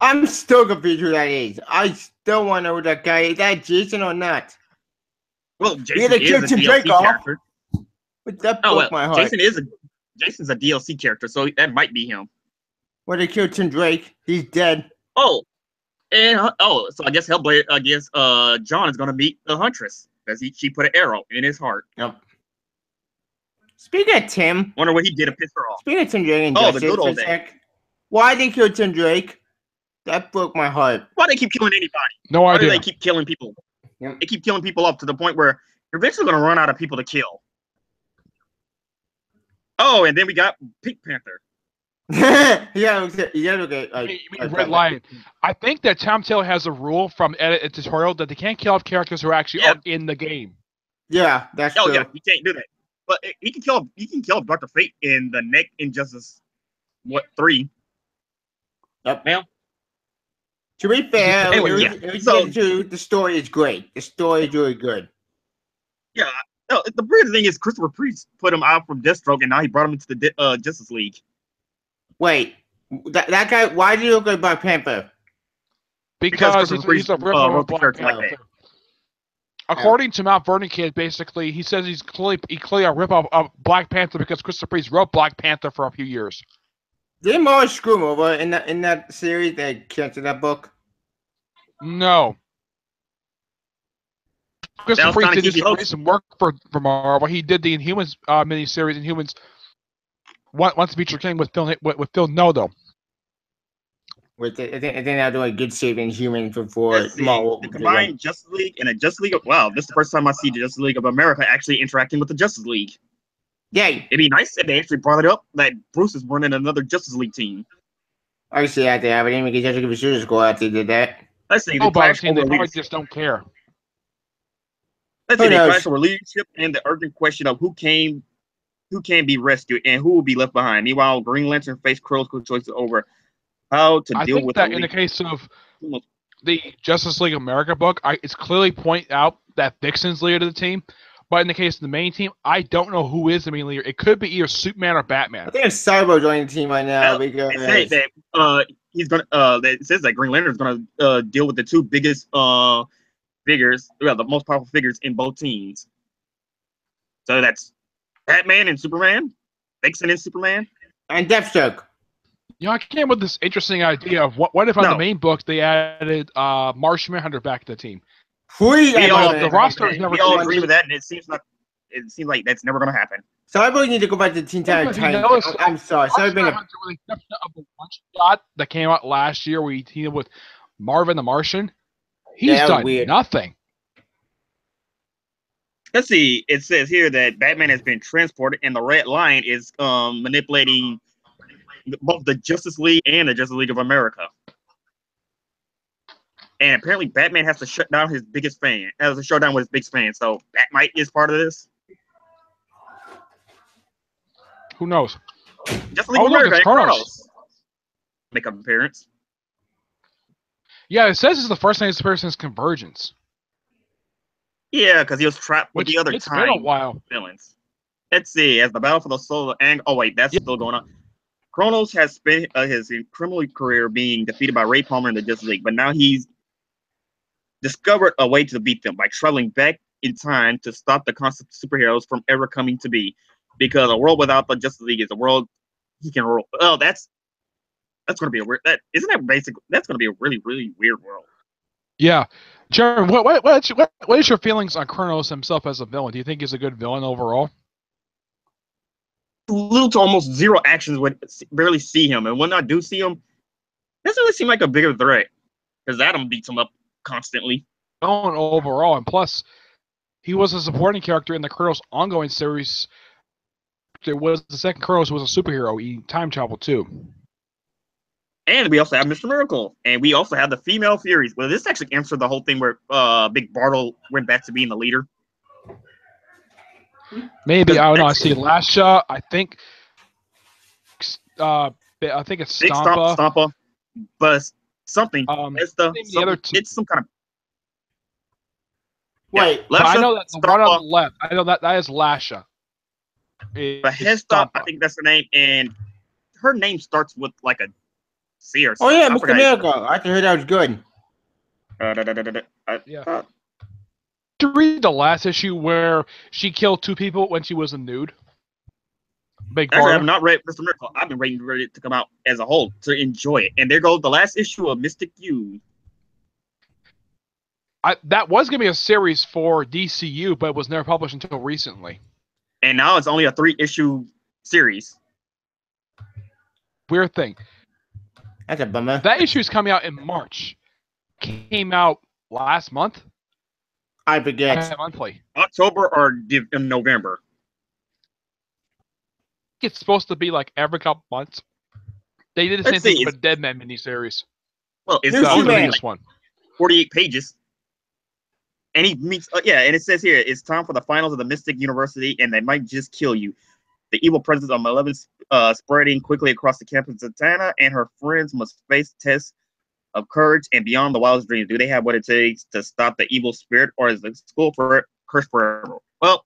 I'm still confused who that is. I still want to know who that guy is. Is that Jason or not? Well, Yeah, Jason they is killed a Tim DLC Drake off. character. But that Oh broke well, my heart. Jason's a DLC character, so that might be him. When they killed Tim Drake, he's dead. Oh, and so I guess Hellblade. I guess John is gonna meet the Huntress because she put an arrow in his heart. Yep. Speaking of Tim, Wonder what he did to piss her off. speaking of Tim Drake and Oh, the Justice good for a old days. sec, why they killed Tim Drake? That broke my heart. Why they keep killing anybody? No Why do idea. they keep killing people? Yep. They keep killing people up to the point where you're eventually gonna run out of people to kill. Oh, and then we got Pink Panther. yeah, okay. You mean Red Lion. I think that Tom Taylor has a rule from a tutorial that they can't kill off characters who are actually Yeah. in the game. Yeah, that's Oh true. yeah, you can't do that. But he can kill Dr. Fate in the next Injustice 3. Yep. Now, To be fair, Anyway, the story is great. The story is really good. yeah. No, the weird thing is Christopher Priest put him out from Deathstroke, and now he brought him into the Justice League. Wait, that guy, why do you look like Black Panther? Because Because Christopher he's a Priest, rip-off wrote of the Black character like Panther. that. According to Mount Vernon Kid, basically, he says he clearly a rip-off of Black Panther because Christopher Priest wrote Black Panther for a few years. Didn't Morris screw him over in that series that canceled that book? No. Christopher was Priest kinda did keepy hopes. some work for Marvel. He did the Inhumans miniseries, Inhumans Once to Feature King with Phil Noto. I think they're doing good saving humans before Let's see, the combined Justice League and a Justice League. Wow, this is the first time I see the Justice League of America actually interacting with the Justice League. Yay! It'd be nice if they actually brought it up that Bruce is running another Justice League team. I see that they have it. Because Jessica Vicious go out. They did that. Let's see, Oh, the but I'm clash saying they over probably leadership. just don't care. Let's Who see, the knows? clash over leadership and the urgent question of who can be rescued and who will be left behind. Meanwhile, Green Lantern faced critical choices over how to I deal think with that the in the league. case of the Justice League America book, it's clearly point out that Vixen's leader of the team. But in the case of the main team, I don't know who is the main leader. It could be either Superman or I Batman. think it's Cyber joining the team right now Well, because They say that he's gonna. It says that Green Lantern's gonna deal with the two biggest figures, well, the most powerful figures in both teams. So that's Batman and Superman, Vixen and Superman. and Deathstroke. You know, I came with this interesting idea of what if on No. the main book they added Martian Manhunter back to the team. Please, We all, the roster is never we all changed. agree with that, and it seems like that's never gonna happen. Cyber need to go back to Teen Titans. I'm sorry. Cyber been a Manhunter, with the exception of the one shot that came out last year where he teamed with Marvin the Martian, he's Yeah, done weird. nothing. Let's see. It says here that Batman has been transported, and the Red Lion is manipulating both the Justice League and the Justice League of America. And apparently, Batman has to shut down his biggest fan. Has a showdown with his biggest fan. So Batmite is part of this. Who knows? Justice League Oh, of look, America it's and Kronos. Kronos make an appearance. Yeah, it says it's the first time this person's Convergence. Yeah, because he was trapped with Which the other it's been a time while. villains. Let's see. As the battle for the soul of oh wait, that's still going on. Kronos has spent his criminal career being defeated by Ray Palmer in the Justice League, but now he's discovered a way to beat them by traveling back in time to stop the concept of superheroes from ever coming to be. Because a world without the Justice League is a world he can rule. Oh, that's gonna be a weird. That's gonna be a really really weird world. Yeah. Jeremy, what is your feelings on Kronos himself as a villain? Do you think he's a good villain overall? Little to almost zero actions when barely see him, and when I do see him, doesn't really seem like a bigger threat because Adam beats him up constantly. Villain overall, and plus, he was a supporting character in the Kronos ongoing series. There was the second Kronos was a superhero in time travel too. And we also have Mr. Miracle, and we also have the female Furies. Well, this actually answered the whole thing where Big Bartle went back to being the leader. Maybe I don't know. I see Lasha. I think it's Big Stampa. Stampa, but something. It's the other two. It's some kind of. Wait, But I know that the one on Stampa, the left. I know that is Lasha. but Hesta, I think that's her name, and her name starts with like a C or oh something. yeah, I Mr. forgot. Miracle. I heard that was good. Yeah. Did you read the last issue where she killed 2 people when she was a nude? Big Actually, I have Bartle. not read Mr. Miracle. I've been waiting for it to come out as a whole to enjoy it. And there goes the last issue of Mystic U. That was gonna be a series for DCU, but it was never published until recently. And now it's only a 3-issue series. Weird thing. That's a bummer. That issue is coming out in March. Came out last month. I forget. Monthly. October or in November. It's supposed to be like every couple months. They did the same Let's thing see, with Deadman miniseries. Well, it's Here's only Superman. like This one. 48 pages. And he meets, and it says here, it's time for the finals of the Mystic University, and they might just kill you. The evil presence of Malevolence spreading quickly across the campus. Zatanna and her friends must face tests of courage and beyond the wildest dreams. Do they have what it takes to stop the evil spirit, or is the school for cursed forever? Well,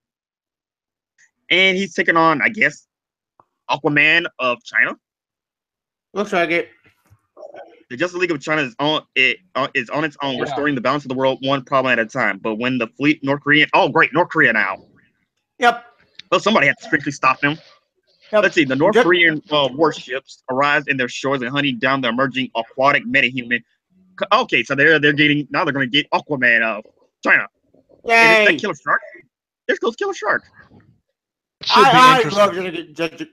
and he's taking on, I guess, Aquaman of China. Looks like it. The Justice League of China is on its own, Yeah. restoring the balance of the world one problem at a time. But when the fleet North Korea now. Yep. Well, somebody had to strictly stop them. Yep. Let's see. The North Yep. Korean warships arrive in their shores and hunting down the emerging aquatic metahuman. Okay, so they're going to get Aquaman of China. And Yay. it's that Killer Shark. There goes Killer Shark. Should be I interesting. love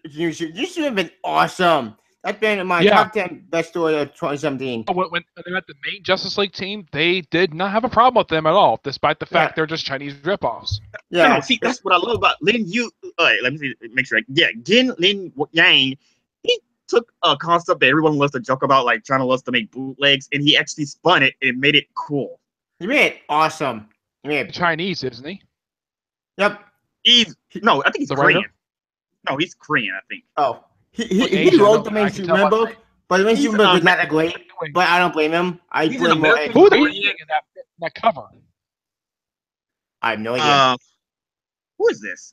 this should have been awesome. That's been my Yeah. top 10 best story of 2017. When they met the main Justice League team, they did not have a problem with them at all, despite the fact Yeah. they're just Chinese ripoffs. Yeah. No, see, that's what I love about Lin Yu. Let me see, make sure. Gin Lin Yang. He took a concept that everyone loves to joke about, like China loves to make bootlegs, and he actually spun it and made it cool. He made it awesome. He made it. Chinese, isn't he? Yep. I think he's The Korean. writer? No, he's Korean, I think. Oh. He Asian, wrote the I main can Superman tell by book, but the main He's, Superman was not that great. But I don't blame him. I He's blame an more. American. Who are they Korean. reading in that cover? I have no idea. Who is this?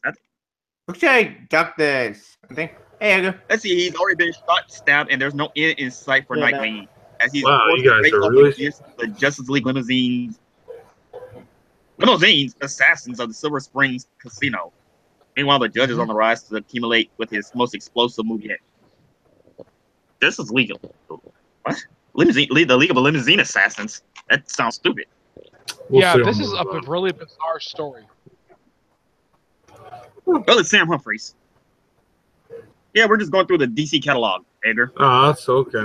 Looks like Dr. something. Hey, Edgar. Let's see. He's already been shot, stabbed, and there's no end in sight for Yeah, Nightwing. As he's Wow, forced you to guys face are off really- against the Justice League limousines, assassins of the Silver Springs Casino. Meanwhile, the judge is on the rise to accumulate with his most explosive move yet. This is legal. What? The League of Limousine Assassins? That sounds stupid. We'll yeah, see this on is the- a really bizarre story. Well, it's Sam Humphries. Yeah, we're just going through the DC catalog, Edgar. Oh, that's okay.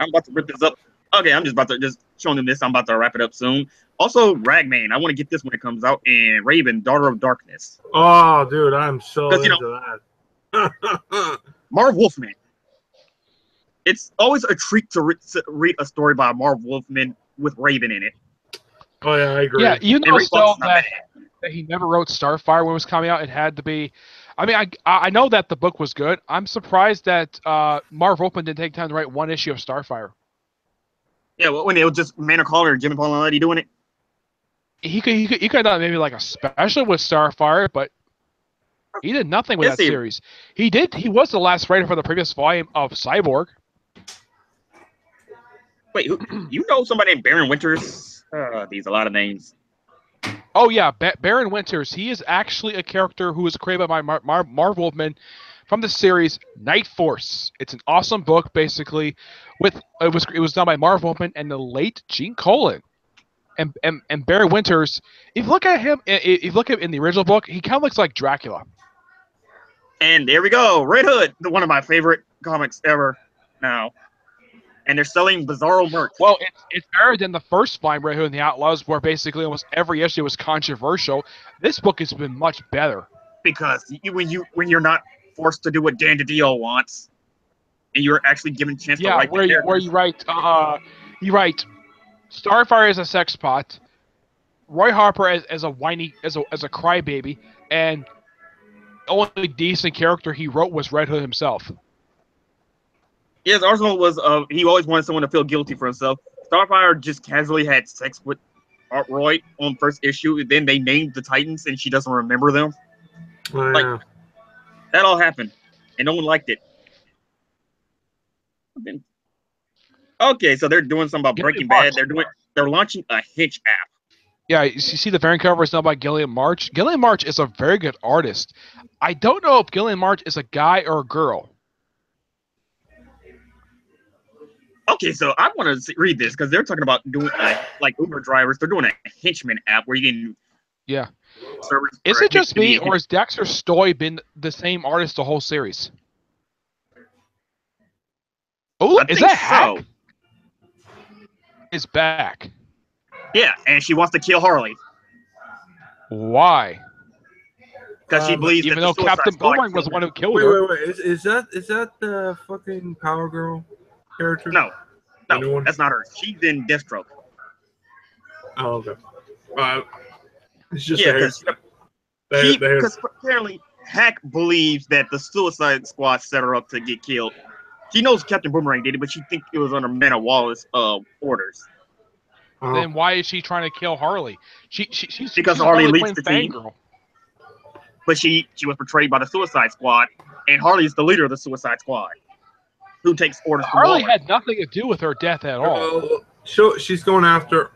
I'm about to rip this up. Okay, I'm just about to showing them this. I'm about to wrap it up soon. Also, Ragman. I want to get this when it comes out. And Raven, Daughter of Darkness. Oh, dude, I'm so 'Cause, you into that. Marv Wolfman. It's always a treat to read a story by Marv Wolfman with Raven in it. Oh yeah, I agree. Yeah, even And though Ray still Fox is not that he never wrote Starfire when it was coming out, it had to be. I mean, I know that the book was good. I'm surprised that Marv Wolfman didn't take time to write one issue of Starfire. Yeah, well, when it was just Manor Caller and Jimmy Palmiotti doing it. He could have done maybe like a special with Starfire, but he did nothing with Yes, that he- series. He was the last writer for the previous volume of Cyborg. Wait, you know somebody named Baron Winters? These a lot of names. Oh yeah, Baron Winters. He is actually a character who was created by Marv Wolfman from the series Night Force. It's an awesome book, basically. It was done by Marv Wolfman and the late Gene Colan. And Barry Winters, if you look at him, if you look at in the original book, he kind of looks like Dracula. And there we go, Red Hood, one of my favorite comics ever. Now, and they're selling Bizarro merch. Well, it's better than the first Flying Red Hood and the Outlaws, where basically almost every issue was controversial. This book has been much better. Because when you're not forced to do what Dan DiDio wants, and you're actually given a chance to write where you write Starfire as a sex pot, Roy Harper as a whiny as a crybaby, and the only decent character he wrote was Red Hood himself. Yes, Arsenal was he always wanted someone to feel guilty for himself. Starfire just casually had sex with Roy on first issue, then they named the Titans and she doesn't remember them. Oh, yeah. Like, that all happened, and no one liked it. Okay, so they're doing something about Breaking Bad. They're launching a Hitch app. Yeah, you see the variant cover is done by Gillian March. Gillian March is a very good artist. I don't know if Gillian March is a guy or a girl. Okay, so I want to read this because they're talking about doing like Uber drivers. They're doing a henchman app where you can. Yeah. Is it just me, or has Dexter Stoy been the same artist the whole series? Oh, is that Hack? Is back. Yeah, and she wants to kill Harley. Why? Because she believes even that though Captain Boomerang was the one who killed her. Wait. Is that the fucking Power Girl character? No, that's not her. She's in Deathstroke. Oh, okay. It's just because apparently Hack believes that the Suicide Squad set her up to get killed. She knows Captain Boomerang did it, but she thinks it was under Amanda Wallace orders. Then why is she trying to kill Harley? She's because Harley leads the team. But she was portrayed by the Suicide Squad, and Harley is the leader of the Suicide Squad, who takes orders from Harley Waller. had nothing to do with her death at all. She's going after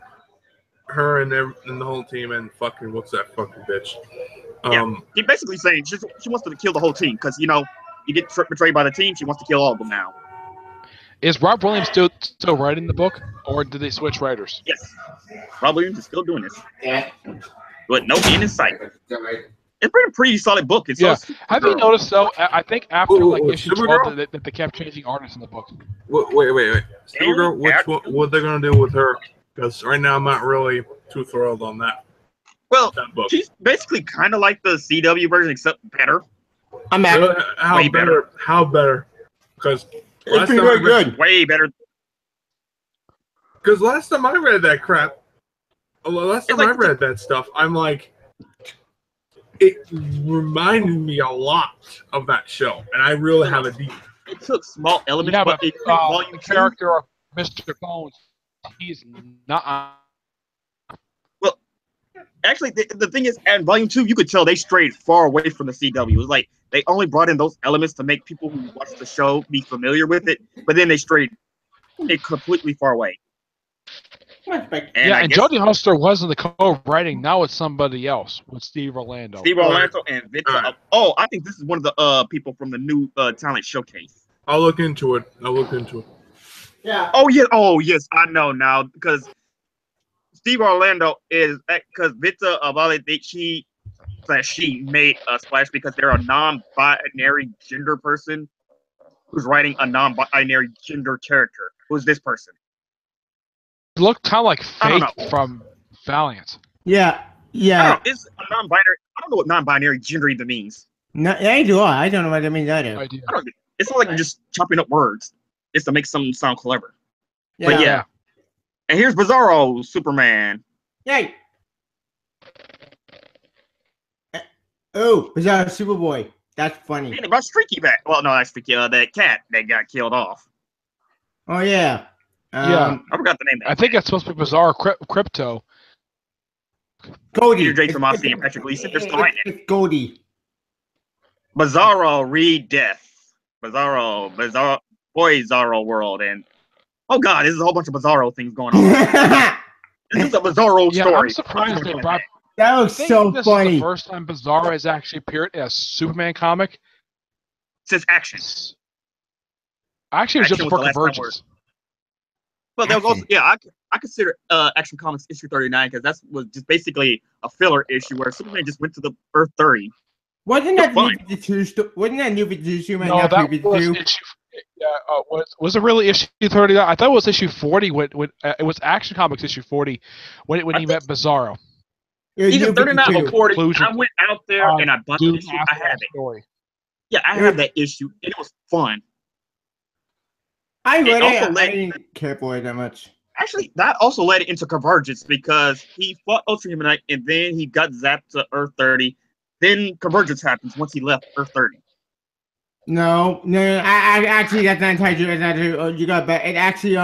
her and the whole team, and fucking what's that fucking bitch? He's basically saying she wants to kill the whole team because you get betrayed by the team. She wants to kill all of them now. Is Rob Williams still writing the book, or did they switch writers? Yes, Rob Williams is still doing this. Yeah. But no end in sight. It's been a pretty solid book. Have you noticed though? I think after issue 12 that they kept changing artists in the book. Wait. Supergirl, what they're gonna do with her? Because right now I'm not really too thrilled on that. Well, she's basically kind of like the CW version, except better. I'm happy. How better? How better? Because it's pretty good. Way better. Because last time I read that crap, I read that stuff, I'm like, it reminded me a lot of that show, and I really have a deep. It took small elements, but the character of Mr. Bones, he's not. Well, actually, the thing is, at Volume 2, you could tell they strayed far away from the CW. It was like they only brought in those elements to make people who watch the show be familiar with it, but then they strayed completely far away. And Jodie Huster wasn't the co-writing. Now it's somebody else with Steve Orlando. Steve Orlando and Victor. Oh, I think this is one of the people from the new talent showcase. I'll look into it. Yeah. Oh yes, I know now because Steve Orlando is because Victor Avale she made a splash because they're a non-binary gender person who's writing a non-binary gender character. Who's this person? It looked kind of like Fate from Valiant. Yeah. It's a non-binary. I don't know what non-binary gender even means. No, I do. I don't know what that means either. It's not like you're just chopping up words. It's to make something sound clever. Yeah. But yeah. And here's Bizarro Superman. Yay! Oh, Bizarro Superboy. That's funny. And about Streaky back. Well, no, that's Streaky. That cat that got killed off. Oh yeah. I forgot the name. I think it's supposed to be Bizarro Crypto. Goldie. Peter J. Tomasi and Patrick Gleason. They're still writing it. It's Goldie. Bizarro Read Death. Bizarro Boy Bizarro World. And oh god, there's a whole bunch of Bizarro things going on. This is a Bizarro story. I'm surprised they brought. That was so funny. Is the first time Bizarro has actually appeared in a Superman comic since Action. Actually, it was just before Convergence. Well, there was also, I I consider Action Comics issue 39 because that was just basically a filler issue where Superman just went to the Earth 30. Wasn't that Fine. New 52? Wasn't that New 52 Superman? No, not that New was 52? issue. Yeah, was it really issue 39? I thought it was issue 40. When it was Action Comics issue 40 when he met Bizarro. It was Either New 39 or 52. 40. Conclusion. I went out there and I bought the Soon issue. I after have that it. story. Yeah, I have that issue, and it was fun. I read also it. led- I didn't care for it that much. Actually, that also led into Convergence because he fought Ultra Humanite, and then he got zapped to Earth 30. Then Convergence happens once he left Earth 30. No. I actually, that's not entirely true. That's not true. Oh, you got back. It actually,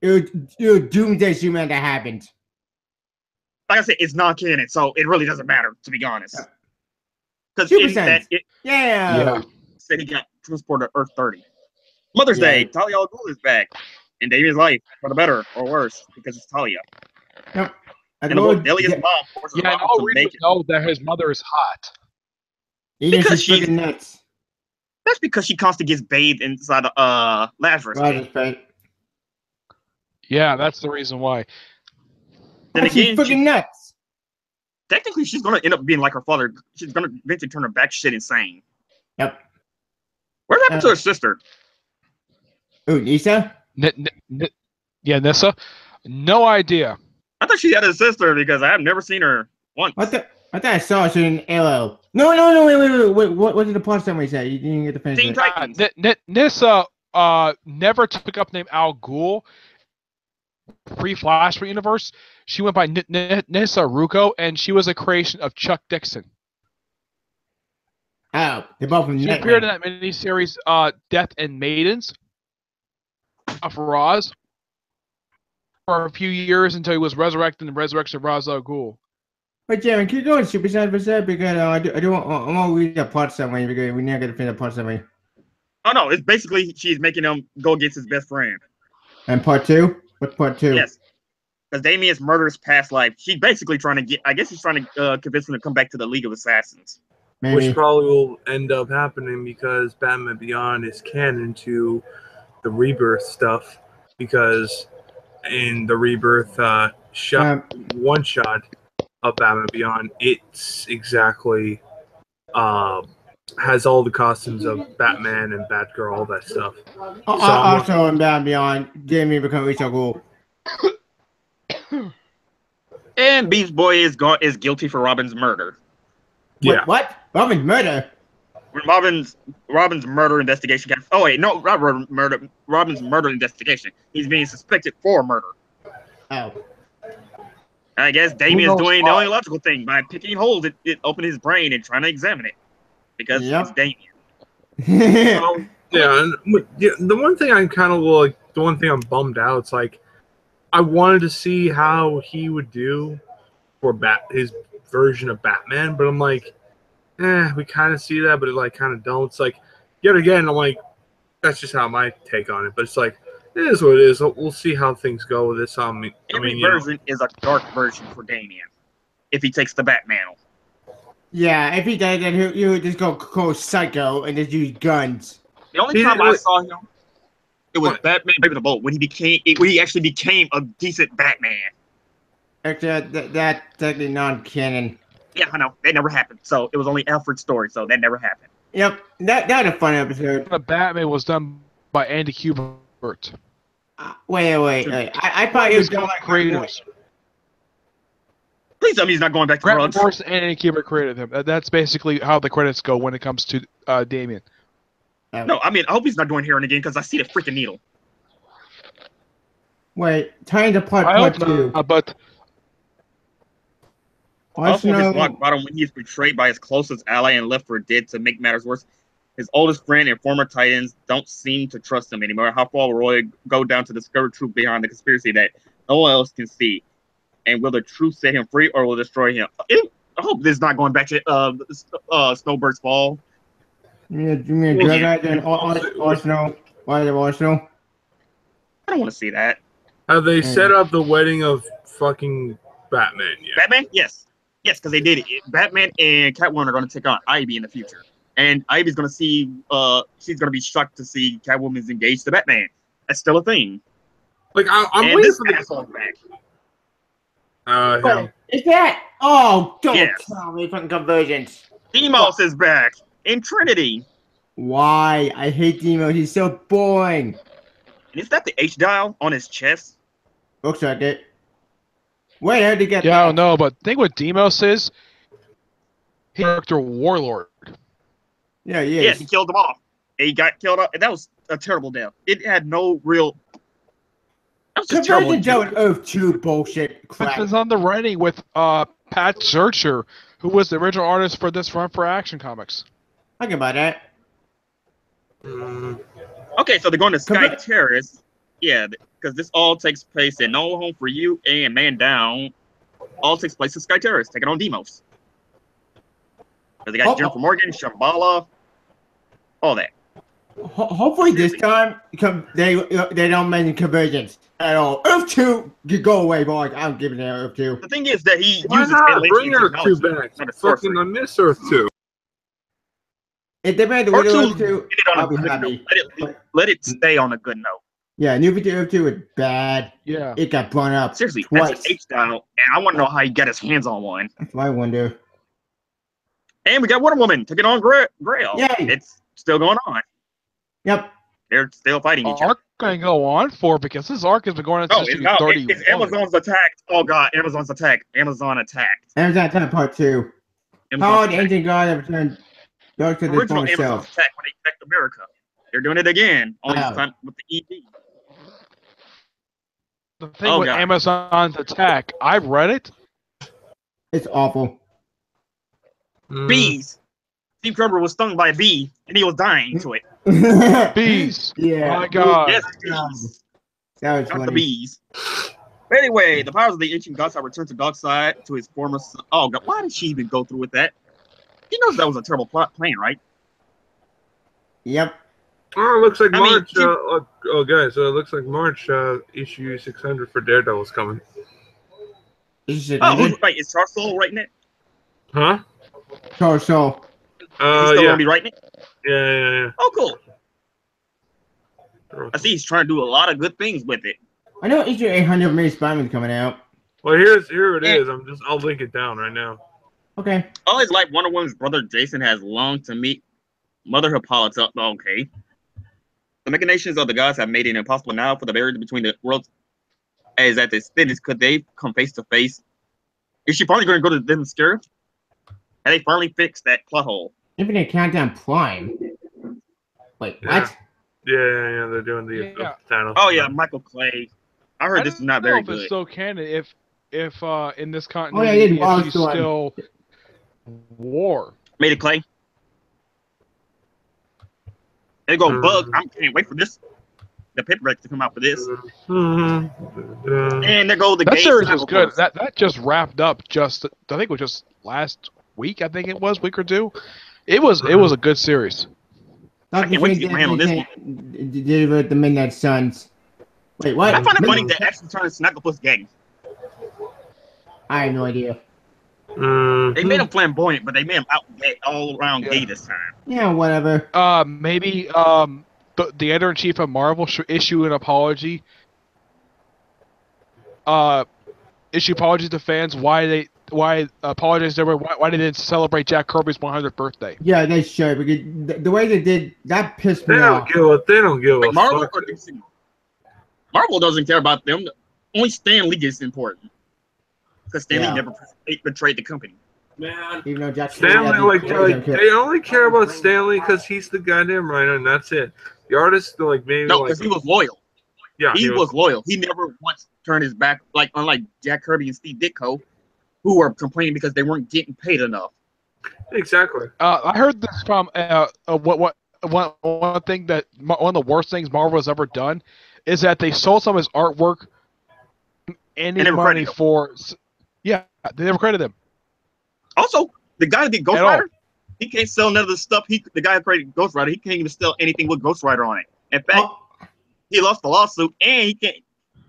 it was Doomsday Superman that happened. Like I said, it's non-canon, so it really doesn't matter, to be honest. Because Super in that, Sense. it Yeah. said he got transported to Earth 30. Mother's Yeah. Day, Talia al Ghul is back in Damian's life, for the better or worse, because it's Talia. Yep. And the book, Delia's mom forces Yeah, Robin no to reason make to it. know that his mother is hot. Because she's she's- freaking nuts. That's because she constantly gets bathed inside Lazarus. Roger's right. Yeah, that's the reason why. Then She's again, freaking nuts. technically, she's going to end up being like her father. She's going to eventually turn her back shit insane. Yep. What happened to her sister? Ooh, Lisa? Yeah, Nissa. No idea. I thought she had a sister because I have never seen her once. I thought I saw her in Arrow. No, wait. What did the plot summary say? You didn't get to finish Teen it. Titans. Nissa never took up the name Al Ghul. Pre-Flashpoint universe, she went by Nissa Ruko, and she was a creation of Chuck Dixon. Oh, they're both from She Netflix. appeared in that miniseries, Death and Maidens, of Ra's, for a few years until he was resurrected in the Resurrection of Ra's al Ghul. But Jeremy, can you go and Super Side for that? Because I want to read the plot summary because we never got to finish the plot summary. Oh, no. It's basically she's making him go against his best friend. And part 2? What's part 2? Yes. Because Damian's murders past life. She's basically trying to get, I guess she's trying to convince him to come back to the League of Assassins. Maybe. Which probably will end up happening because Batman Beyond is canon to the Rebirth stuff. Because in the Rebirth one shot of Batman Beyond, it's exactly has all the costumes of Batman and Batgirl, all that stuff. Also in Batman Beyond, Damien become Rachel Ghoul. And Beast Boy is guilty for Robin's murder. Yeah. What? Robin's murder? When Robin's murder investigation got, oh wait, no, not murder. Robin's murder investigation. He's being suspected for murder. Oh. I guess Damian's knows doing the why? only logical thing by picking holes it open his brain and trying to examine it because Yep. it's Damian. The one thing I'm kind of like, the one thing I'm bummed out. It's like, I wanted to see how he would do for his version of Batman, but I'm like, we kind of see that, but it like kind of don't. It's like, yet again, I'm like, that's just how my take on it. But it's like, it is what it is. We'll see how things go with this. Every version is a dark version for Damian if he takes the Batman. Yeah, if he does, then he would just go psycho and just use guns. The only time I saw him, it was Batman Brave the Bold when he actually became a decent Batman. Actually, that's technically non-canon. Yeah, I know that never happened. So it was only Alfred's story, so that never happened. Yep, that was a fun episode. The Batman was done by Andy Kubert. Wait. I thought it was going like creators. Please tell me he's not going back to Grant drugs. Morrison and Andy Kubert created him. That's basically how the credits go when it comes to Damian. No, I mean, I hope he's not doing heroin again because I see the freaking needle. Wait, tying to part I hope 2. not, but Also, his Arsenal, rock bottom when he is betrayed by his closest ally and left for dead. To make matters worse, his oldest friend and former Titans don't seem to trust him anymore. How far will Roy go down to discover truth behind the conspiracy that no one else can see? And will the truth set him free or will it destroy him? I hope this is not going back to Snowbird's Fall. you mean Drug Agent Arsenal? Why the Arsenal? I don't want to see that. Have they set up the wedding of fucking Batman yet? Batman? Yes, because they did it. Batman and Catwoman are going to take on Ivy in the future, and Ivy's going to see. She's going to be shocked to see Catwoman's engaged to Batman. That's still a thing. Like I'm And waiting this for the. asshole's back. Him. Is that? Oh, don't Yes. tell me fucking conversions. Demos is back in Trinity. Why? I hate Demo. He's so boring. And is that the H dial on his chest? Looks like it. Wait, how'd he get Yeah, I don't that? know, but the thing with Demos is he character Warlord. Yeah, he Yeah, is. he killed them all. And he got killed off. And that was a terrible death. It had no real. That was just terrible. Conversions don't Earth 2 bullshit crap. It's on the writing with Pat Searcher, who was the original artist for this run for Action Comics. I can buy that. Okay, so they're going to Sky Conver- Terrace. Yeah, because this all takes place in No Home for You and Man Down. All takes place in Sky Terrace, taking on Demos. Because they got Jennifer Morgan, Shambhala, all that. Hopefully this time they don't mention conversions at all. Earth 2 could go away, boys. I'm giving it Earth 2. The thing is that he Why uses not Atlantean bring Earth 2 technology back? on the Fucking sorcery. I miss Earth 2. If they made the Earth video 2 Earth 2, ended on I'll a be good happy. note. Let it stay on a good note. Yeah, New Video Earth 2 is bad. Yeah. It got blown up. Seriously, Twice. that's an H dial, and I want to know how he got his hands on one. That's what I wonder. And we got Wonder Woman taking on Grail. Yay. It's still going on. Yep. They're still fighting each other. Arc going to go on for because this arc has been going on Oh, since it's, now, 31. it's Amazon's attacked. Oh god, Amazon's attacked. Amazon attacked. Amazon Time Part 2. How the ancient god have returned dark to the Original phone Amazon's itself. attack when they attacked America. They're doing it again, only Wow. this time with the ED. The thing Oh, with God. Amazon's attack, I've read it. It's awful. Bees. Steve Trevor was stung by a bee, and he was dying to it. Bees. Yeah. My God. Yes, bees. That was Not the funny. bees. But anyway, the powers of the ancient gods have returned to Darkseid to his former son. Oh god, why did she even go through with that? He knows that was a terrible plan, right? Yep. Oh, it looks like I mean, March. Guys, it looks like March issue 600 for Daredevil's coming. This is Oh, who's right? Is Charles Soule writing it? Huh? So, Is he still Yeah. gonna be writing it? Yeah. Oh, cool. I see he's trying to do a lot of good things with it. I know issue 800 of Mary Spider-Man's coming out. Well, here it is. I'll link it down right now. Okay. All his life, Wonder Woman's brother Jason has longed to meet Mother Hippolyta. Okay. The machinations of the gods have made it impossible now for the barrier between the worlds as at its thinnest. Could they come face to face? Is she finally going to go to them scare? Have they finally fixed that plot hole? Infinite Countdown Prime. Wait, Yeah. what? Yeah. They're doing the Yeah. Thanos. Oh yeah, Michael Clay. I heard this is not very if it's good. still canon. If in this Oh, continuity, yeah, it if was she's the one. still war. Made it Clay. They go Mm. Bug. I can't wait for this. The paperback to come out for this. Mm-hmm. And there go the That gay series Cyber was good. Force. That just wrapped up. Just I think it was just last week. I think it was week or two. It was a good series. I can't wait to get my hand on this Deliver the Midnight Suns. Wait, what? I find it funny that actually turned Snagglepuss gay. I have no idea. They made him flamboyant, but they made him out gay, all around gay this time. Yeah, whatever. Maybe the editor in chief of Marvel should issue an apology. Issue apologies to fans why apologize to everyone why they didn't celebrate Jack Kirby's 100th birthday. Yeah, they should, because the way they did that pissed They me don't off. give a Like Marvel, fuck. or DC? Marvel doesn't care about them. Only Stan Lee is important because Stan Lee Yeah. never betrayed the company. Even though Jack Stanley, Kirby they only care about Stanley because he's the goddamn writer, and that's it. The artists, like maybe No, like because he was loyal. yeah, He was loyal. He never once turned his back. Like unlike Jack Kirby and Steve Ditko, who were complaining because they weren't getting paid enough. exactly. I heard this from one thing that one of the worst things Marvel has ever done is that they sold some of his artwork any never money credited him. for. Yeah, they never credited him. Also, the guy that did Ghost At all. Rider, he can't sell none of the stuff. The guy who created Ghost Rider, he can't even sell anything with Ghost Rider on it. In fact, he lost the lawsuit, and he can't.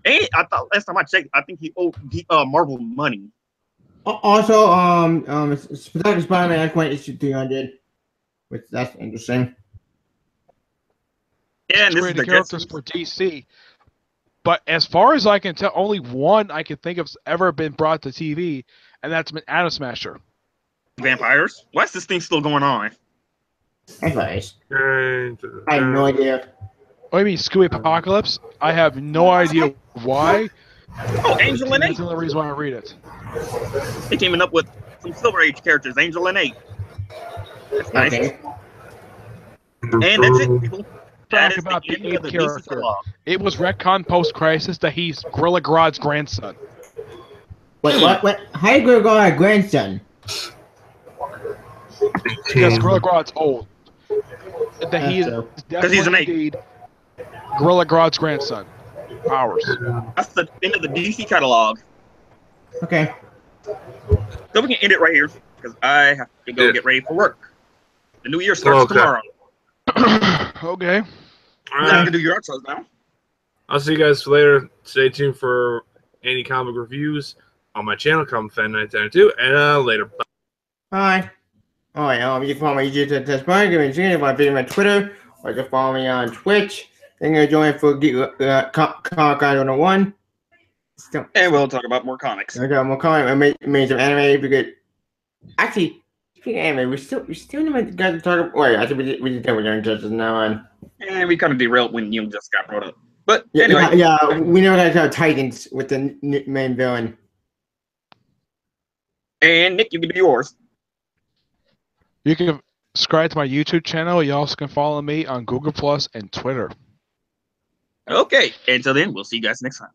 And I thought last time I checked, I think he owed Marvel money. Also, Spectacular Spider-Man X-Men issue 300, which that's interesting. Yeah, and this is Created the characters guest. for DC. But as far as I can tell, only one I can think of's ever been brought to TV, and that's been Atom Smasher. Vampires? Why is this thing still going on? That's nice. I I have no idea. What do you mean, Scooby Apocalypse? I have no idea why. Oh, Angel and That's Eight. the only reason why I read it. They teaming up with some Silver Age characters, Angel and Eight. That's nice. Okay. And that's it, people. That Talk is about the the end of the eighth DC character. catalog. It was retcon post-crisis that he's Gorilla Grodd's grandson. Wait, what? How did you go our grandson? Because Gorilla Grodd's old. That he is So. definitely he's an eight. indeed Gorilla Grodd's grandson. Powers. That's the end of the DC catalog. Okay. So we can end it right here because I have to go get ready for work. The new year starts Okay. tomorrow. Okay. All You have right. to do your outros now. I'll see you guys later. Stay tuned for any comic reviews on my channel, Comic Fan 992, and later. Bye. Alright, you can follow my YouTube at Test give me a chance my video on Twitter, or you can follow me on Twitch. Then you're join for Comic Con 101. Still, And we'll talk about more comics. I got more comic. I made some anime because actually, speaking of anime, we still never got to talk about. Wait, I think we just did with Young Justice now on. And we kind of derailed when Young just got brought up. But Yeah, anyway, yeah, we never got to talk Titans with the main villain. and Nick, you can do yours. You can subscribe to my YouTube channel. You also can follow me on Google Plus and Twitter. Okay. Until then, we'll see you guys next time.